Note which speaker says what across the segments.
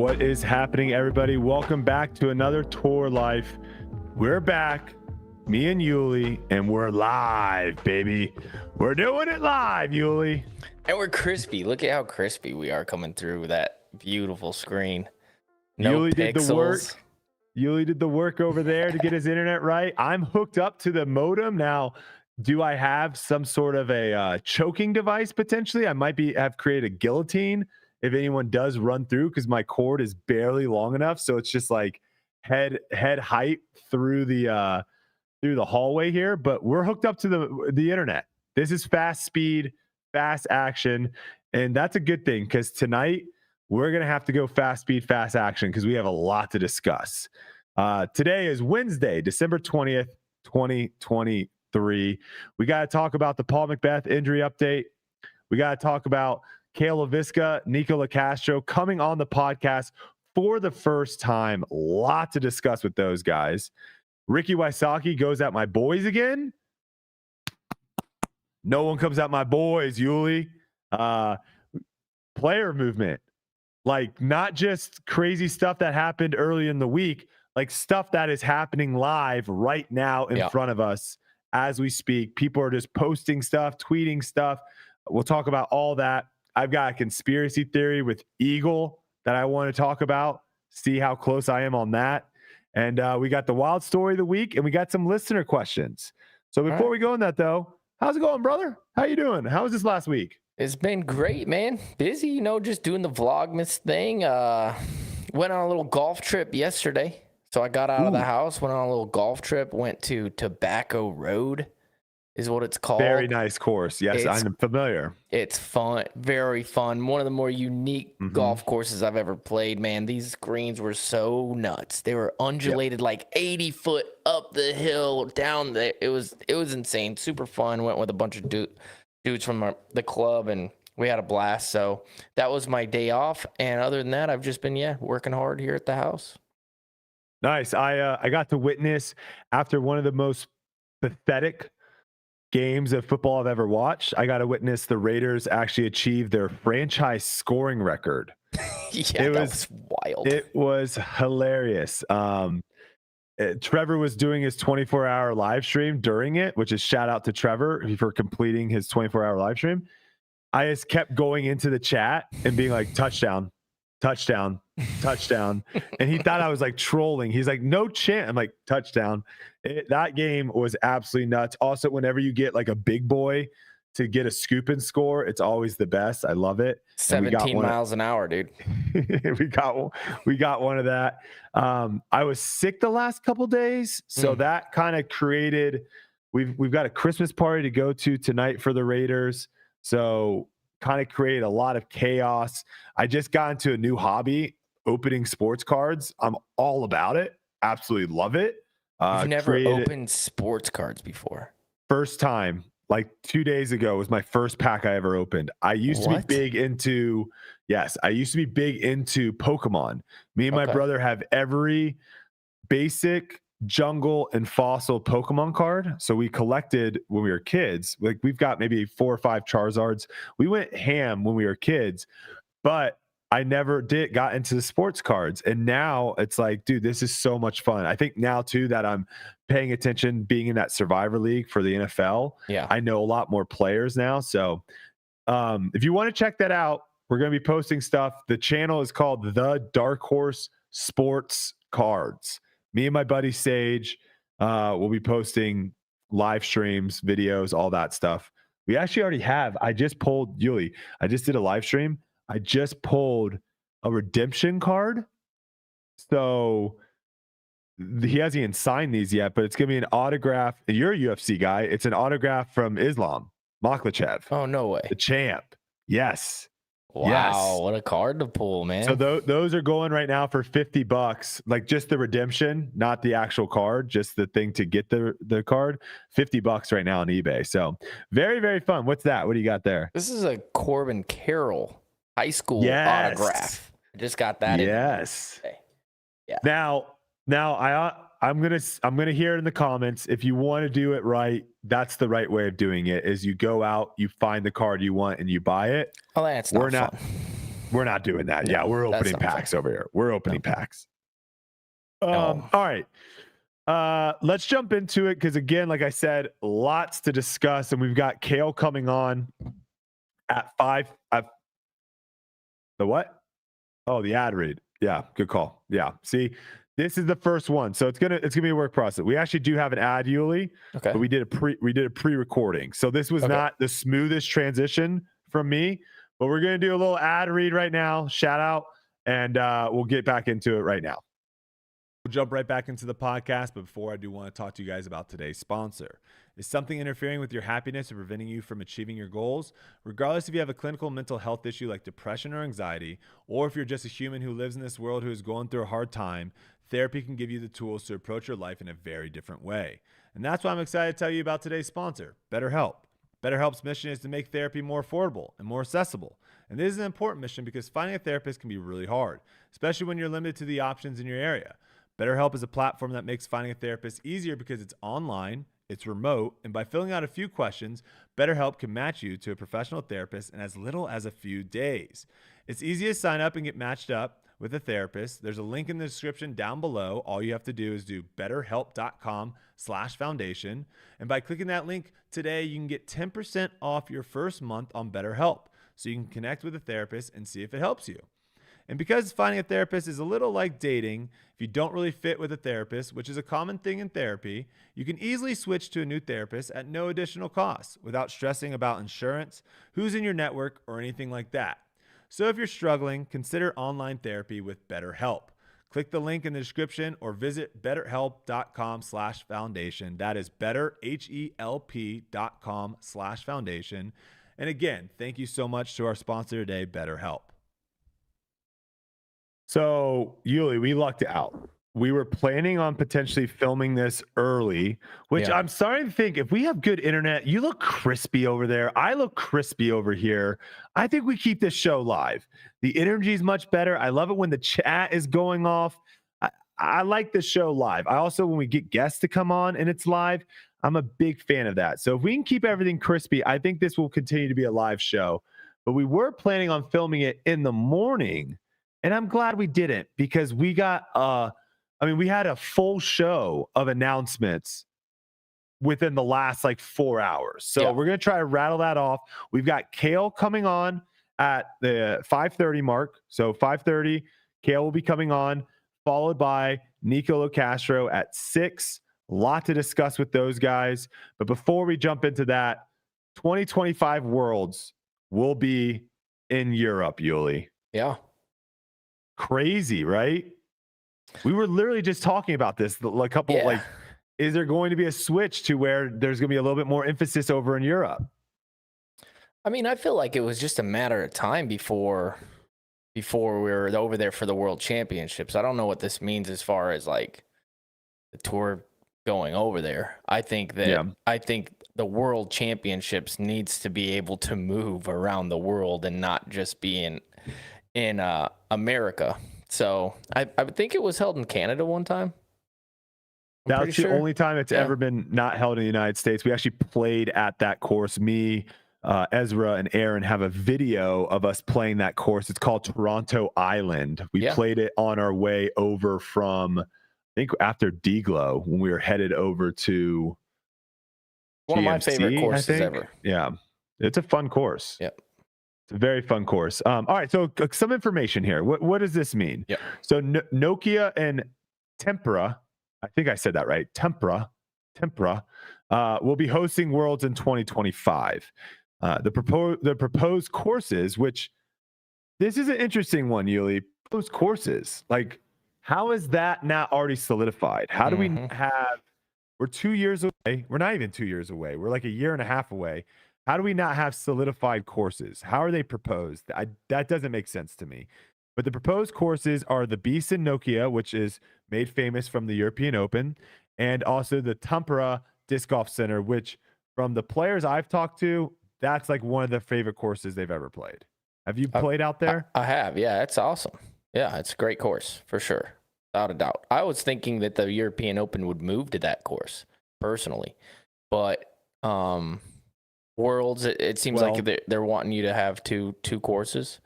Speaker 1: What is happening, everybody? Welcome back to another Tour Life. We're back, me and Uli, and we're live, baby. We're doing it live, Uli.
Speaker 2: And we're crispy. Look at how crispy we are coming through that beautiful screen. No
Speaker 1: Uli
Speaker 2: pixels.
Speaker 1: did the work. Uli did the work over there to get his internet right. I'm hooked up to the modem now. Do I have some sort of a choking device potentially? I might have created a guillotine if anyone does run through, because my cord is barely long enough, so it's just like head height through the hallway here. But we're hooked up to the internet. This is fast speed, fast action, and that's a good thing, because tonight we're gonna have to go fast speed, fast action, because we have a lot to discuss. Today is Wednesday, December 20th, 2023. We got to talk about the Paul McBeth injury update. We got to talk about Cale Leiviska, Nikko Locastro coming on the podcast for the first time. A lot to discuss with those guys. Ricky Wysocki goes at my boys again. No one comes at my boys, Uli. Player movement. Like, not just crazy stuff that happened early in the week, like stuff that is happening live right now in front of us as we speak. People are just posting stuff, tweeting stuff. We'll talk about all that. I've got a conspiracy theory with Eagle that I want to talk about, see how close I am on that. And we got the wild story of the week, and we got some listener questions. So before we go in that, though, how's it going, brother? How you doing? How was this last week?
Speaker 2: It's been great, man. Busy, just doing the Vlogmas thing. Went on a little golf trip yesterday. So I got out of the house, went on a little golf trip, went to Tobacco Road is what it's called.
Speaker 1: Very nice course. Yes, I'm familiar.
Speaker 2: It's fun, very fun. One of the more unique golf courses I've ever played, man. These greens were so nuts. They were undulated like 80 foot up the hill, down there. It was insane. Super fun. Went with a bunch of dudes from the club, and we had a blast. So that was my day off. And other than that, I've just been, working hard here at the house.
Speaker 1: Nice. I got to witness, after one of the most pathetic games of football I've ever watched, I got to witness the Raiders actually achieve their franchise scoring record.
Speaker 2: That was wild.
Speaker 1: It was hilarious. Trevor was doing his 24-hour live stream during it, which is shout out to Trevor for completing his 24-hour live stream. I just kept going into the chat and being like, touchdown, touchdown, touchdown. And he thought I was like trolling. He's like, no chance. I'm like, touchdown. That game was absolutely nuts. Also, whenever you get like a big boy to get a scoop and score, it's always the best. I love it.
Speaker 2: 17 miles an hour, dude.
Speaker 1: we got one of that. I was sick the last couple days, so that kind of created. We've got a Christmas party to go to tonight for the Raiders, so kind of created a lot of chaos. I just got into a new hobby, opening sports cards. I'm all about it. Absolutely love it.
Speaker 2: You've never opened sports cards before?
Speaker 1: First time, like 2 days ago, was my first pack I ever opened. I used to be big into Pokemon. Me and my brother have every basic, jungle, and fossil Pokemon card. So we collected when we were kids. Like, we've got maybe 4 or 5 Charizards. We went ham when we were kids, but I never got into the sports cards. And now it's like, dude, this is so much fun. I think now too that I'm paying attention, being in that Survivor League for the NFL. Yeah, I know a lot more players now. So if you want to check that out, we're going to be posting stuff. The channel is called The Dark Horse Sports Cards. Me and my buddy Sage will be posting live streams, videos, all that stuff. We actually already have. I just pulled Uli. I just did a live stream. I just pulled a redemption card. So he hasn't even signed these yet, but it's going to be an autograph. You're a UFC guy. It's an autograph from Islam Makhachev.
Speaker 2: Oh, no way.
Speaker 1: The champ. Yes.
Speaker 2: Wow. Yes. What a card to pull, man.
Speaker 1: So those are going right now for $50, like just the redemption, not the actual card, just the thing to get the card. $50 right now on eBay. So very, very fun. What's that? What do you got there?
Speaker 2: This is a Corbin Carroll high school autograph. I just got that.
Speaker 1: Yes. Yeah. Now I'm gonna hear it in the comments. If you want to do it right, that's the right way of doing it. Is you go out, you find the card you want, and you buy it.
Speaker 2: Oh, that's not fun.
Speaker 1: We're not doing that.
Speaker 2: No,
Speaker 1: Yeah, we're
Speaker 2: that's
Speaker 1: opening
Speaker 2: not
Speaker 1: packs over here. We're opening packs.
Speaker 2: No.
Speaker 1: All right. Let's jump into it because, again, like I said, lots to discuss, and we've got Cale coming on at 5. The what? Oh, the ad read. Yeah, good call. Yeah. See, this is the first one, so it's gonna be a work process. We actually do have an ad, Uli,
Speaker 2: Okay.
Speaker 1: but we did a pre-recording, so this was not the smoothest transition from me. But we're gonna do a little ad read right now. Shout out, and we'll get back into it right now. We'll jump right back into the podcast, but before I do want to talk to you guys about today's sponsor. Is something interfering with your happiness or preventing you from achieving your goals? Regardless if you have a clinical mental health issue like depression or anxiety, or if you're just a human who lives in this world who is going through a hard time, therapy can give you the tools to approach your life in a very different way. And that's why I'm excited to tell you about today's sponsor, BetterHelp. BetterHelp's mission is to make therapy more affordable and more accessible. And this is an important mission because finding a therapist can be really hard, especially when you're limited to the options in your area. BetterHelp is a platform that makes finding a therapist easier because it's online, it's remote, and by filling out a few questions, BetterHelp can match you to a professional therapist in as little as a few days. It's easy to sign up and get matched up with a therapist. There's a link in the description down below. All you have to do is do betterhelp.com/foundation. And by clicking that link today, you can get 10% off your first month on BetterHelp. So you can connect with a therapist and see if it helps you. And because finding a therapist is a little like dating, if you don't really fit with a therapist, which is a common thing in therapy, you can easily switch to a new therapist at no additional cost without stressing about insurance, who's in your network, or anything like that. So if you're struggling, consider online therapy with BetterHelp. Click the link in the description or visit betterhelp.com/foundation. That is betterhelp.com/foundation. And again, thank you so much to our sponsor today, BetterHelp. So, Uli, we lucked out. We were planning on potentially filming this early, which I'm starting to think if we have good internet, you look crispy over there. I look crispy over here. I think we keep this show live. The energy is much better. I love it when the chat is going off. I like this show live. I also, when we get guests to come on and it's live, I'm a big fan of that. So if we can keep everything crispy, I think this will continue to be a live show. But we were planning on filming it in the morning. And I'm glad we didn't because we got, we had a full show of announcements within the last 4 hours. So we're going to try to rattle that off. We've got Cale coming on at the 5:30 mark. So 5:30, Cale will be coming on, followed by Nikko Locastro at 6. A lot to discuss with those guys. But before we jump into that, 2025 Worlds will be in Europe, Uli.
Speaker 2: Yeah.
Speaker 1: Crazy, right? We were literally just talking about this a couple is there going to be a switch to where there's going to be a little bit more emphasis over in Europe?
Speaker 2: I mean, I feel like it was just a matter of time before we were over there for the World Championships. I don't know what this means as far as the tour going over there. I think the World Championships needs to be able to move around the world and not just be in America. So I would think it was held in Canada one time.
Speaker 1: That's the only time it's ever been not held in the United States. We actually played at that course. Me, Ezra, and Aaron have a video of us playing that course. It's called Toronto Island. We played it on our way over from, I think, after D-Glow when we were headed over to
Speaker 2: one of my favorite courses ever.
Speaker 1: Yeah, it's a fun course.
Speaker 2: Yep.
Speaker 1: It's a very fun course. All right, so some information here. What does this mean?
Speaker 2: Yeah.
Speaker 1: So Nokia and Tempera, I think I said that right. Tempera, will be hosting Worlds in 2025. The proposed courses, which this is an interesting one, Uli. Proposed courses, how is that not already solidified? How do we have? We're 2 years away. We're not even 2 years away. We're like a year and a half away. How do we not have solidified courses? How are they proposed? That doesn't make sense to me. But the proposed courses are the Beast in Nokia, which is made famous from the European Open, and also the Tampere Disc Golf Center, which from the players I've talked to, that's one of their favorite courses they've ever played. Have you played out there?
Speaker 2: I have. Yeah, it's awesome. Yeah, it's a great course for sure. Without a doubt. I was thinking that the European Open would move to that course personally, but Worlds, it seems like they're wanting you to have two courses.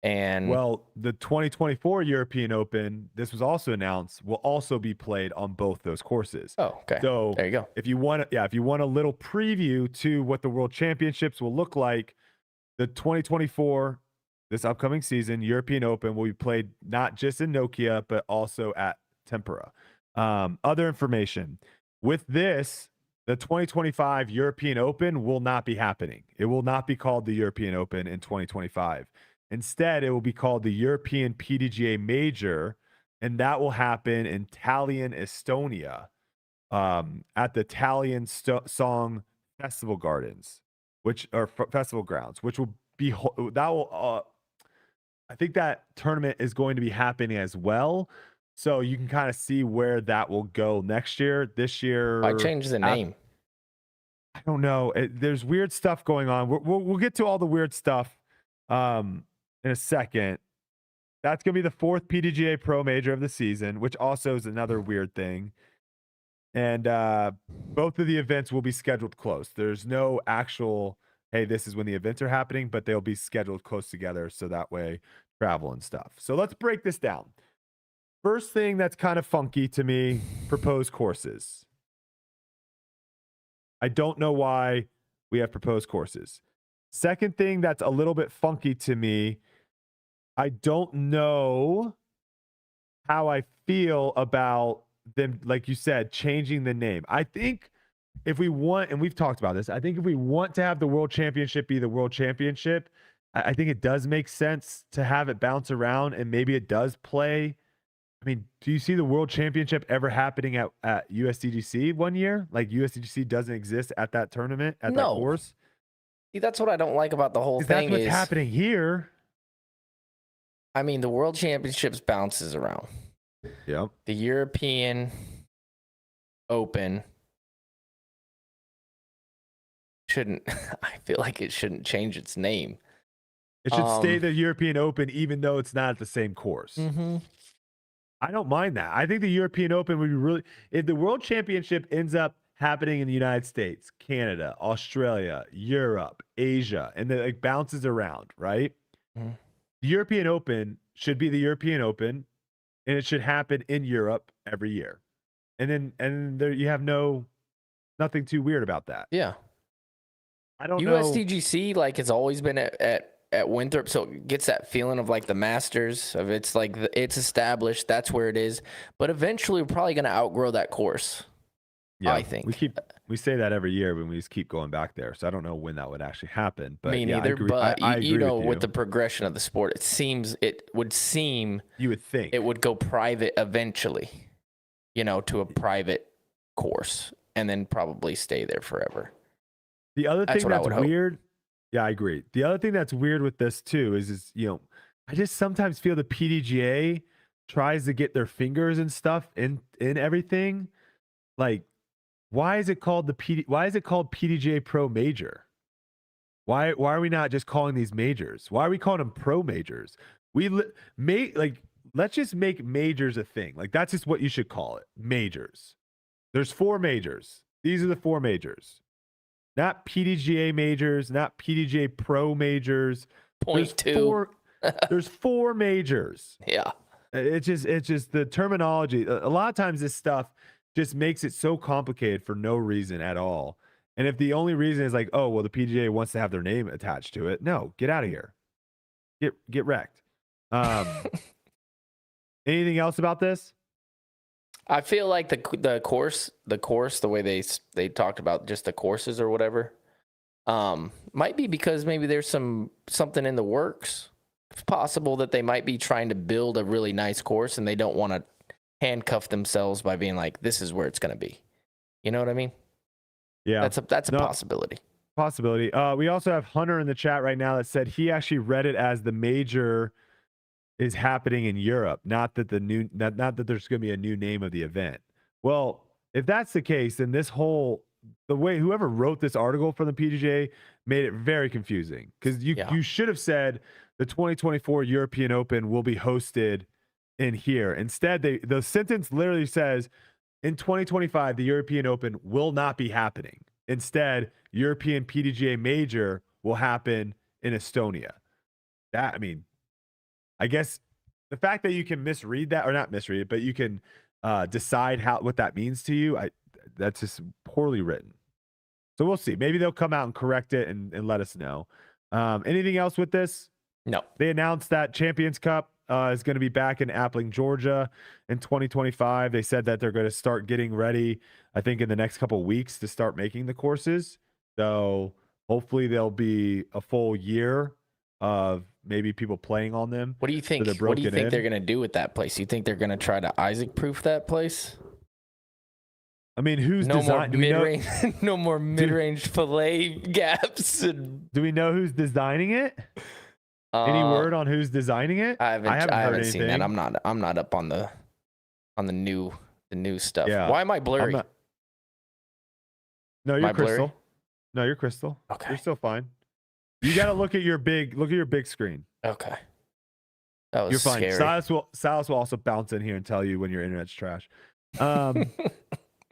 Speaker 2: And
Speaker 1: well, the 2024 European Open, this was also announced, will also be played on both those courses.
Speaker 2: oh, okay.
Speaker 1: So
Speaker 2: There you go.
Speaker 1: if you want a little preview to what the World Championships will look like, the 2024, this upcoming season, European Open will be played not just in Nokia, but also at Tempera. Other information with this, the 2025 European Open will not be happening. It will not be called the European Open in 2025. Instead, it will be called the European PDGA Major, and that will happen in Tallinn, Estonia, at the Tallinn Song Festival Gardens, which are festival grounds, which will be I think that tournament is going to be happening as well. So you can kind of see where that will go next year. This year,
Speaker 2: I changed the name.
Speaker 1: I don't know. There's weird stuff going on. We'll get to all the weird stuff in a second. That's going to be the 4th PDGA Pro Major of the season, which also is another weird thing. And both of the events will be scheduled close. There's no actual, hey, this is when the events are happening, but they'll be scheduled close together. So that way, travel and stuff. So let's break this down. First thing that's kind of funky to me, proposed courses. I don't know why we have proposed courses. Second thing that's a little bit funky to me, I don't know how I feel about them, like you said, changing the name. I think if we want, and we've talked about this, I think if we want to have the World Championship be the World Championship, I think it does make sense to have it bounce around, and maybe it does play. I mean, do you see the World Championship ever happening at USDGC one year? Like USDGC doesn't exist at that tournament, at that course?
Speaker 2: See, that's what I don't like about the whole thing.
Speaker 1: That's what's happening here.
Speaker 2: I mean, the World Championships bounces around.
Speaker 1: Yep.
Speaker 2: The European Open shouldn't, I feel like it shouldn't change its name.
Speaker 1: It should stay the European Open, even though it's not at the same course.
Speaker 2: Mm-hmm.
Speaker 1: I don't mind that. I think the European Open would be really, if the World Championship ends up happening in the United States, Canada, Australia, Europe, Asia, and then it bounces around, right?
Speaker 2: Mm-hmm.
Speaker 1: The European Open should be the European Open, and it should happen in Europe every year. And there you have nothing too weird about that.
Speaker 2: Yeah.
Speaker 1: I don't know.
Speaker 2: USDGC, like, it's always been at Winthrop, so it gets that feeling of like the Masters, of it's like it's established, that's where it is. But eventually, we're probably going to outgrow that course. Yeah, I think
Speaker 1: we say that every year when we just keep going back there. So I don't know when that would actually happen. But
Speaker 2: me neither. But I agree with the progression of the sport, it would seem
Speaker 1: you would think
Speaker 2: it would go private eventually, to a private course, and then probably stay there forever.
Speaker 1: The other thing that's weird. Yeah, I agree. The other thing that's weird with this too is I just sometimes feel the PDGA tries to get their fingers and stuff in everything. Like, why is it called PDGA Pro Major? Why are we not just calling these majors? Why are we calling them pro majors? Let's just make majors a thing. Like, that's just what you should call it. Majors. There's 4 majors. These are the 4 majors. Not PDGA majors, not PDGA Pro majors. There's 4 majors.
Speaker 2: Yeah.
Speaker 1: It's just the terminology. A lot of times this stuff just makes it so complicated for no reason at all. And if the only reason is like, oh, well, the PDGA wants to have their name attached to it. No, get out of here. Get wrecked. Anything else about this?
Speaker 2: I feel like the course, the way they talked about just the courses or whatever, might be because maybe there's something in the works. It's possible that they might be trying to build a really nice course and they don't want to handcuff themselves by being like, this is where it's going to be. You know what I mean?
Speaker 1: Yeah.
Speaker 2: That's a possibility.
Speaker 1: Possibility. We also have Hunter in the chat right now that said he actually read it as the major is happening in Europe, not that not that there's going to be a new name of the event. Well, if that's the case, then the way whoever wrote this article for the PDGA made it very confusing, because you should have said the 2024 European Open will be hosted in here. Instead, the sentence literally says in 2025 the European Open will not be happening. Instead, European PDGA Major will happen in Estonia. I guess the fact that you can misread that, or not misread it, but you can decide what that means to you, that's just poorly written. So we'll see. Maybe they'll come out and correct it and let us know. Anything else with this?
Speaker 2: No.
Speaker 1: They announced that Champions Cup is going to be back in Appling, Georgia in 2025. They said that they're going to start getting ready, I think, in the next couple of weeks to start making the courses. So hopefully there'll be a full year of maybe people playing on them.
Speaker 2: What do you think? What do you think they're going to do with that place? You think they're going to try to Isaac proof that place?
Speaker 1: I mean, who's
Speaker 2: no
Speaker 1: designing?
Speaker 2: More mid-range, no more mid-range fillet gaps.
Speaker 1: Do we know who's designing it? Any word on who's designing it?
Speaker 2: I haven't seen that. I'm not up on the new stuff.
Speaker 1: Yeah.
Speaker 2: Why am I blurry?
Speaker 1: No, you're crystal. Blurry? No, you're crystal.
Speaker 2: Okay.
Speaker 1: You're still fine. You got to look at your big screen.
Speaker 2: Okay. That was
Speaker 1: You're fine.
Speaker 2: Scary.
Speaker 1: Silas will also bounce in here and tell you when your internet's trash.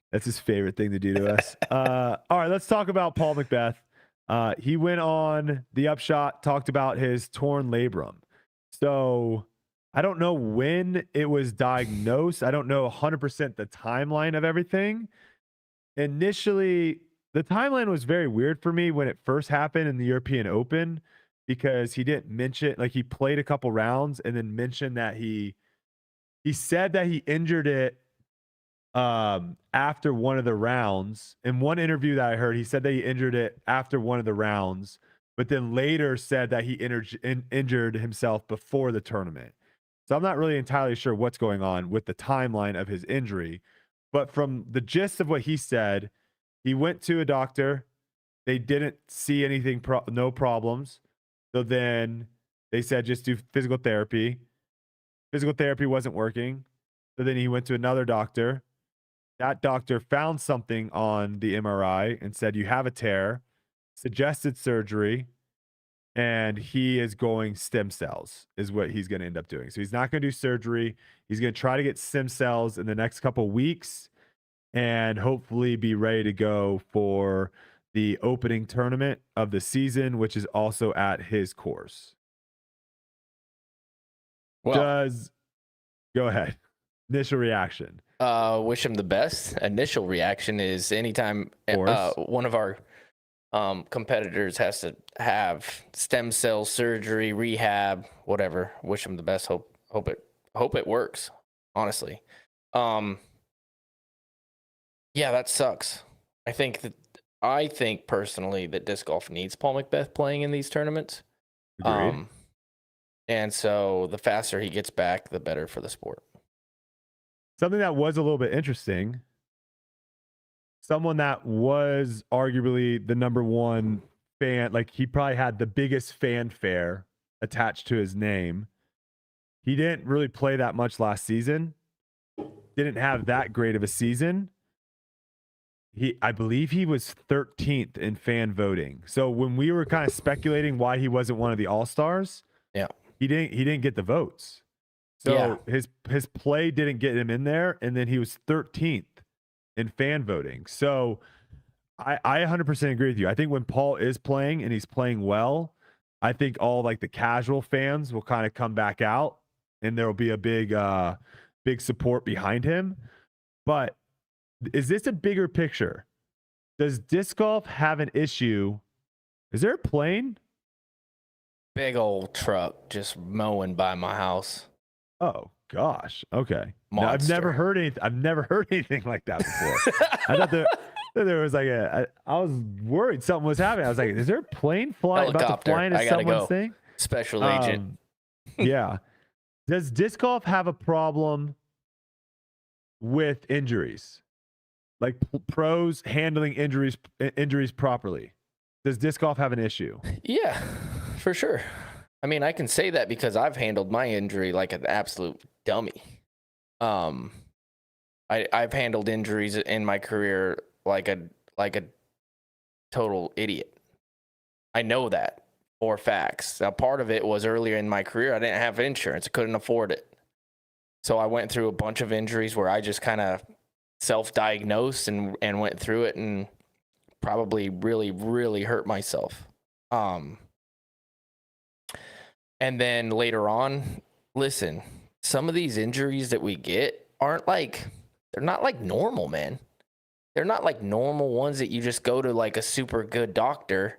Speaker 1: That's his favorite thing to do to us. All right, let's talk about Paul McBeth. He went on the Upshot, talked about his torn labrum. So I don't know when it was diagnosed. I don't know 100% the timeline of everything. Initially, the timeline was very weird for me when it first happened in the European Open, because he didn't mention, like, he played a couple rounds and then mentioned that he said that he injured it after one of the rounds. In one interview that I heard, he said that he injured it after one of the rounds, but then later said that he injured himself before the tournament. So I'm not really entirely sure what's going on with the timeline of his injury, but from the gist of what he said, he went to a doctor. They didn't see anything, no problems. So then they said, just do physical therapy. Physical therapy wasn't working. So then he went to another doctor. That doctor found something on the MRI and said, you have a tear, suggested surgery, and he is going stem cells is what he's going to end up doing. So he's not going to do surgery. He's going to try to get stem cells in the next couple of weeks and hopefully be ready to go for the opening tournament of the season, which is also at his course.
Speaker 2: Well,
Speaker 1: go ahead. Initial reaction.
Speaker 2: Wish him the best. Initial reaction is anytime one of our competitors has to have stem cell surgery, rehab, whatever. Wish him the best. Hope it works. Honestly, yeah, that sucks. I think personally that disc golf needs Paul McBeth playing in these tournaments.
Speaker 1: Agreed.
Speaker 2: And so the faster he gets back, the better for the sport.
Speaker 1: Something that was a little bit interesting, someone that was arguably the number one fan, like he probably had the biggest fanfare attached to his name. He didn't really play that much last season. Didn't have that great of a season. I believe he was 13th in fan voting. So when we were kind of speculating why he wasn't one of the All-Stars,
Speaker 2: yeah, he
Speaker 1: didn't get the votes. So his play didn't get him in there, and then he was 13th in fan voting. So I 100% agree with you. I think when Paul is playing and he's playing well, I think all like the casual fans will kind of come back out, and there will be a big support behind him. But is this a bigger picture? Does disc golf have an issue? Is there a plane?
Speaker 2: Big old truck just mowing by my house.
Speaker 1: Oh gosh. Okay. No, I've never heard anything like that before. I thought there was like I was worried something was happening. I was like, is there a plane flying about to fly into someone's thing?
Speaker 2: Special agent.
Speaker 1: Yeah. Does disc golf have a problem with injuries? Like pros handling injuries properly? Does disc golf have an issue?
Speaker 2: Yeah, for sure. I mean, I can say that because I've handled my injury like an absolute dummy. I've handled injuries in my career like a total idiot. I know that for facts. Now, part of it was earlier in my career, I didn't have insurance. I couldn't afford it. So I went through a bunch of injuries where I just kind of self-diagnosed and went through it and probably really, really hurt myself. And then later on, Listen, some of these injuries that we get aren't like, they're not like normal, man. They're not like normal ones that you just go to like a super good doctor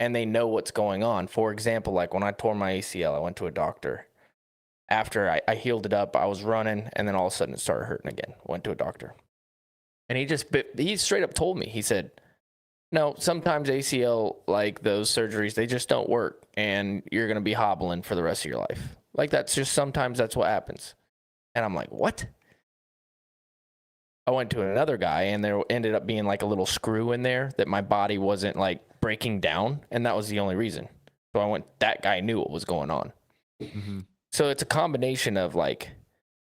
Speaker 2: and they know what's going on. For example, like when I tore my ACL, I went to a doctor. After I healed it up, I was running, and then all of a sudden it started hurting again. Went to a doctor. And he straight up told me, he said, no, sometimes ACL, like those surgeries, they just don't work, and you're going to be hobbling for the rest of your life. Like sometimes that's what happens. And I'm like, what? I went to another guy, and there ended up being like a little screw in there that my body wasn't like breaking down, and that was the only reason. So that guy knew what was going on.
Speaker 1: Mm-hmm.
Speaker 2: So it's a combination of like,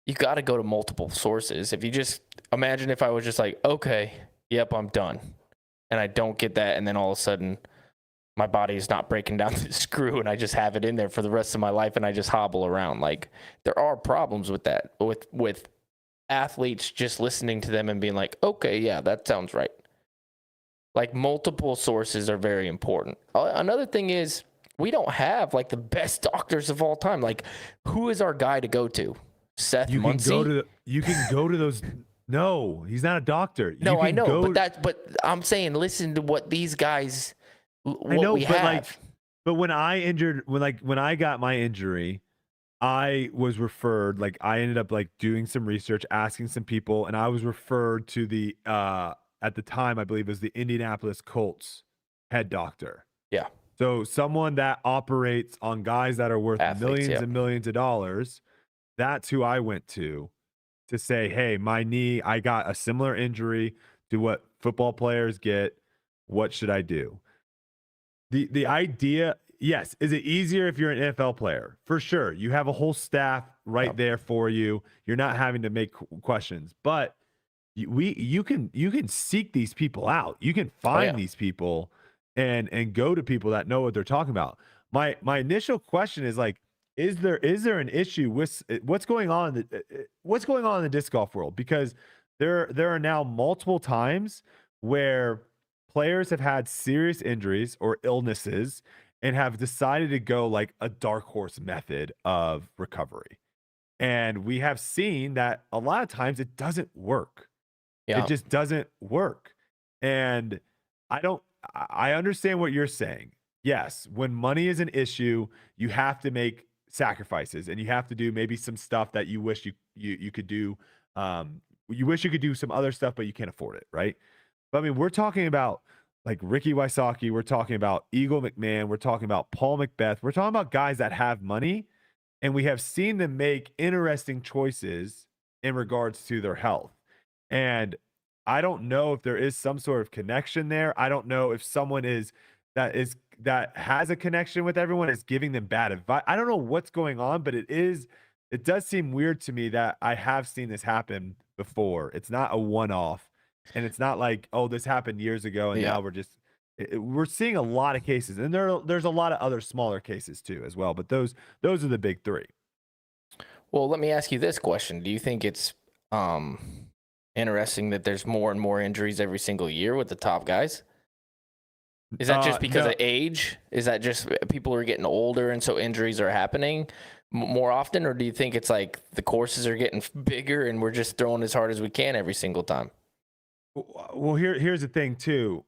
Speaker 2: you got to go to multiple sources. If you just imagine if I was just like, okay, yep, I'm done, and I don't get that, and then all of a sudden my body is not breaking down the screw, and I just have it in there for the rest of my life, and I just hobble around. Like, there are problems with that, with athletes just listening to them and being like, okay, yeah, that sounds right. Like, multiple sources are very important. Another thing is, we don't have like the best doctors of all time. Like, who is our guy to go to? Seth Muncie?
Speaker 1: You can go to those. No, he's not a doctor.
Speaker 2: No, I know, but I'm saying, listen to what these guys. What I know, we have.
Speaker 1: But when I got my injury, I was referred. Like, I ended up like doing some research, asking some people, and I was referred to the at the time I believe it was the Indianapolis Colts head doctor.
Speaker 2: Yeah.
Speaker 1: So someone that operates on guys that are worth millions and millions of dollars, that's who I went to say, hey, my knee, I got a similar injury to what football players get. What should I do? The idea, yes, is it easier if you're an NFL player? For sure. You have a whole staff right there for you. You're not having to make questions. But you can seek these people out. You can find these people and go to people that know what they're talking about. My initial question is like, is there an issue with what's going on in the disc golf world? Because there are now multiple times where players have had serious injuries or illnesses and have decided to go like a dark horse method of recovery. And we have seen that a lot of times it doesn't work. Yeah. It just doesn't work. And I understand what you're saying. Yes, when money is an issue, you have to make sacrifices, and you have to do maybe some stuff that you wish you could do. You wish you could do some other stuff, but you can't afford it, right? But I mean, we're talking about like Ricky Wysocki, we're talking about Eagle McMahon, we're talking about Paul McBeth, we're talking about guys that have money, and we have seen them make interesting choices in regards to their health. And I don't know if there is some sort of connection there. I don't know if someone that has a connection with everyone is giving them bad advice. I don't know what's going on, but it does seem weird to me that I have seen this happen before. It's not a one-off, and it's not like, oh, this happened years ago and now we're seeing a lot of cases, and there's a lot of other smaller cases too as well, but those are the big three.
Speaker 2: Well, let me ask you this question. Do you think it's interesting that there's more and more injuries every single year with the top guys? Is that just because of age? Is that just people are getting older and so injuries are happening more often? Or do you think it's like the courses are getting bigger and we're just throwing as hard as we can every single time?
Speaker 1: Well, here's the thing too.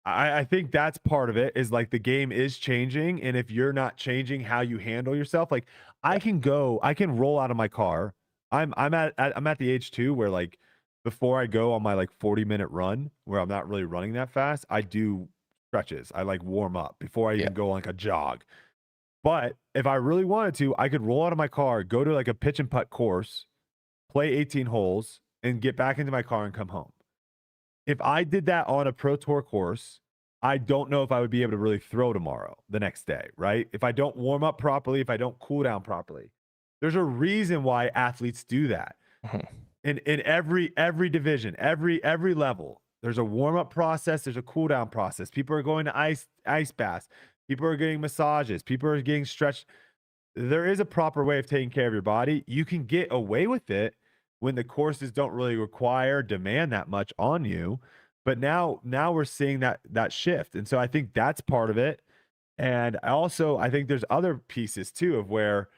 Speaker 1: I think that's part of it, is like the game is changing. And if you're not changing how you handle yourself, like I can roll out of my car. I'm at the age too where like before I go on my like 40-minute run where I'm not really running that fast, I do stretches. I like warm up before I even go on like a jog. But if I really wanted to, I could roll out of my car, go to like a pitch and putt course, play 18 holes, and get back into my car and come home. If I did that on a Pro Tour course, I don't know if I would be able to really throw tomorrow, the next day, right? If I don't warm up properly, if I don't cool down properly. There's a reason why athletes do that. In every division, every level. There's a warm-up process. There's a cool-down process. People are going to ice baths. People are getting massages. People are getting stretched. There is a proper way of taking care of your body. You can get away with it when the courses don't really demand that much on you. But now we're seeing that shift. And so I think that's part of it. And I think there's other pieces too of where,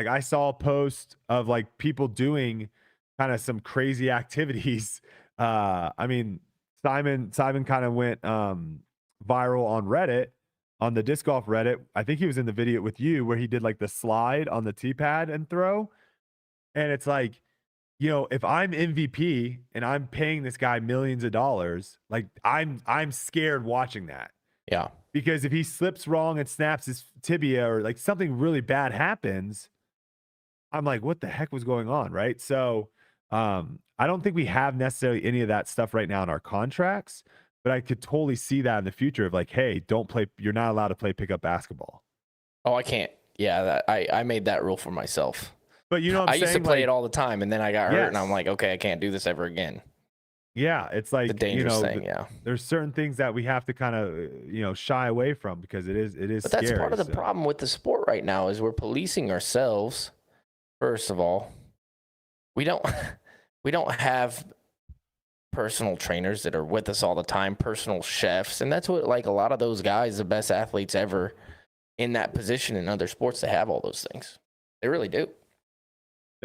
Speaker 1: Like I saw a post of like people doing kind of some crazy activities. I mean, Simon kind of went viral on Reddit, on the disc golf Reddit. I think he was in the video with you where he did like the slide on the tee pad and throw. And it's like, you know, if I'm MVP and I'm paying this guy millions of dollars, like I'm scared watching that.
Speaker 2: Yeah.
Speaker 1: Because if he slips wrong and snaps his tibia or like something really bad happens, I'm like, what the heck was going on? Right. So I don't think we have necessarily any of that stuff right now in our contracts, but I could totally see that in the future of like, hey, don't play, you're not allowed to play pickup basketball.
Speaker 2: Oh, I can't. Yeah, I made that rule for myself.
Speaker 1: But you know what I'm
Speaker 2: saying? I used to play
Speaker 1: like,
Speaker 2: it all the time, and then I got hurt, and I'm like, okay, I can't do this ever again.
Speaker 1: Yeah, it's like,
Speaker 2: the dangerous thing. Yeah,
Speaker 1: there's certain things that we have to kind of shy away from because it is
Speaker 2: But
Speaker 1: scary,
Speaker 2: that's part of the problem with the sport right now is we're policing ourselves. First of all, we don't have personal trainers that are with us all the time, personal chefs, and that's what like a lot of those guys, the best athletes ever in that position in other sports, they have all those things. They really do.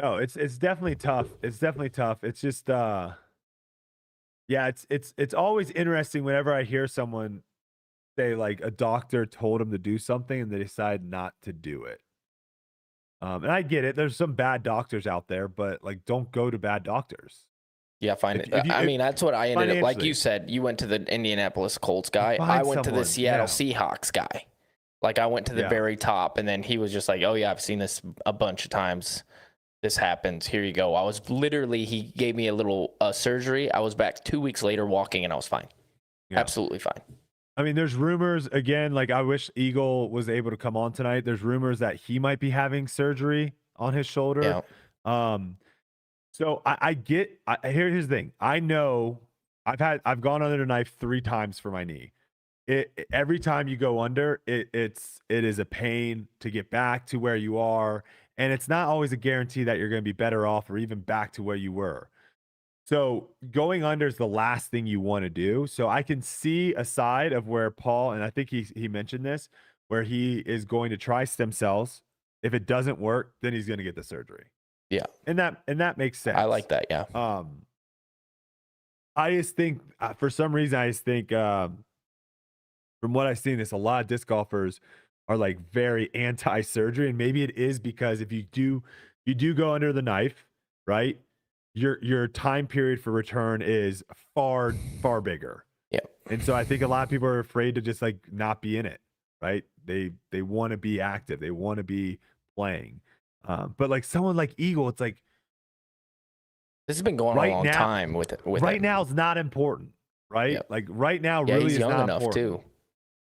Speaker 1: No, it's definitely tough. It's definitely tough. It's just yeah, it's always interesting whenever I hear someone say like a doctor told them to do something and they decide not to do it. And I get it. There's some bad doctors out there, but like, don't go to bad doctors.
Speaker 2: Yeah, I mean, that's what I ended up. Like you said, you went to the Indianapolis Colts guy. I went to the Seattle Seahawks guy. Like I went to the very top, and then he was just like, "Oh yeah, I've seen this a bunch of times. This happens. Here you go." I was literally, he gave me a little surgery. I was back 2 weeks later walking, and I was fine. Yeah. Absolutely fine.
Speaker 1: I mean, there's rumors again. Like I wish Eagle was able to come on tonight. There's rumors that he might be having surgery on his shoulder. Yeah. So I get. Here's the thing. I know I've gone under the knife 3 times for my knee. Every time you go under, it is a pain to get back to where you are, and it's not always a guarantee that you're going to be better off or even back to where you were. So going under is the last thing you want to do. So I can see a side of where Paul, and I think he mentioned this, where he is going to try stem cells. If it doesn't work, then he's going to get the surgery.
Speaker 2: Yeah,
Speaker 1: and that makes sense.
Speaker 2: I like that. Yeah.
Speaker 1: I just think for some reason I just think. From what I've seen, a lot of disc golfers are like very anti-surgery, and maybe it is because if you do go under the knife, right? Your time period for return is far bigger.
Speaker 2: Yeah.
Speaker 1: And so I think a lot of people are afraid to just like not be in it, right? They want to be active, they want to be playing. But like someone like Eagle, it's like
Speaker 2: this has been going on a long time with it.
Speaker 1: Right now, it's not important, right? Yep. Like right now, really
Speaker 2: he's
Speaker 1: is
Speaker 2: young
Speaker 1: not
Speaker 2: enough
Speaker 1: important.
Speaker 2: Too.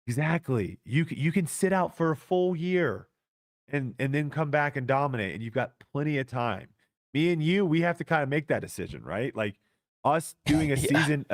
Speaker 1: Exactly. You can sit out for a full year and then come back and dominate, and you've got plenty of time. Me and you, we have to kind of make that decision, right? Like us doing a season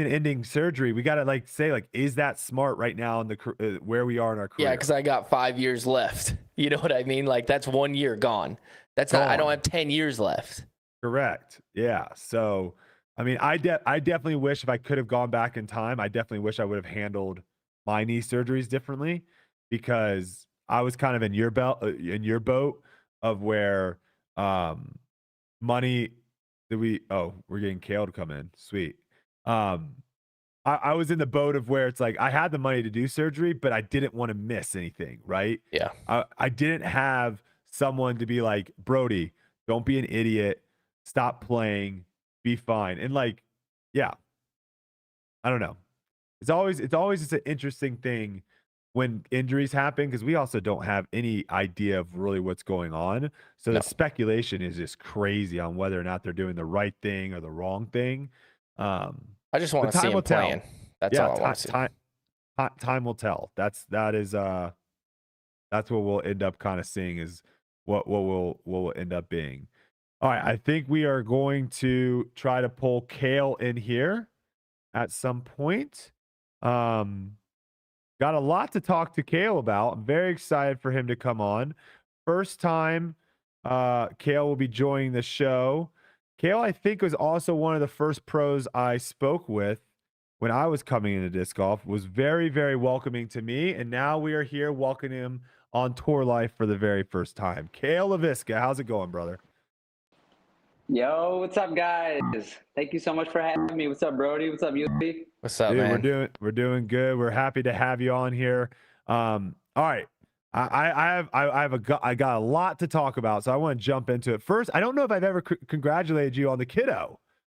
Speaker 1: ending surgery, we got to like say like, is that smart right now in the where we are in our career?
Speaker 2: Yeah, because I got 5 years left. You know what I mean? Like that's 1 year gone. That's not. I don't have 10 years left.
Speaker 1: Correct. Yeah. So, I mean, I definitely wish if I could have gone back in time, I definitely wish I would have handled my knee surgeries differently, because I was kind of in your boat of where money that we're getting Cale to come in. Sweet. I was in the boat of where it's like I had the money to do surgery, but I didn't want to miss anything, right?
Speaker 2: Yeah.
Speaker 1: I didn't have someone to be like, Brodie, don't be an idiot. Stop playing. Be fine. And like, yeah, I don't know. It's always just an interesting thing when injuries happen, because we also don't have any idea of really what's going on. So the speculation is just crazy on whether or not they're doing the right thing or the wrong thing.
Speaker 2: I just want to see him playing. That's all I want to see.
Speaker 1: Time will tell. That's what we'll end up kind of seeing is what will end up being. All right, I think we are going to try to pull Cale in here at some point. Got a lot to talk to Cale about. I'm very excited for him to come on. First time Cale will be joining the show. Cale, I think, was also one of the first pros I spoke with when I was coming into disc golf. Was very, very welcoming to me. And now we are here welcoming him on tour life for the very first time. Cale Leiviska, how's it going, brother?
Speaker 3: Yo, what's up, guys? Thank you so much for having me. What's up, Brodie? What's up, Uli?
Speaker 2: What's up,
Speaker 1: Dude,
Speaker 2: man?
Speaker 1: we're doing good. We're happy to have you on here. All right. I got a lot to talk about, so I want to jump into it. First, I don't know if I've ever congratulated you on the kiddo.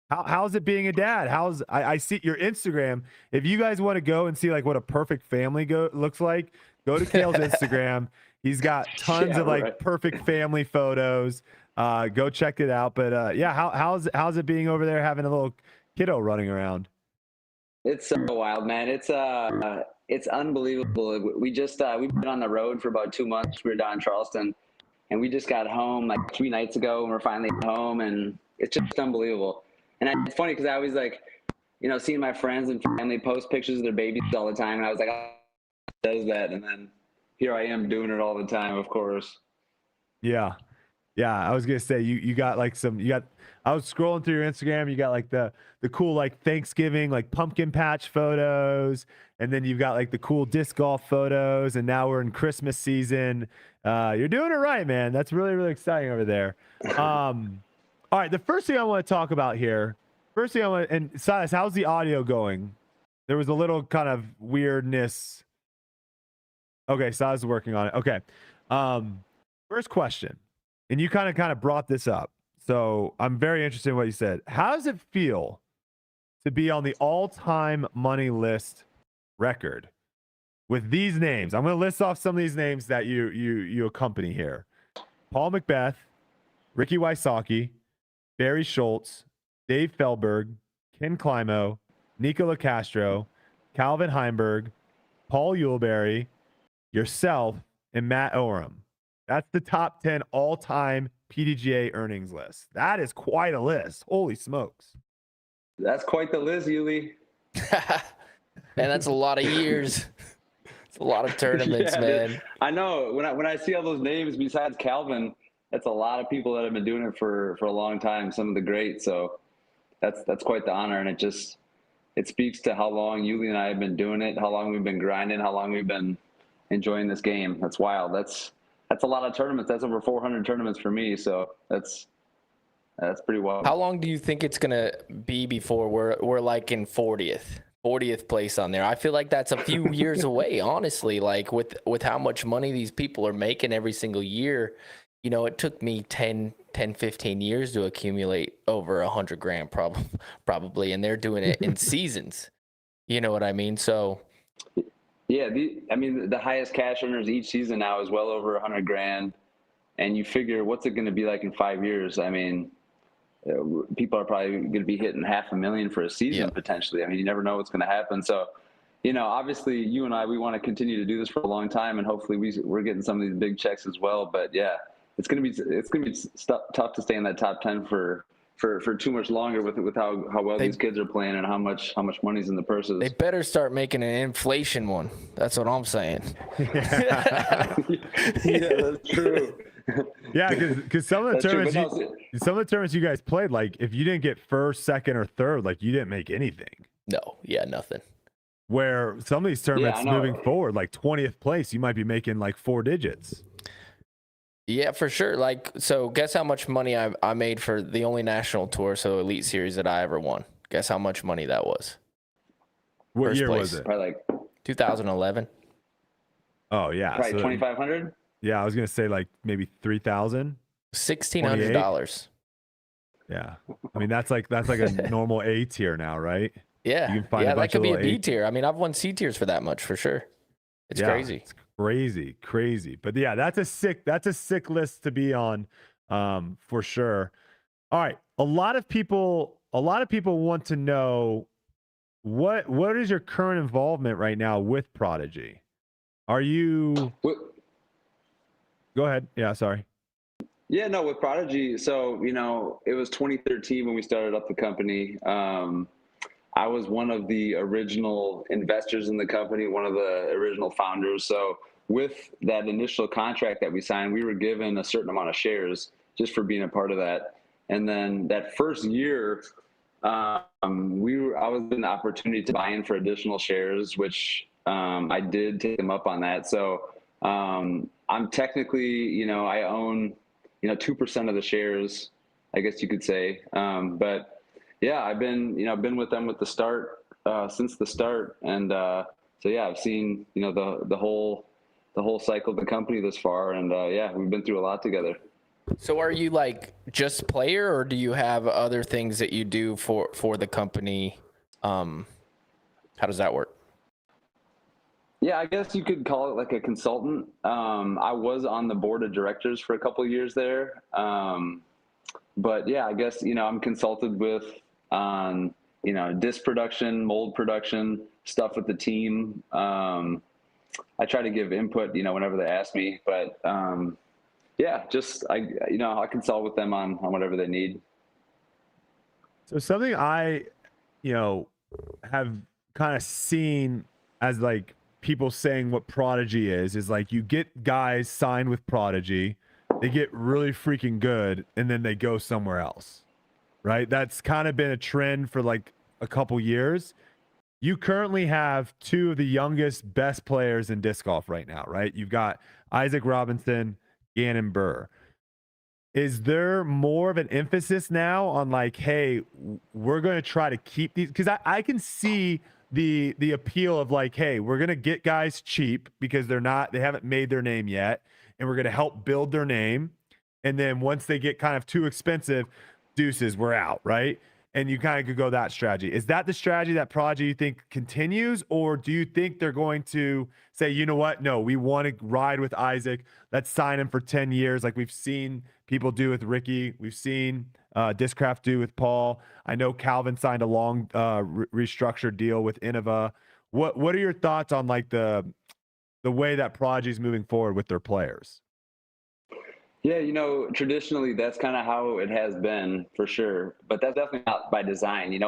Speaker 1: How's it being a dad? I see your Instagram. If you guys want to go and see like what a perfect family looks like, go to Cale's Instagram. He's got tons of like perfect family photos. Go check it out. But yeah, how's it being over there having a little kiddo running around?
Speaker 3: It's so wild, man. It's unbelievable. We've been on the road for about 2 months. We were down in Charleston, and we just got home like 3 nights ago, and we're finally home, and it's just unbelievable. And it's funny because I always like, seeing my friends and family post pictures of their babies all the time, and I was like, oh, does that? And then here I am doing it all the time, of course.
Speaker 1: Yeah. I was gonna say you got like I was scrolling through your Instagram. You got like the cool like Thanksgiving like pumpkin patch photos, and then you've got like the cool disc golf photos, and now we're in Christmas season. You're doing it right, man. That's really, really exciting over there. All right, the first thing I want to talk about here. And Silas, how's the audio going? There was a little kind of weirdness. Okay, Silas is working on it. Okay. First question. And you kind of brought this up. So I'm very interested in what you said. How does it feel to be on the all-time money list record with these names? I'm going to list off some of these names that you accompany here. Paul McBeth, Ricky Wysocki, Barry Schultz, Dave Feldberg, Ken Climo, Nikko Locastro, Calvin Heimberg, Paul Uleberry, yourself, and Matt Oram. That's the top 10 all-time PDGA earnings list. That is quite a list. Holy smokes.
Speaker 3: That's quite the list, Uli.
Speaker 2: Man, that's a lot of years. It's a lot of tournaments,
Speaker 3: yeah,
Speaker 2: man.
Speaker 3: Dude. I know. When I see all those names besides Calvin, that's a lot of people that have been doing it for a long time, some of the greats. So that's quite the honor. And it speaks to how long Uli and I have been doing it, how long we've been grinding, how long we've been enjoying this game. That's wild. That's a lot of tournaments. That's over 400 tournaments for me. So that's pretty wild.
Speaker 2: How long do you think it's gonna be before we're like in 40th place on there? I feel like that's a few years away, honestly. Like with how much money these people are making every single year, it took me 10, 15 years to accumulate over $100,000 probably, and they're doing it in seasons. You know what I mean? So.
Speaker 3: Yeah, the highest cash earners each season now is well over $100,000, and you figure what's it going to be like in 5 years? I mean, people are probably going to be hitting $500,000 for a season potentially. I mean, you never know what's going to happen. So, obviously, you and I, we want to continue to do this for a long time, and hopefully, we're getting some of these big checks as well. But yeah, it's going to be tough to stay in that top 10 for too much longer with how well these kids are playing and how much money's in the purses.
Speaker 2: They better start making an inflation one. That's what I'm saying.
Speaker 3: Yeah, that's true.
Speaker 1: Yeah, because some of the tournaments you guys played, like if you didn't get first, second, or third, like you didn't make anything.
Speaker 2: No, yeah, nothing.
Speaker 1: Where some of these tournaments moving forward, like 20th place, you might be making like 4 digits.
Speaker 2: Yeah, for sure. Like, so guess how much money I made for the only national tour, so Elite Series that I ever won. Guess how much money that was?
Speaker 1: What
Speaker 2: First
Speaker 1: year
Speaker 2: place.
Speaker 1: was it?
Speaker 3: Probably like
Speaker 2: 2011.
Speaker 3: Oh yeah, probably 2,500.
Speaker 1: Yeah, I was gonna say like maybe 3,000.
Speaker 2: $1,600.
Speaker 1: Yeah, I mean that's like a normal A tier now, right?
Speaker 2: Yeah,
Speaker 1: you can find
Speaker 2: that could be a B
Speaker 1: A
Speaker 2: tier. I mean, I've won C tiers for that much for sure. It's crazy.
Speaker 1: It's crazy. But yeah, that's a sick list to be on, for sure. All right, a lot of people want to know what is your current involvement right now with Prodigy? Are you? Go ahead. Yeah, sorry.
Speaker 3: Yeah, no, with Prodigy. So it was 2013 when we started up the company. I was one of the original investors in the company, one of the original founders. So with that initial contract that we signed, we were given a certain amount of shares just for being a part of that. And then that first year, I was given the opportunity to buy in for additional shares, which I did take them up on that. So I'm technically, I own, 2% of the shares, I guess you could say. But yeah, I've been with them with the start, since the start. And so yeah, I've seen, the whole cycle of the company this far. And yeah, we've been through a lot together.
Speaker 2: So are you like just player, or do you have other things that you do for the company? How does that work?
Speaker 3: Yeah, I guess you could call it like a consultant. I was on the board of directors for a couple of years there. But yeah, I guess, I'm consulted with on, disc production, mold production, stuff with the team. I try to give input, whenever they ask me, but yeah, just, I consult with them on whatever they need.
Speaker 1: So something I, have kind of seen as like people saying what Prodigy is like you get guys signed with Prodigy, they get really freaking good, and then they go somewhere else, right? That's kind of been a trend for like a couple years. You currently have two of the youngest, best players in disc golf right now, right? You've got Isaac Robinson, Gannon Burr. Is there more of an emphasis now on like, hey, we're going to try to keep these? Because I can see the appeal of like, hey, we're going to get guys cheap because they haven't made their name yet, and we're going to help build their name. And then once they get kind of too expensive, deuces, we're out, right? And you kind of could go that strategy. Is that the strategy that Prodigy you think continues, or do you think they're going to say, you know what? No, we want to ride with Isaac. Let's sign him for 10 years, like we've seen people do with Ricky. We've seen Discraft do with Paul. I know Calvin signed a long restructured deal with Innova. What are your thoughts on like the way that Prodigy's moving forward with their players?
Speaker 3: Yeah, traditionally that's kind of how it has been for sure, but that's definitely not by design.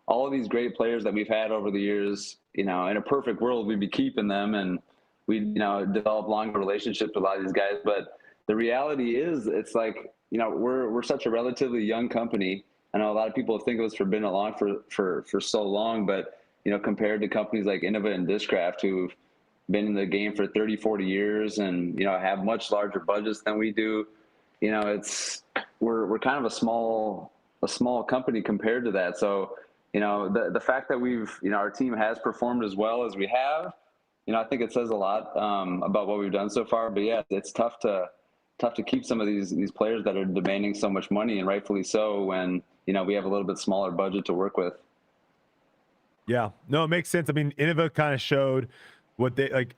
Speaker 3: All of these great players that we've had over the years, in a perfect world, we'd be keeping them and we'd, develop longer relationships with a lot of these guys. But the reality is it's like, we're such a relatively young company. I know a lot of people think of us for being along for so long, but, compared to companies like Innova and Discraft who've been in the game for 30, 40 years and, have much larger budgets than we do. We're kind of a small company compared to that. So, the fact that our team has performed as well as we have, I think it says a lot about what we've done so far. But yeah, it's tough to keep some of these players that are demanding so much money, and rightfully so, when, we have a little bit smaller budget to work with.
Speaker 1: Yeah, no, it makes sense. I mean, Innova kind of showed what they like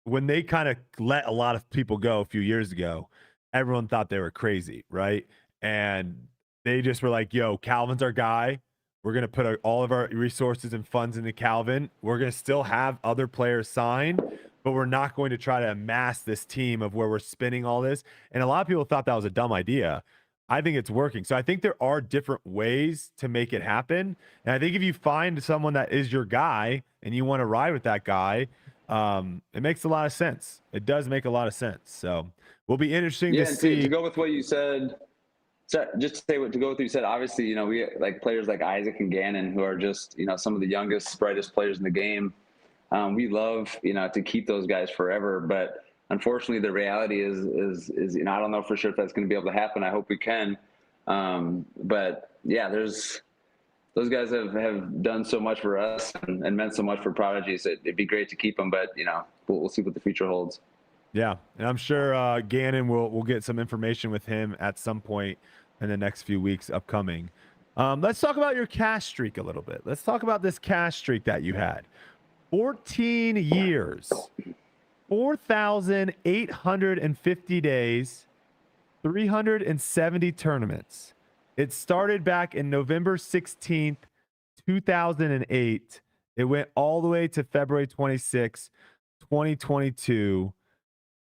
Speaker 1: when they kind of let a lot of people go a few years ago. Everyone thought they were crazy, right? And they just were like, yo, Calvin's our guy. We're going to put all of our resources and funds into Calvin. We're going to still have other players signed, but we're not going to try to amass this team of where we're spending all this. And a lot of people thought that was a dumb idea. I think it's working. So I think there are different ways to make it happen. And I think if you find someone that is your guy and you want to ride with that guy, it makes a lot of sense. It does make a lot of sense. So will be interesting to see.
Speaker 3: To go with what you said, to go with what you said, obviously, we like players like Isaac and Gannon, who are just, some of the youngest, brightest players in the game. We love, to keep those guys forever, but unfortunately, the reality is I don't know for sure if that's going to be able to happen. I hope we can. But yeah, those guys have done so much for us and meant so much for Prodigy. So it'd be great to keep them, but we'll see what the future holds.
Speaker 1: Yeah, and I'm sure Gannon we'll get some information with him at some point in the next few weeks upcoming. Let's talk about your cash streak a little bit. Let's talk about this cash streak that you had. 14 years. 4,850 days, 370 tournaments. It started back in November 16th, 2008. It went all the way to February 26, 2022,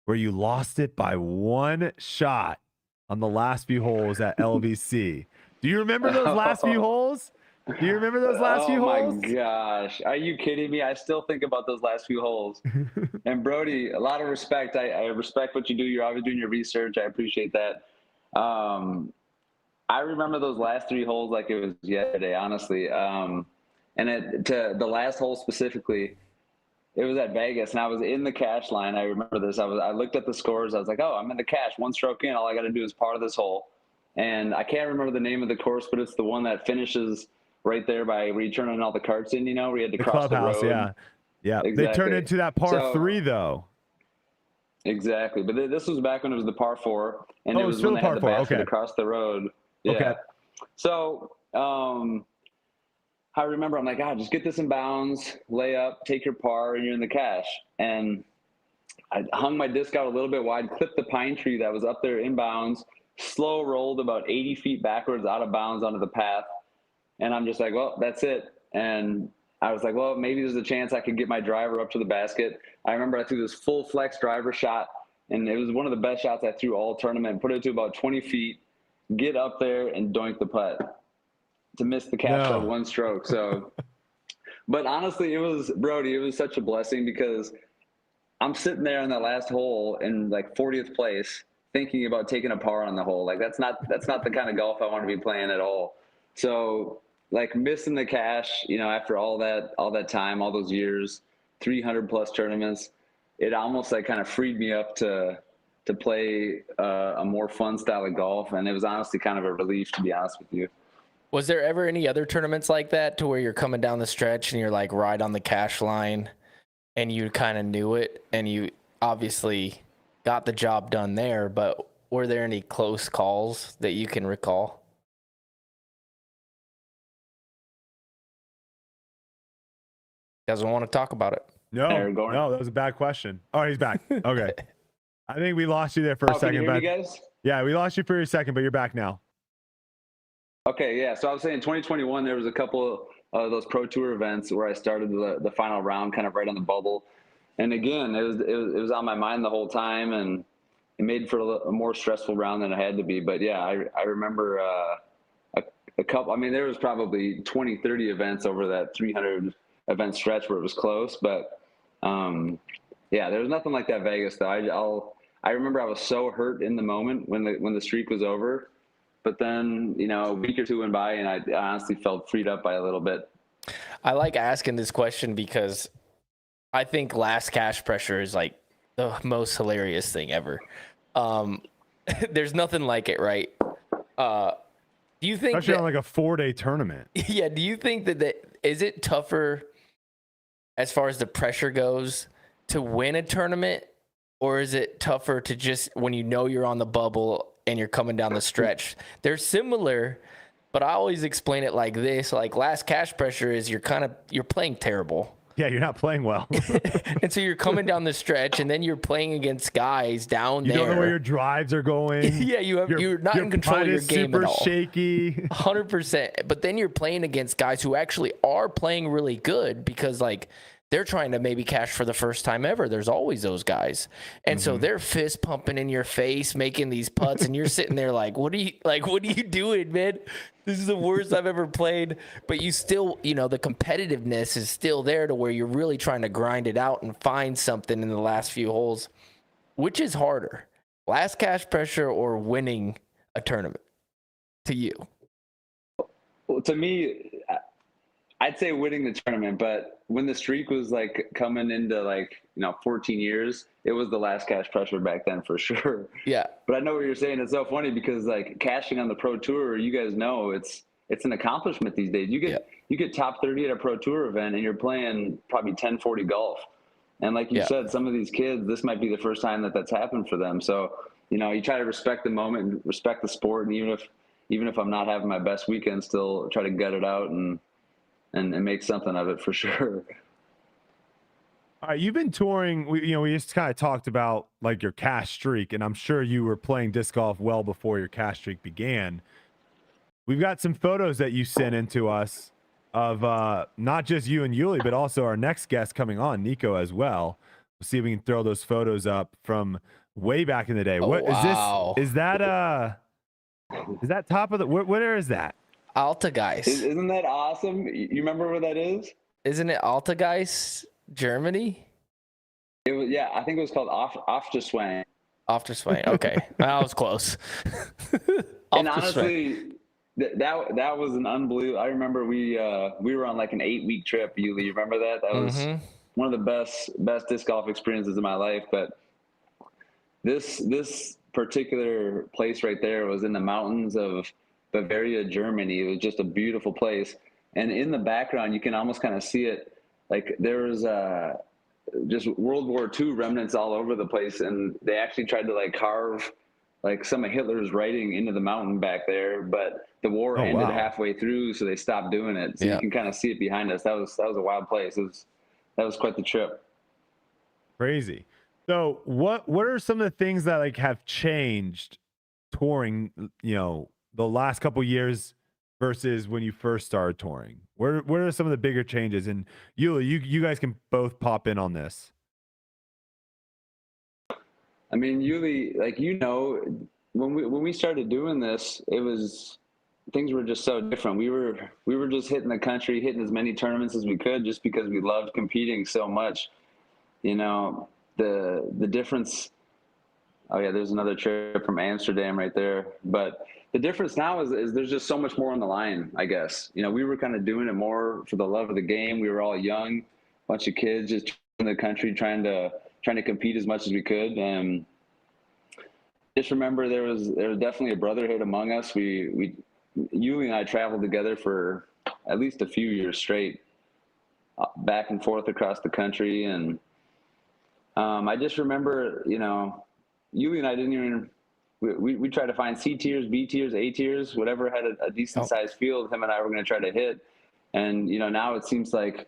Speaker 1: where you lost it by one shot on the last few holes at LVC. Do you remember those last few holes? Do you remember those last few holes?
Speaker 3: Oh my gosh. Are you kidding me? I still think about those last few holes. And Brodie, a lot of respect. I respect what you do. You're always doing your research. I appreciate that. I remember those last three holes like it was yesterday, honestly. And to the last hole specifically, it was at Vegas, and I was in the cash line. I remember this. I looked at the scores. I was like, oh, I'm in the cash. 1 stroke in. All I got to do is par this hole. And I can't remember the name of the course, but it's the one that finishes right there by where you turn in all the carts in, where you had to cross
Speaker 1: clubhouse,
Speaker 3: the road.
Speaker 1: Yeah.
Speaker 3: Exactly.
Speaker 1: They turned into that par 3 though.
Speaker 3: Exactly. But this was back when it was the par 4, and it was when they had the basket across the road. Yeah. Okay. So I remember I'm like, just get this in bounds, lay up, take your par, and you're in the cash. And I hung my disc out a little bit wide, clipped the pine tree that was up there in bounds, slow rolled about 80 feet backwards out of bounds onto the path. And I'm just like, well, that's it. And I was like, well, maybe there's a chance I could get my driver up to the basket. I remember I threw this full flex driver shot, and it was one of the best shots I threw all tournament. Put it to about 20 feet, get up there, and doink the putt to miss the cash by 1 stroke. So, but honestly, it was such a blessing because I'm sitting there on that last hole in like 40th place, thinking about taking a par on the hole. Like that's not the kind of golf I want to be playing at all. So like missing the cash, after all that time, all those years, 300 plus tournaments, it almost like kind of freed me up to play a more fun style of golf. And it was honestly kind of a relief, to be honest with you.
Speaker 2: Was there ever any other tournaments like that to where you're coming down the stretch and you're like right on the cash line and you kind of knew it and you obviously got the job done there, but were there any close calls that you can recall? Doesn't want to talk about it.
Speaker 1: No, that was a bad question. Oh, he's back. Okay. I think we lost you there for a second.
Speaker 3: Can you hear me, guys?
Speaker 1: Yeah, we lost you for a second, but you're back now.
Speaker 3: Okay, yeah. So I was saying 2021, there was a couple of those Pro Tour events where I started the final round kind of right on the bubble. And again, it was on my mind the whole time, and it made for a more stressful round than it had to be. But yeah, I remember a couple, there was probably 20, 30 events over that 300 event stretch where it was close. But yeah, there was nothing like that Vegas though. I remember I was so hurt in the moment when the streak was over. But then, a week or two went by, and I honestly felt freed up by a little bit.
Speaker 2: I like asking this question because I think last cash pressure is like the most hilarious thing ever. There's nothing like it, right? Do you think
Speaker 1: especially on like a 4-day tournament?
Speaker 2: Yeah. Do you think that is it tougher as far as the pressure goes to win a tournament, or is it tougher to just when you're on the bubble and you're coming down the stretch? They're similar, but I always explain it like this: like last cash pressure is you're playing terrible.
Speaker 1: Yeah, you're not playing well.
Speaker 2: And so you're coming down the stretch, and then you're playing against guys down there.
Speaker 1: You don't know where your drives are going.
Speaker 2: Yeah, you're not in control of your game at all.
Speaker 1: Super shaky.
Speaker 2: 100%. But then you're playing against guys who actually are playing really good because like they're trying to maybe cash for the first time ever. There's always those guys. And so they're fist pumping in your face, making these putts, and you're sitting there like, what are you doing, man? This is the worst I've ever played. But you still, the competitiveness is still there to where you're really trying to grind it out and find something in the last few holes. Which is harder, last cash pressure or winning a tournament to you?
Speaker 3: Well, to me, I'd say winning the tournament, but when the streak was like coming into 14 years, it was the last cash pressure back then for sure.
Speaker 2: Yeah.
Speaker 3: But I know what you're saying. It's so funny because like cashing on the Pro Tour, you guys know it's an accomplishment these days. You get top 30 at a Pro Tour event and you're playing probably 10-40 golf. And like you said, some of these kids, this might be the first time that's happened for them. So, you try to respect the moment and respect the sport. And even if I'm not having my best weekend, still try to gut it out and make something of it for sure.
Speaker 1: All right, you've been touring. We just kind of talked about like your cash streak, and I'm sure you were playing disc golf well before your cash streak began. We've got some photos that you sent in to us of not just you and Uli, but also our next guest coming on, Nikko, as well. We'll see if we can throw those photos up from way back in the day. What is this? Is that top of the? Where is that?
Speaker 2: Altergeist.
Speaker 3: Isn't that awesome? You remember where that is?
Speaker 2: Isn't it Altergeist, Germany?
Speaker 3: It was, yeah, I think it was called Afterswang.
Speaker 2: Afterswang. Okay, that was close.
Speaker 3: And honestly, that was an unbelievable. I remember we were on like an 8-week trip. You remember that? That was one of the best disc golf experiences of my life. But this particular place right there was in the mountains of Bavaria, Germany. It was just a beautiful place. And in the background, you can almost kind of see it. Like there was just World War II remnants all over the place. And they actually tried to like carve like some of Hitler's writing into the mountain back there. But the war ended halfway through, so they stopped doing it. So you can kind of see it behind us. That was a wild place. That was quite the trip.
Speaker 1: Crazy. So what are some of the things that like have changed touring, you know, the last couple years versus when you first started touring? What are some of the bigger changes? And Uli, you guys can both pop in on this.
Speaker 3: I mean, Uli, like, you know, when we started doing this, things were just so different. We were just hitting the country, hitting as many tournaments as we could just because we loved competing so much. You know, the difference. Oh yeah, there's another trip from Amsterdam right there. But the difference now is there's just so much more on the line, I guess. You know, we were kind of doing it more for the love of the game. We were all young, bunch of kids just in the country trying to compete as much as we could. And just remember there was definitely a brotherhood among us. Uli and I traveled together for at least a few years straight, back and forth across the country. And I just remember, you know, Uli and I didn't even, we tried to find C tiers, B tiers, A tiers, whatever had a decent sized field, him and I were going to try to hit. And, you know, now it seems like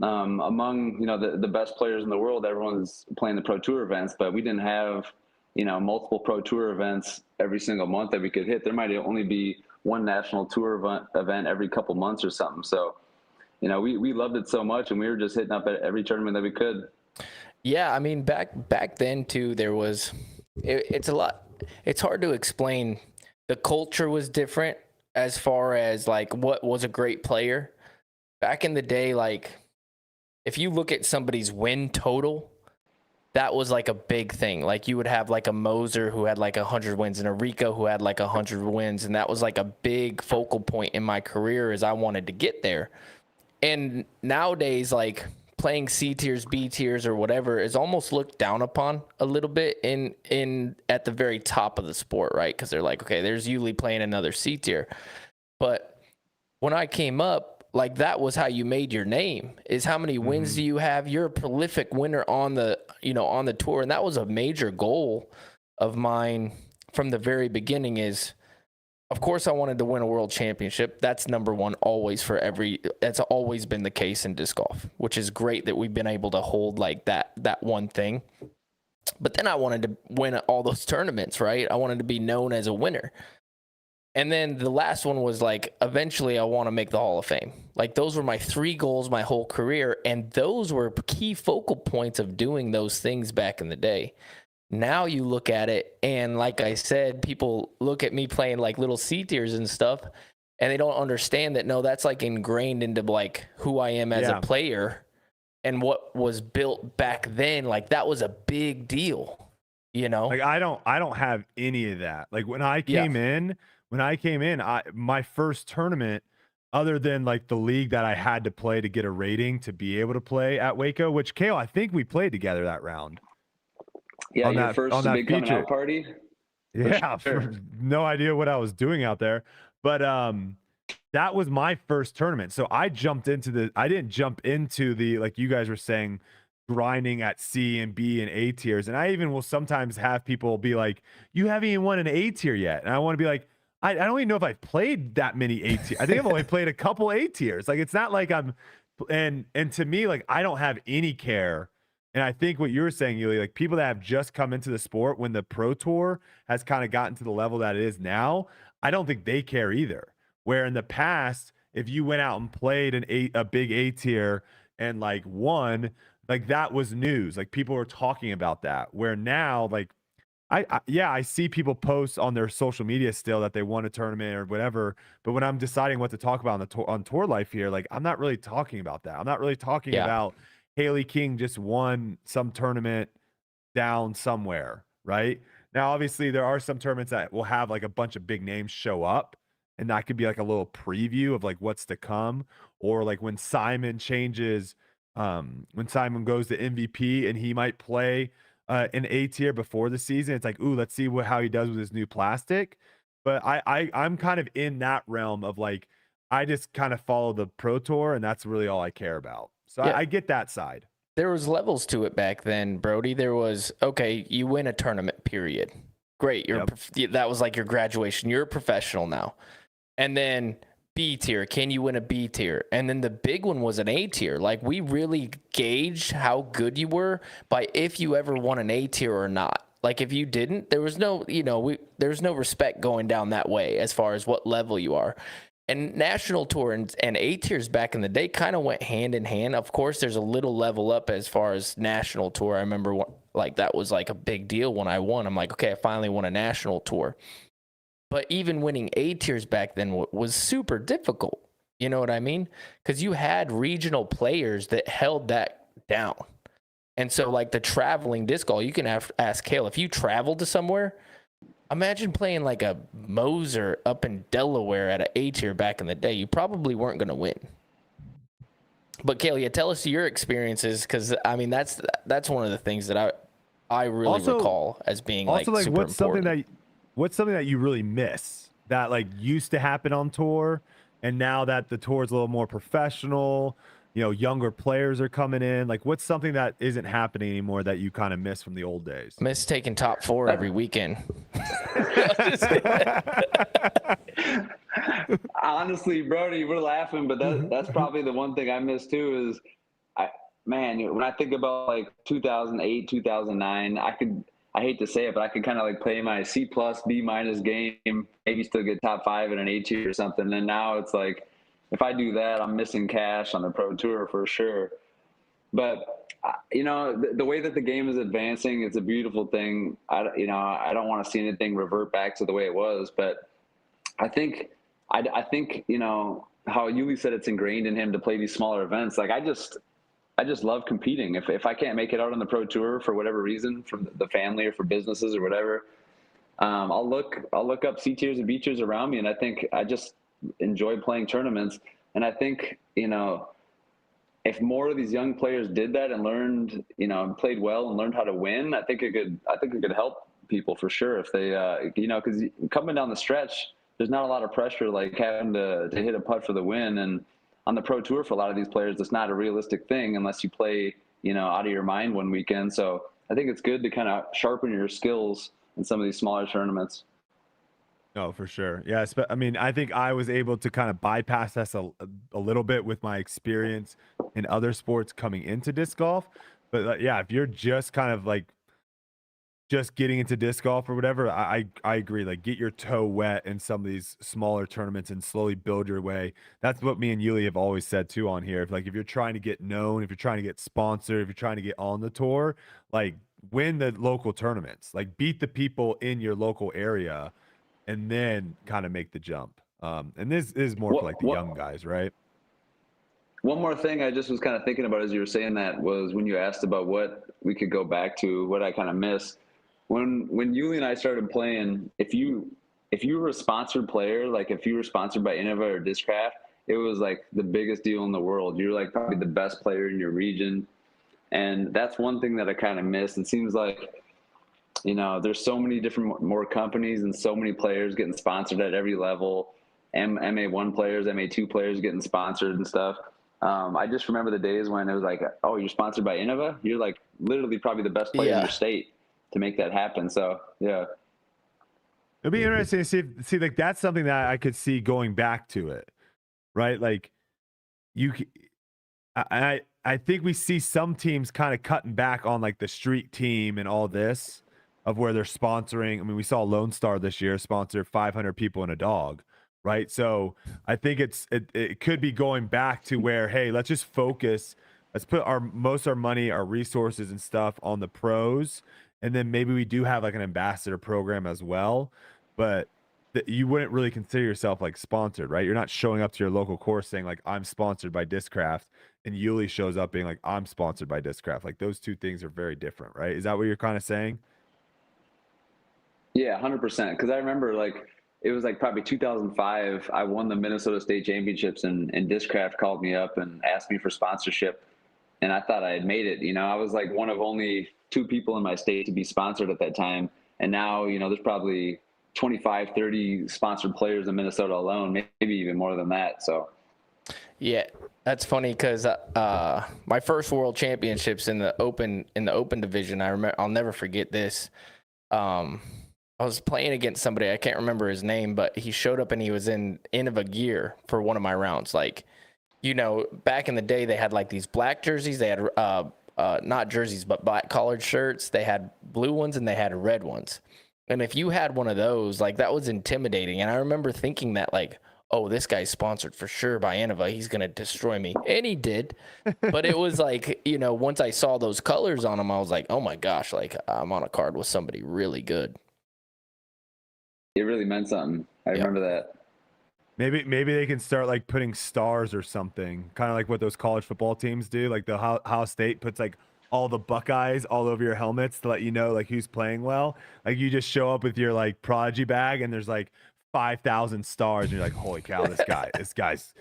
Speaker 3: among, you know, the best players in the world, everyone's playing the Pro Tour events, but we didn't have, you know, multiple Pro Tour events every single month that we could hit. There might only be one national tour event every couple months or something. So, you know, we loved it so much, and we were just hitting up at every tournament that we could.
Speaker 2: Yeah, I mean, back then too, there was, it's a lot. It's hard to explain. The culture was different as far as like what was a great player back in the day. Like, if you look at somebody's win total, that was like a big thing. Like, you would have like a Moser who had like 100 wins and a Rico who had like 100 wins, and that was like a big focal point in my career as I wanted to get there. And nowadays, like, playing C tiers, B tiers, or whatever is almost looked down upon a little bit in at the very top of the sport, right? Because they're like, okay, there's Uli playing another C tier. But when I came up, like, that was how you made your name, is how many wins do you have? You're a prolific winner on the, you know, on the tour. And that was a major goal of mine from the very beginning. Is, of course, I wanted to win a world championship. That's number one always that's always been the case in disc golf, which is great that we've been able to hold like that one thing. But then I wanted to win all those tournaments, right? I wanted to be known as a winner. And then the last one was like, eventually I want to make the Hall of Fame. Like, those were my 3 goals my whole career. And those were key focal points of doing those things back in the day. Now you look at it, and like I said, people look at me playing like little C tiers and stuff, and they don't understand that, no, that's like ingrained into like who I am as a player and what was built back then. Like, that was a big deal, you know?
Speaker 1: Like, I don't have any of that. Like, when I came in, my first tournament, other than like the league that I had to play to get a rating to be able to play at Waco, which, Cale, I think we played together that round.
Speaker 3: Yeah, your first big coming out party.
Speaker 1: Yeah,
Speaker 3: sure.
Speaker 1: No idea what I was doing out there, but that was my first tournament. So I didn't jump into the, like you guys were saying, grinding at C and B and A tiers. And I even will sometimes have people be like, "You haven't even won an A tier yet," and I want to be like, I don't even know if I've played that many A tiers. I think I've only played a couple A tiers. Like, it's not like I'm, and to me, like, I don't have any care. And I think what you were saying, Uli, like, people that have just come into the sport when the Pro Tour has kind of gotten to the level that it is now, I don't think they care either. Where in the past, if you went out and played a big A tier and like won, like, that was news. Like, people were talking about that. Where now, like, I see people post on their social media still that they won a tournament or whatever. But when I'm deciding what to talk about on Tour Life here, like, I'm not really talking about that. I'm not really talking about Haley King just won some tournament down somewhere, right? Now, obviously, there are some tournaments that will have like a bunch of big names show up, and that could be like a little preview of like what's to come. Or like when Simon changes when Simon goes to MVP and he might play an A tier before the season. It's like, ooh, let's see how he does with his new plastic. But I'm kind of in that realm of like, I just kind of follow the Pro Tour, and that's really all I care about. So yeah. I get that side.
Speaker 2: There was levels to it back then, Brodie. There was, okay, you win a tournament, period. Great. That was like your graduation. You're a professional now. And then B tier, can you win a B tier? And then the big one was an A tier. Like, we really gauged how good you were by if you ever won an A tier or not. Like, if you didn't, there was no, there's no respect going down that way as far as what level you are. And National Tour and A tiers back in the day kind of went hand in hand. Of course, there's a little level up as far as National Tour. I remember like that was like a big deal when I won. I'm like, okay, I finally won a National Tour. But even winning A tiers back then was super difficult. You know what I mean? Because you had regional players that held that down. And so, like, the traveling disc golf, you can ask Cale, if you traveled to somewhere, imagine playing like a Moser up in Delaware at an A tier back in the day. You probably weren't going to win. But Cale, yeah, tell us your experiences, because I mean that's one of the things that I really recall as being
Speaker 1: also like
Speaker 2: super important.
Speaker 1: What's something that you really miss that like used to happen on tour, and now that the tour is a little more professional, younger players are coming in, like what's something that isn't happening anymore that you kind of miss from the old days?
Speaker 2: Miss taking top 4 every weekend.
Speaker 3: Honestly, Brodie, we're laughing, but that's probably the one thing I miss too is when I think about like 2008, 2009, I hate to say it, but I could kind of like play my C+, B- game, maybe still get top 5 in an A tier or something. And now it's like, if I do that, I'm missing cash on the Pro Tour for sure. But, the way that the game is advancing, it's a beautiful thing. I don't want to see anything revert back to the way it was. But I think, how Uli said it's ingrained in him to play these smaller events. Like, I just love competing. If I can't make it out on the Pro Tour for whatever reason, from the family or for businesses or whatever, I'll look up C tiers and B tiers around me, and I think I just enjoy playing tournaments. And I think if more of these young players did that and learned, played well and learned how to win, I think it could help people for sure. If they, because coming down the stretch, there's not a lot of pressure like having to hit a putt for the win. And on the Pro Tour, for a lot of these players, it's not a realistic thing unless you play, out of your mind one weekend. So I think it's good to kind of sharpen your skills in some of these smaller tournaments.
Speaker 1: No, for sure. Yeah. I mean, I think I was able to kind of bypass this a little bit with my experience in other sports coming into disc golf. But yeah, if you're just kind of like just getting into disc golf or whatever, I agree. Like, get your toe wet in some of these smaller tournaments and slowly build your way. That's what me and Uli have always said too on here. If you're trying to get known, if you're trying to get sponsored, if you're trying to get on the tour, like, win the local tournaments, like beat the people in your local area, and then kind of make the jump. And this is more for like the young guys, right?
Speaker 3: One more thing I just was kind of thinking about as you were saying that was when you asked about what we could go back to, what I kind of missed. When Uli and I started playing, if you were a sponsored player, like if you were sponsored by Innova or Discraft, it was like the biggest deal in the world. You're like probably the best player in your region. And that's one thing that I kind of missed. It seems like, there's so many more companies and so many players getting sponsored at every level. MA1 players, MA2 players getting sponsored and stuff. I just remember the days when it was like, oh, you're sponsored by Innova? You're like literally probably the best player in your state to make that happen. So, yeah.
Speaker 1: It'd be interesting to see like that's something that I could see going back to it, right? Like I think we see some teams kind of cutting back on like the street team and all this of where they're sponsoring. I mean, we saw Lone Star this year sponsor 500 people and a dog, right? So I think it could be going back to where, hey, let's just focus. Let's put most of our money, our resources and stuff on the pros. And then maybe we do have like an ambassador program as well, but you wouldn't really consider yourself like sponsored, right? You're not showing up to your local course saying like, I'm sponsored by Discraft, and Uli shows up being like, I'm sponsored by Discraft. Like, those two things are very different, right? Is that what you're kind of saying?
Speaker 3: Yeah, 100%. Because I remember like it was like probably 2005. I won the Minnesota State Championships, and Discraft called me up and asked me for sponsorship. and I thought I had made it. I was like one of only 2 people in my state to be sponsored at that time. And now, there's probably 25, 30 sponsored players in Minnesota alone, maybe even more than that. So,
Speaker 2: yeah, that's funny because my first World Championships in the open division, I'll never forget this. I was playing against somebody, I can't remember his name, but he showed up and he was in Innova gear for one of my rounds. Like, back in the day, they had like these black jerseys. They had not jerseys, but black collared shirts. They had blue ones and they had red ones. And if you had one of those, like, that was intimidating. And I remember thinking that, like, oh, this guy's sponsored for sure by Innova. He's going to destroy me. And he did. But it was like, once I saw those colors on him, I was like, oh my gosh, like, I'm on a card with somebody really good.
Speaker 3: It really meant something. I remember that.
Speaker 1: Maybe they can start like putting stars or something, kind of like what those college football teams do. Like the Ohio State puts like all the Buckeyes all over your helmets to let you know like who's playing well. Like you just show up with your like Prodigy bag and there's like 5,000 stars and you're like, holy cow, this guy's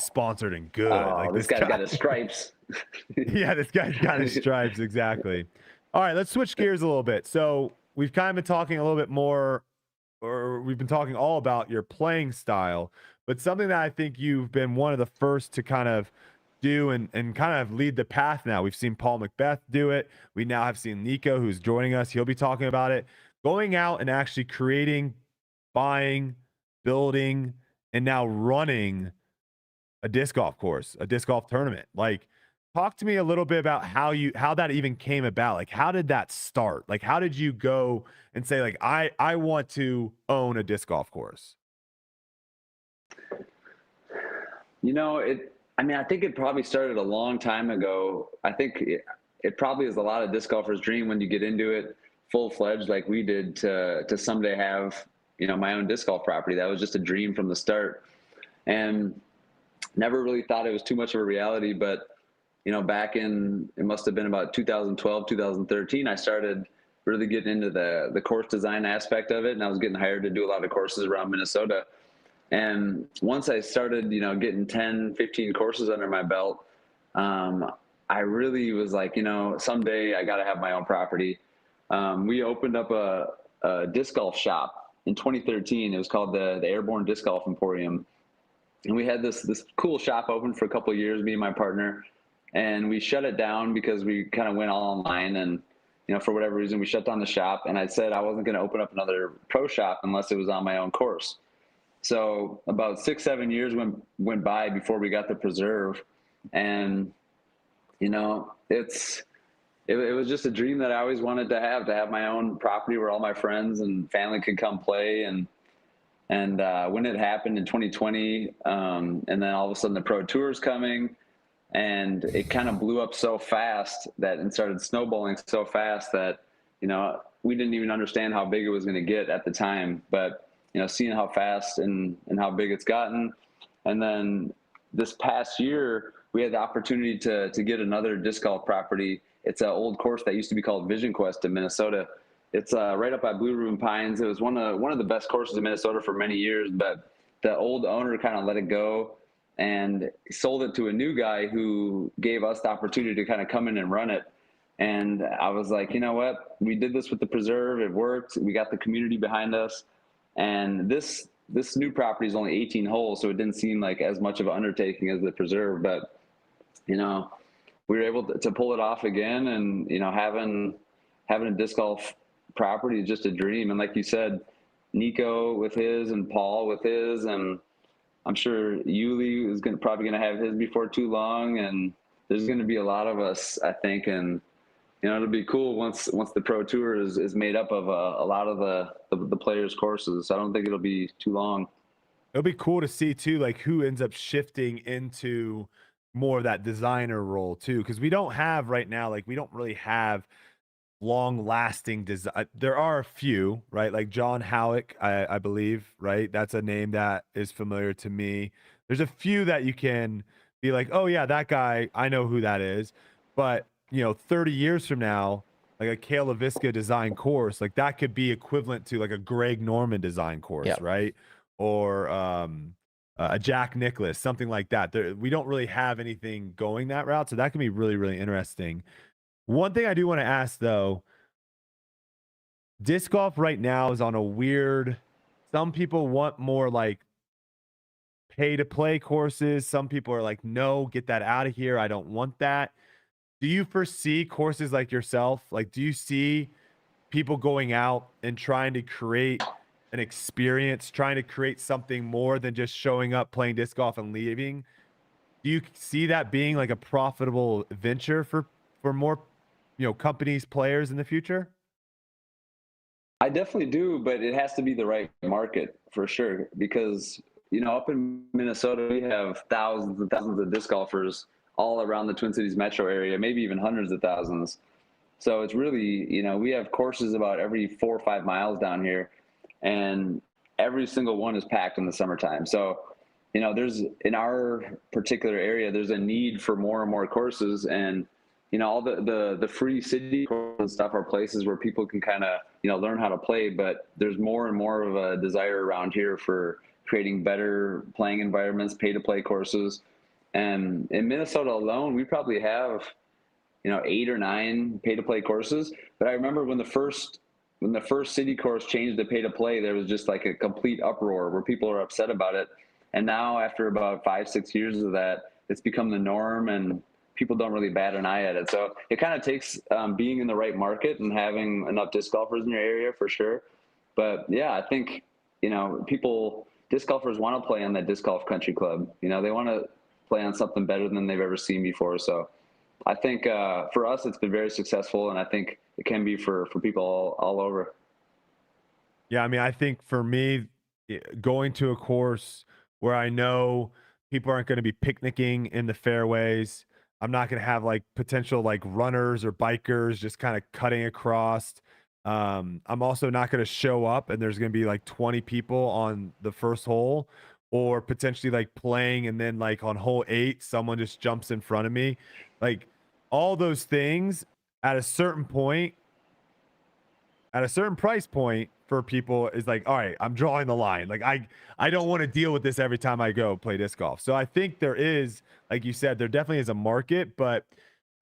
Speaker 1: sponsored and good.
Speaker 3: Oh,
Speaker 1: like
Speaker 3: this guy's got his stripes.
Speaker 1: Yeah, this guy's got his stripes, exactly. All right, let's switch gears a little bit. So we've kind of been talking a little bit more, or we've been talking all about your playing style, but something that I think you've been one of the first to kind of do and kind of lead the path now. We've seen Paul McBeth do it. We now have seen Nikko, who's joining us. He'll be talking about it. Going out and actually creating, buying, building, and now running a disc golf course, a disc golf tournament. Like, talk to me a little bit about how that even came about. Like, how did that start? Like, how did you go and say, like, I want to own a disc golf course?
Speaker 3: I think it probably started a long time ago. I think it probably is a lot of disc golfers' dream when you get into it full-fledged like we did to someday have, my own disc golf property. That was just a dream from the start. And never really thought it was too much of a reality, but back in, it must have been about 2012, 2013, I started really getting into the course design aspect of it. And I was getting hired to do a lot of courses around Minnesota. And once I started, getting 10, 15 courses under my belt, I really was like, someday I got to have my own property. We opened up a disc golf shop in 2013. It was called the Airborne Disc Golf Emporium. And we had this cool shop open for a couple of years, me and my partner. And we shut it down because we kind of went all online and, for whatever reason, we shut down the shop. And I said I wasn't going to open up another pro shop unless it was on my own course. So about 6-7 years went by before we got the preserve. And, it was just a dream that I always wanted to have my own property where all my friends and family could come play. And when it happened in 2020, and then all of a sudden the pro tour's coming, and it kind of blew up so fast and started snowballing so fast that, we didn't even understand how big it was going to get at the time. But, seeing how fast and how big it's gotten. And then this past year, we had the opportunity to get another disc golf property. It's an old course that used to be called Vision Quest in Minnesota. It's right up by Blue Room Pines. It was one of the best courses in Minnesota for many years, but the old owner kind of let it go and sold it to a new guy who gave us the opportunity to kind of come in and run it. And I was like, you know what? We did this with the preserve. It worked. We got the community behind us. And this new property is only 18 holes, so it didn't seem like as much of an undertaking as the preserve. But, we were able to pull it off again. And, having a disc golf property is just a dream. And like you said, Nikko with his and Paul with his, and I'm sure Uli is probably going to have his before too long. And there's going to be a lot of us, I think. And, it'll be cool once the pro tour is made up of a lot of the players' courses. I don't think it'll be too long.
Speaker 1: It'll be cool to see too, like who ends up shifting into more of that designer role too, because we don't have right now, like we don't really have long-lasting design. There are a few, right? Like JohnE, I believe, right? That's a name that is familiar to me. There's a few that you can be like, oh yeah, that guy, I know who that is. But 30 years from now, like a Cale Leiviska design course, like that could be equivalent to like a Greg Norman design course, right? Or a Jack Nicklaus, something like that. We don't really have anything going that route, so that can be really, really interesting. One thing I do want to ask though, disc golf right now is on a weird. Some people want more like pay to play courses. Some people are like, no, get that out of here. I don't want that. Do you foresee courses like yourself? Like, do you see people going out and trying to create an experience, trying to create something more than just showing up, playing disc golf and leaving? Do you see that being like a profitable venture for more, companies, players in the future?
Speaker 3: I definitely do, but it has to be the right market for sure. Because, up in Minnesota, we have thousands and thousands of disc golfers all around the Twin Cities metro area, maybe even hundreds of thousands. So it's really, we have courses about every 4 or 5 miles down here, and every single one is packed in the summertime. So, there's, in our particular area, there's a need for more and more courses, and, all the free city courses and stuff are places where people can kind of, learn how to play, but there's more and more of a desire around here for creating better playing environments, pay to play courses. And in Minnesota alone, we probably have, 8 or 9 pay to play courses. But I remember when the first city course changed to pay to play, there was just like a complete uproar where people are upset about it. And now after about 5-6 years of that, it's become the norm and people don't really bat an eye at it. So it kind of takes being in the right market and having enough disc golfers in your area for sure. But yeah, I think, disc golfers want to play on that disc golf country club. They want to play on something better than they've ever seen before. So I think for us, it's been very successful, and I think it can be for people all over.
Speaker 1: Yeah, I mean, I think for me, going to a course where I know people aren't going to be picnicking in the fairways, I'm not going to have like potential like runners or bikers just kind of cutting across. I'm also not going to show up and there's going to be like 20 people on the first hole, or potentially like playing and then like on hole 8 someone just jumps in front of me. Like all those things at a certain point, at a certain price point for people is like, all right, I'm drawing the line. Like I don't want to deal with this every time I go play disc golf. So I think there is, like you said, there definitely is a market, but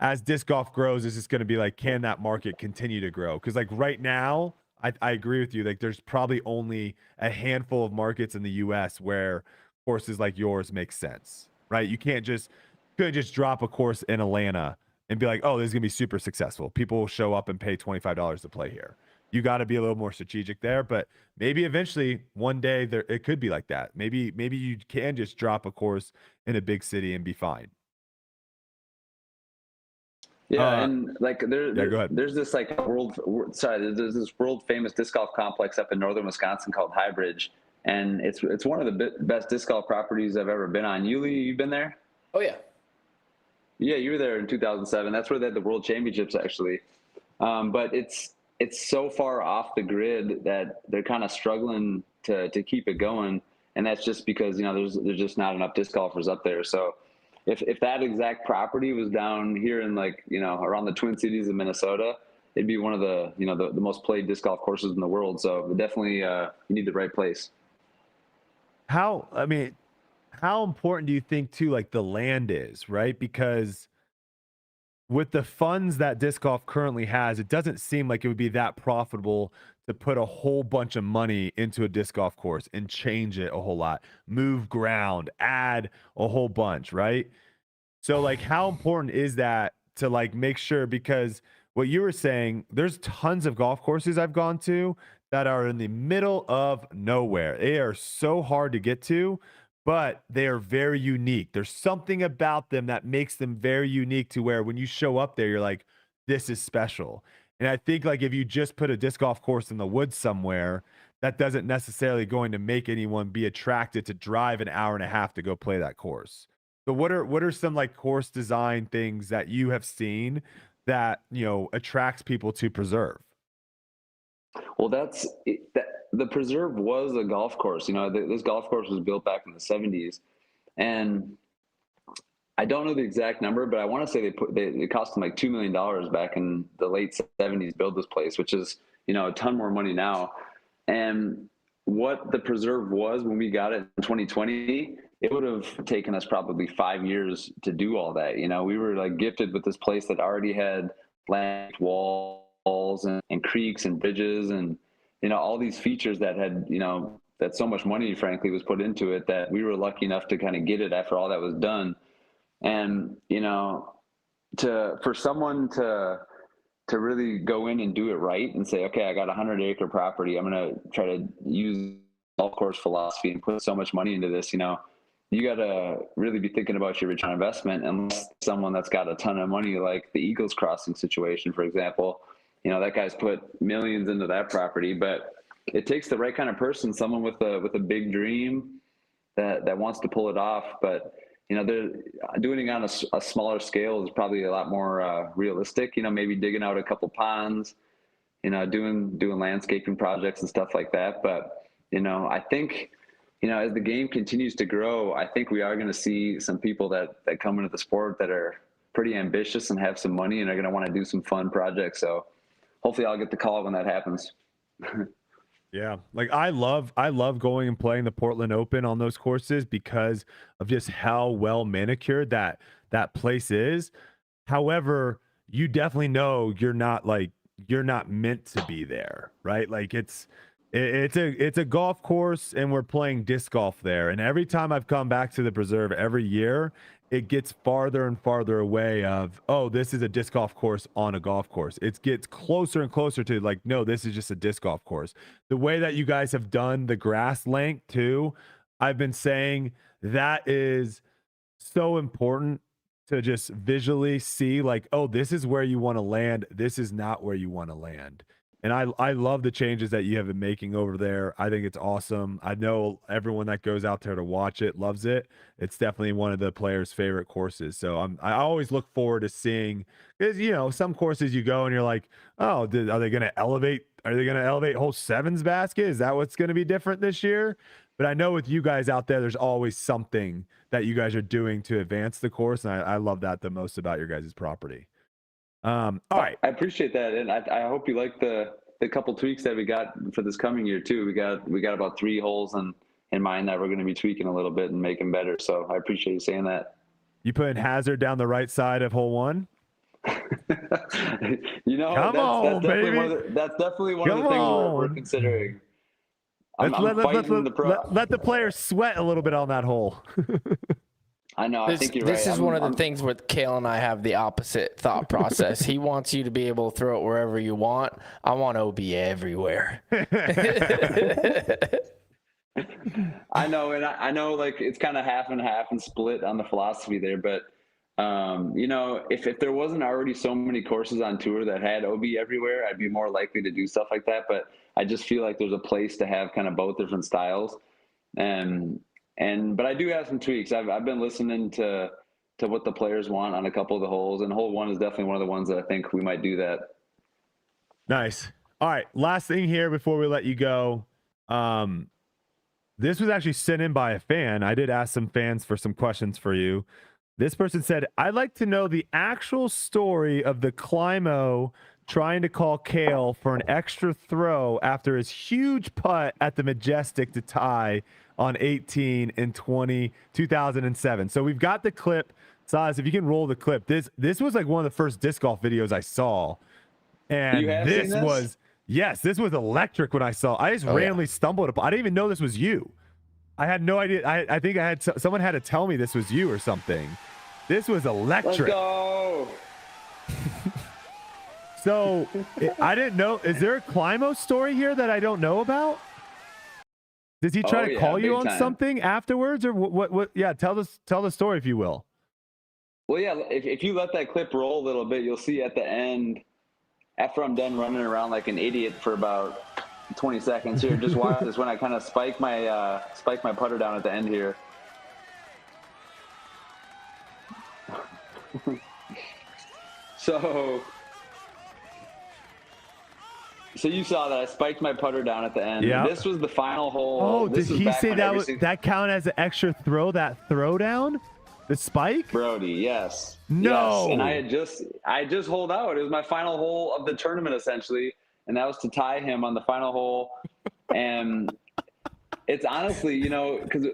Speaker 1: as disc golf grows, it's just going to be like, can that market continue to grow? Because like right now, I agree with you. Like there's probably only a handful of markets in the US where courses like yours make sense, right? You couldn't just drop a course in Atlanta and be like, oh, this is going to be super successful. People will show up and pay $25 to play here. You got to be a little more strategic there, but maybe eventually one day there it could be like that. Maybe you can just drop a course in a big city and be fine.
Speaker 3: Yeah, and like there's this like there's this world famous disc golf complex up in northern Wisconsin called High Bridge, and it's one of the best disc golf properties I've ever been on. Uli, you've been there?
Speaker 2: Oh yeah.
Speaker 3: Yeah, you were there in 2007. That's where they had the World Championships actually, but it's so far off the grid that they're kind of struggling to keep it going, and that's just because there's just not enough disc golfers up there. So if that exact property was down here in like around the Twin Cities of Minnesota, it'd be one of the the most played disc golf courses in the world. So definitely you need the right place.
Speaker 1: How important do you think too like the land is, right? Because with the funds that disc golf currently has, it doesn't seem like it would be that profitable to put a whole bunch of money into a disc golf course and change it a whole lot, move ground, add a whole bunch, right? So like how important is that to like make sure, because what you were saying, there's tons of golf courses I've gone to that are in the middle of nowhere. They are so hard to get to, but they are very unique. There's something about them that makes them very unique to where when you show up there, you're like, this is special. And I think like if you just put a disc golf course in the woods somewhere, that doesn't necessarily going to make anyone be attracted to drive an hour and a half to go play that course. So what are some like course design things that you have seen that, attracts people to preserve?
Speaker 3: Well, the preserve was a golf course. This golf course was built back in the 70s, and I don't know the exact number, but I want to say it cost them like $2 million back in the late 70s to build this place, which is a ton more money now. And what the preserve was when we got it in 2020, it would have taken us probably 5 years to do all that. You know, we were like gifted with this place that already had land walls and creeks and bridges and, you know, all these features that had, you know, that so much money, frankly, was put into it, that we were lucky enough to kind of get it after all that was done. And, you know, for someone to really go in and do it right and say, okay, I got a 100-acre property, I'm going to try to use golf course philosophy and put so much money into this, you know, you got to really be thinking about your return on investment. Unless someone that's got a ton of money, like the Eagles Crossing situation, for example, you know, that guy's put millions into that property, but it takes the right kind of person, someone with a big dream that wants to pull it off. But, you know, they're doing it on a smaller scale is probably a lot more realistic, you know, maybe digging out a couple ponds, you know, doing landscaping projects and stuff like that. But, you know, I think, you know, as the game continues to grow, I think we are going to see some people that come into the sport that are pretty ambitious and have some money and are going to want to do some fun projects. So hopefully I'll get the call when that happens.
Speaker 1: Yeah. Like I love going and playing the Portland Open on those courses because of just how well manicured that place is. However, you definitely know you're not meant to be there, right? Like it's a golf course and we're playing disc golf there. And every time I've come back to the preserve every year, it gets farther and farther away of, oh, this is a disc golf course on a golf course. It gets closer and closer to like, no, this is just a disc golf course. The way that you guys have done the grass length too, I've been saying that is so important to just visually see like, oh, this is where you want to land. This is not where you want to land. And I love the changes that you have been making over there. I think it's awesome. I know everyone that goes out there to watch it loves it. It's definitely one of the players' favorite courses. So I always look forward to seeing, because, you know, some courses you go and you're like, oh, are they going to elevate? Are they going to elevate hole 7's basket? Is that what's going to be different this year? But I know with you guys out there, there's always something that you guys are doing to advance the course. And I love that the most about your guys' property. All right.
Speaker 3: I appreciate that. And I hope you like the couple tweaks that we got for this coming year too. We got about 3 holes in mind that we're going to be tweaking a little bit and making better. So I appreciate you saying that.
Speaker 1: You putting hazard down the right side of hole 1?
Speaker 3: You know,
Speaker 1: that's
Speaker 3: definitely one of the things we're considering.
Speaker 1: Let the players sweat a little bit on that hole.
Speaker 3: I know. I think you're right.
Speaker 2: This is one of the things where Cale and I have the opposite thought process. He wants you to be able to throw it wherever you want. I want OB everywhere.
Speaker 3: I know, and I know, like it's kind of half and half and split on the philosophy there. But you know, if there wasn't already so many courses on tour that had OB everywhere, I'd be more likely to do stuff like that. But I just feel like there's a place to have kind of both different styles, but I do have some tweaks. I've been listening to what the players want on a couple of the holes, and hole 1 is definitely one of the ones that I think we might do that.
Speaker 1: Nice. All right. Last thing here before we let you go. This was actually sent in by a fan. I did ask some fans for some questions for you. This person said, I'd like to know the actual story of the Climo trying to call Cale for an extra throw after his huge putt at the Majestic to tie on 18 in 2007. So we've got the clip. Size, if you can roll the clip. This was like one of the first disc golf videos I saw. And this was electric when I saw. I just randomly stumbled upon. I didn't even know this was you. I had no idea. I think someone had to tell me this was you or something. This was electric.
Speaker 3: Let's go.
Speaker 1: So I didn't know. Is there a Climo story here that I don't know about? Does he try to call you on something afterwards, or what? Yeah, tell the story if you will.
Speaker 3: Well, yeah. If you let that clip roll a little bit, you'll see at the end, after I'm done running around like an idiot for about 20 seconds here, just watch this when I kind of spike my putter down at the end here. So you saw that I spiked my putter down at the end.
Speaker 1: Yeah.
Speaker 3: This was the final hole.
Speaker 1: Oh, did he say that count as an extra throw? That throw down, the spike?
Speaker 3: Brodie, yes.
Speaker 1: No.
Speaker 3: Yes. And I just holed out. It was my final hole of the tournament essentially, and that was to tie him on the final hole. And it's honestly, you know, because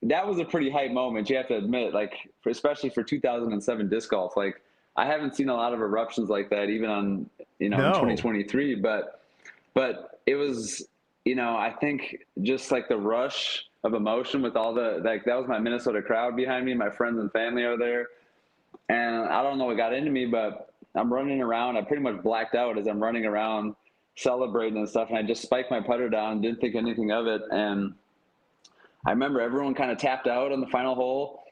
Speaker 3: that was a pretty hype moment. You have to admit, like, especially for 2007 disc golf. Like, I haven't seen a lot of eruptions like that, even on, in 2023. But it was, I think just like the rush of emotion with all that was my Minnesota crowd behind me. My friends and family are there, and I don't know what got into me, but I'm running around. I pretty much blacked out as I'm running around celebrating and stuff, and I just spiked my putter down, didn't think anything of it, and I remember everyone kind of tapped out on the final hole,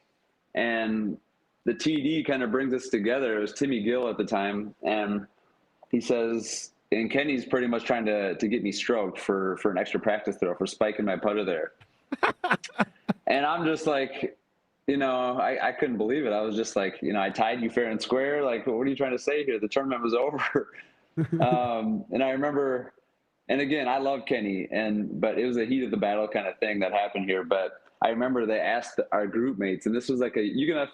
Speaker 3: and the TD kind of brings us together. It was Timmy Gill at the time, and he says, and Kenny's pretty much trying to get me stroked for an extra practice throw for spiking my putter there. And I'm just like, I couldn't believe it. I was just like, I tied you fair and square. Like, what are you trying to say here? The tournament was over. And I remember, and again, I love Kenny, but it was a heat of the battle kind of thing that happened here. But I remember they asked our group mates, and this was like Nico,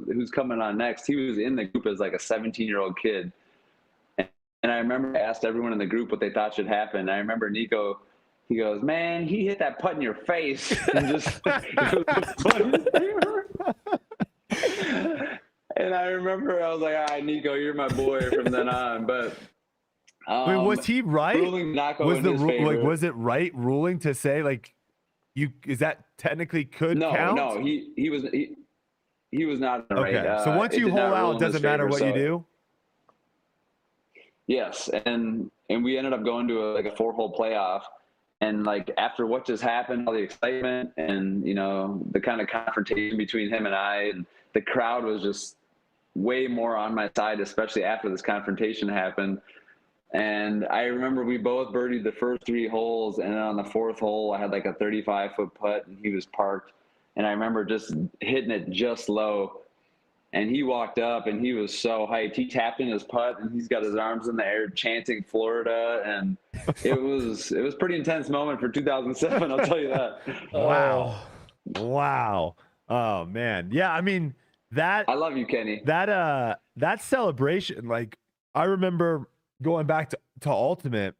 Speaker 3: who's coming on next, he was in the group as like a 17-year-old kid. And I remember I asked everyone in the group what they thought should happen. I remember Nico, he goes, "Man, he hit that putt in your face." And just, it was funny. And I remember I was like, "All right, Nico, you're my boy from then on." But
Speaker 1: wait, was he right? Was it right ruling to say like is that technically count?
Speaker 3: No, he was not right.
Speaker 1: Okay, so once you hole out, it doesn't matter what you do.
Speaker 3: Yes, and we ended up going to a 4-hole playoff, and like after what just happened, all the excitement and the kind of confrontation between him and I, and the crowd was just way more on my side, especially after this confrontation happened. And I remember we both birdied the first 3 holes, and then on the 4th hole, I had like a 35-foot putt, and he was parked. And I remember just hitting it just low, and he walked up, and he was so hyped. He tapped in his putt, and he's got his arms in the air chanting Florida, and it was a pretty intense moment for 2007. I'll tell you that.
Speaker 1: Wow. Oh man, yeah. I mean that.
Speaker 3: I love you, Kenny.
Speaker 1: That celebration, like I remember. Going back to Ultimate,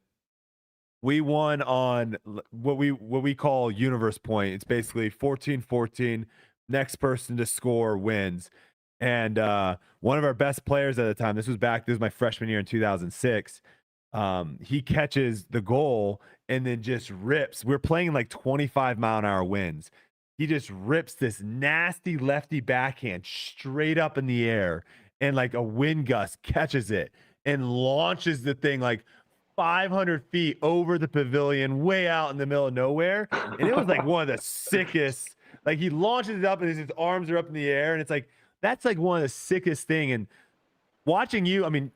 Speaker 1: we won on what we call Universe Point. It's basically 14-14. Next person to score wins. And one of our best players at the time, this was my freshman year in 2006. He catches the goal and then just rips. We're playing like 25-mile-an-hour winds. He just rips this nasty lefty backhand straight up in the air, and like a wind gust catches it and launches the thing like 500 feet over the pavilion, way out in the middle of nowhere. And it was like one of the sickest, like he launches it up and his arms are up in the air. And it's like, that's like one of the sickest thing. And watching you, I mean,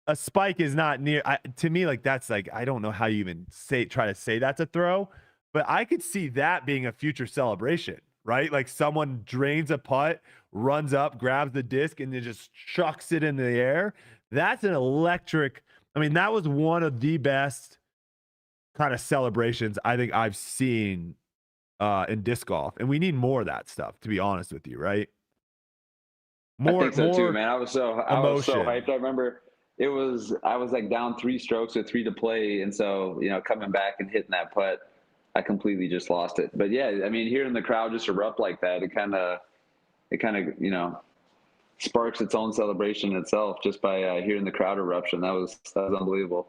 Speaker 1: a spike is not near, to me, like that's like, I don't know how you even try to say that's a throw, but I could see that being a future celebration, right? Like someone drains a putt, runs up, grabs the disc, and then just chucks it in the air. That's an electric. I mean, that was one of the best kind of celebrations I think I've seen in disc golf, and we need more of that stuff. To be honest with you, right?
Speaker 3: I think so too, man. I was so hyped. I remember I was like down 3 strokes with 3 to play, and so coming back and hitting that putt, I completely just lost it. But yeah, I mean, hearing the crowd just erupt like that, it kind of sparks its own celebration itself just by hearing the crowd eruption. That was unbelievable.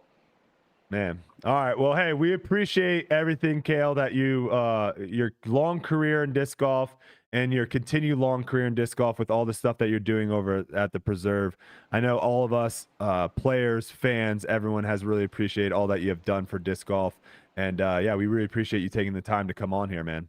Speaker 1: Man. All right. Well, hey, we appreciate everything, Cale, that your long career in disc golf and your continued long career in disc golf with all the stuff that you're doing over at the Preserve. I know all of us players, fans, everyone has really appreciated all that you have done for disc golf. And yeah, we really appreciate you taking the time to come on here, man.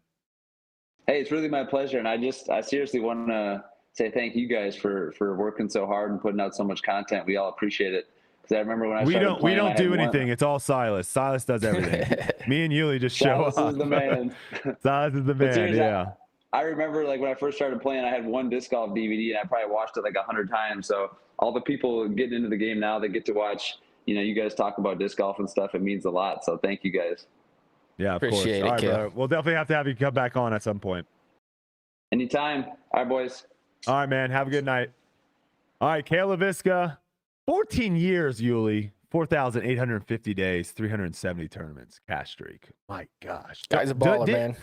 Speaker 3: Hey, it's really my pleasure. And I seriously want to say thank you guys for working so hard and putting out so much content. We all appreciate it. Because I remember when
Speaker 1: we don't do anything. It's all Silas. Silas does everything. Me and Uli just show up.
Speaker 3: Silas is the man.
Speaker 1: Silas is the man. Yeah.
Speaker 3: I remember like when I first started playing, I had one disc golf DVD, and I probably watched it like 100 times. So all the people getting into the game now, they get to watch. You guys talk about disc golf and stuff. It means a lot. So thank you guys.
Speaker 1: Yeah, of
Speaker 2: Appreciate
Speaker 1: course.
Speaker 2: it,
Speaker 1: All right, brother. We'll definitely have to have you come back on at some point.
Speaker 3: Anytime. All right, boys.
Speaker 1: All right, man. Have a good night. All right, Cale Leiviska, 14 years, Uli, 4,850 days, 370 tournaments, cash streak. My gosh.
Speaker 2: Guy's a baller, man.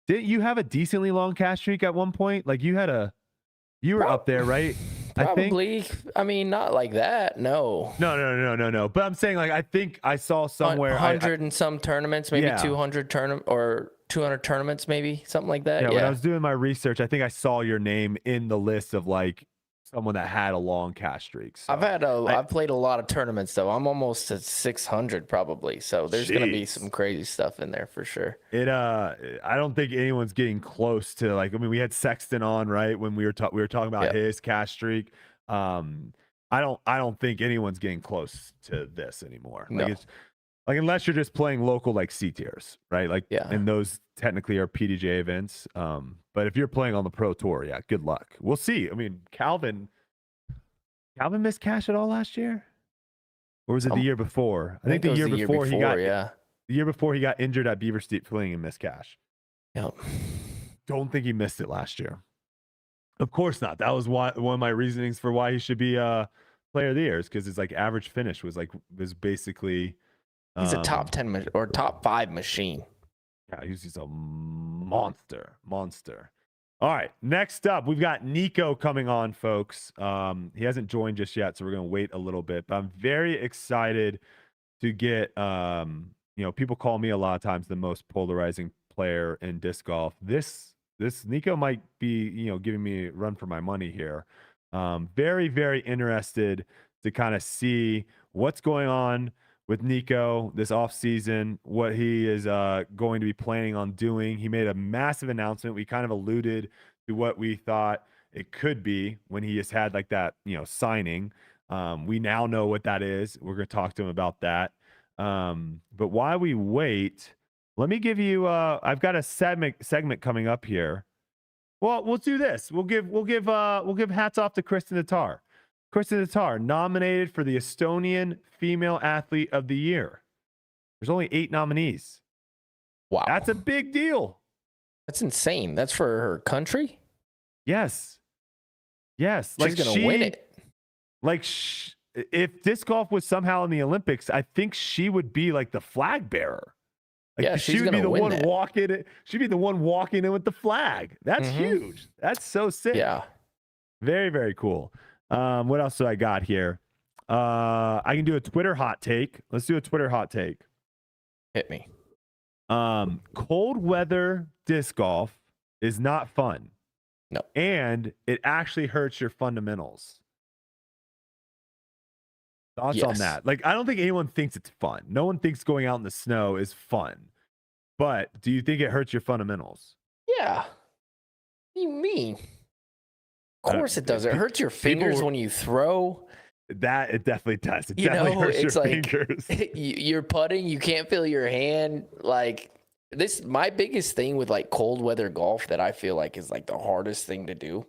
Speaker 1: Didn't you have a decently long cash streak at one point? Like you were up there, right?
Speaker 2: Probably. I mean, not like that. No.
Speaker 1: No. But I'm saying, like, I think I saw somewhere
Speaker 2: 100 and some tournaments, maybe 200 tournaments, maybe something like that.
Speaker 1: Yeah. When I was doing my research, I think I saw your name in the list of like someone that had a long cash streak. So
Speaker 2: I've played a lot of tournaments though. I'm almost at 600 probably. So there's going to be some crazy stuff in there for sure.
Speaker 1: I don't think anyone's getting close to, like, I mean, we had Sexton on, right, when we were talking about his cash streak. I don't think anyone's getting close to this anymore.
Speaker 2: No.
Speaker 1: Like, it's like, unless you're just playing local, like C tiers, right? Like, and those technically are PDGA events. But if you're playing on the Pro Tour, good luck. We'll see. I mean, Calvin missed cash at all last year, or was it the year before? I think the year before he got the year before he got injured at Beaver Steep Fling and missed cash.
Speaker 2: Yep. Don't
Speaker 1: think he missed it last year. Of course not. That was one of my reasonings for why he should be player of the year, because his like average finish was basically.
Speaker 2: He's a top 10 or top 5 machine.
Speaker 1: Yeah, he's a monster. All right, next up, we've got Nikko coming on, folks. He hasn't joined just yet, so we're going to wait a little bit. But I'm very excited to get, people call me a lot of times the most polarizing player in disc golf. This Nikko might be, giving me a run for my money here. Very, very interested to kind of see what's going on with Nikko this offseason, what he is going to be planning on doing. He made a massive announcement. We kind of alluded to what we thought it could be when he just had like that, signing. We now know what that is. We're going to talk to him about that. But while we wait, let me give you, I've got a segment coming up here. Well, we'll do this. We'll give hats off to Kristen Tatar. Kristen Tatar, nominated for the Estonian Female Athlete of the Year. There's only 8 nominees.
Speaker 2: Wow.
Speaker 1: That's a big deal.
Speaker 2: That's insane. That's for her country?
Speaker 1: Yes.
Speaker 2: She's going to win it.
Speaker 1: Like, if disc golf was somehow in the Olympics, I think she would be like the flag bearer. Like,
Speaker 2: she would be the one
Speaker 1: walking it. She'd be the one walking in with the flag. That's huge. That's so sick.
Speaker 2: Yeah. Very,
Speaker 1: very cool. What else do I got here? I can do a Twitter hot take. Let's do a Twitter hot take.
Speaker 2: Hit me.
Speaker 1: Cold weather disc golf is not fun.
Speaker 2: No.
Speaker 1: And it actually hurts your fundamentals. Thoughts on that? Like, I don't think anyone thinks it's fun. No one thinks going out in the snow is fun. But do you think it hurts your fundamentals?
Speaker 2: Yeah. What do you mean? Of course it does. It hurts your fingers when you throw.
Speaker 1: That it definitely does. It definitely hurts your fingers.
Speaker 2: You're putting, you can't feel your hand. Like, this, my biggest thing with like cold weather golf that I feel like is like the hardest thing to do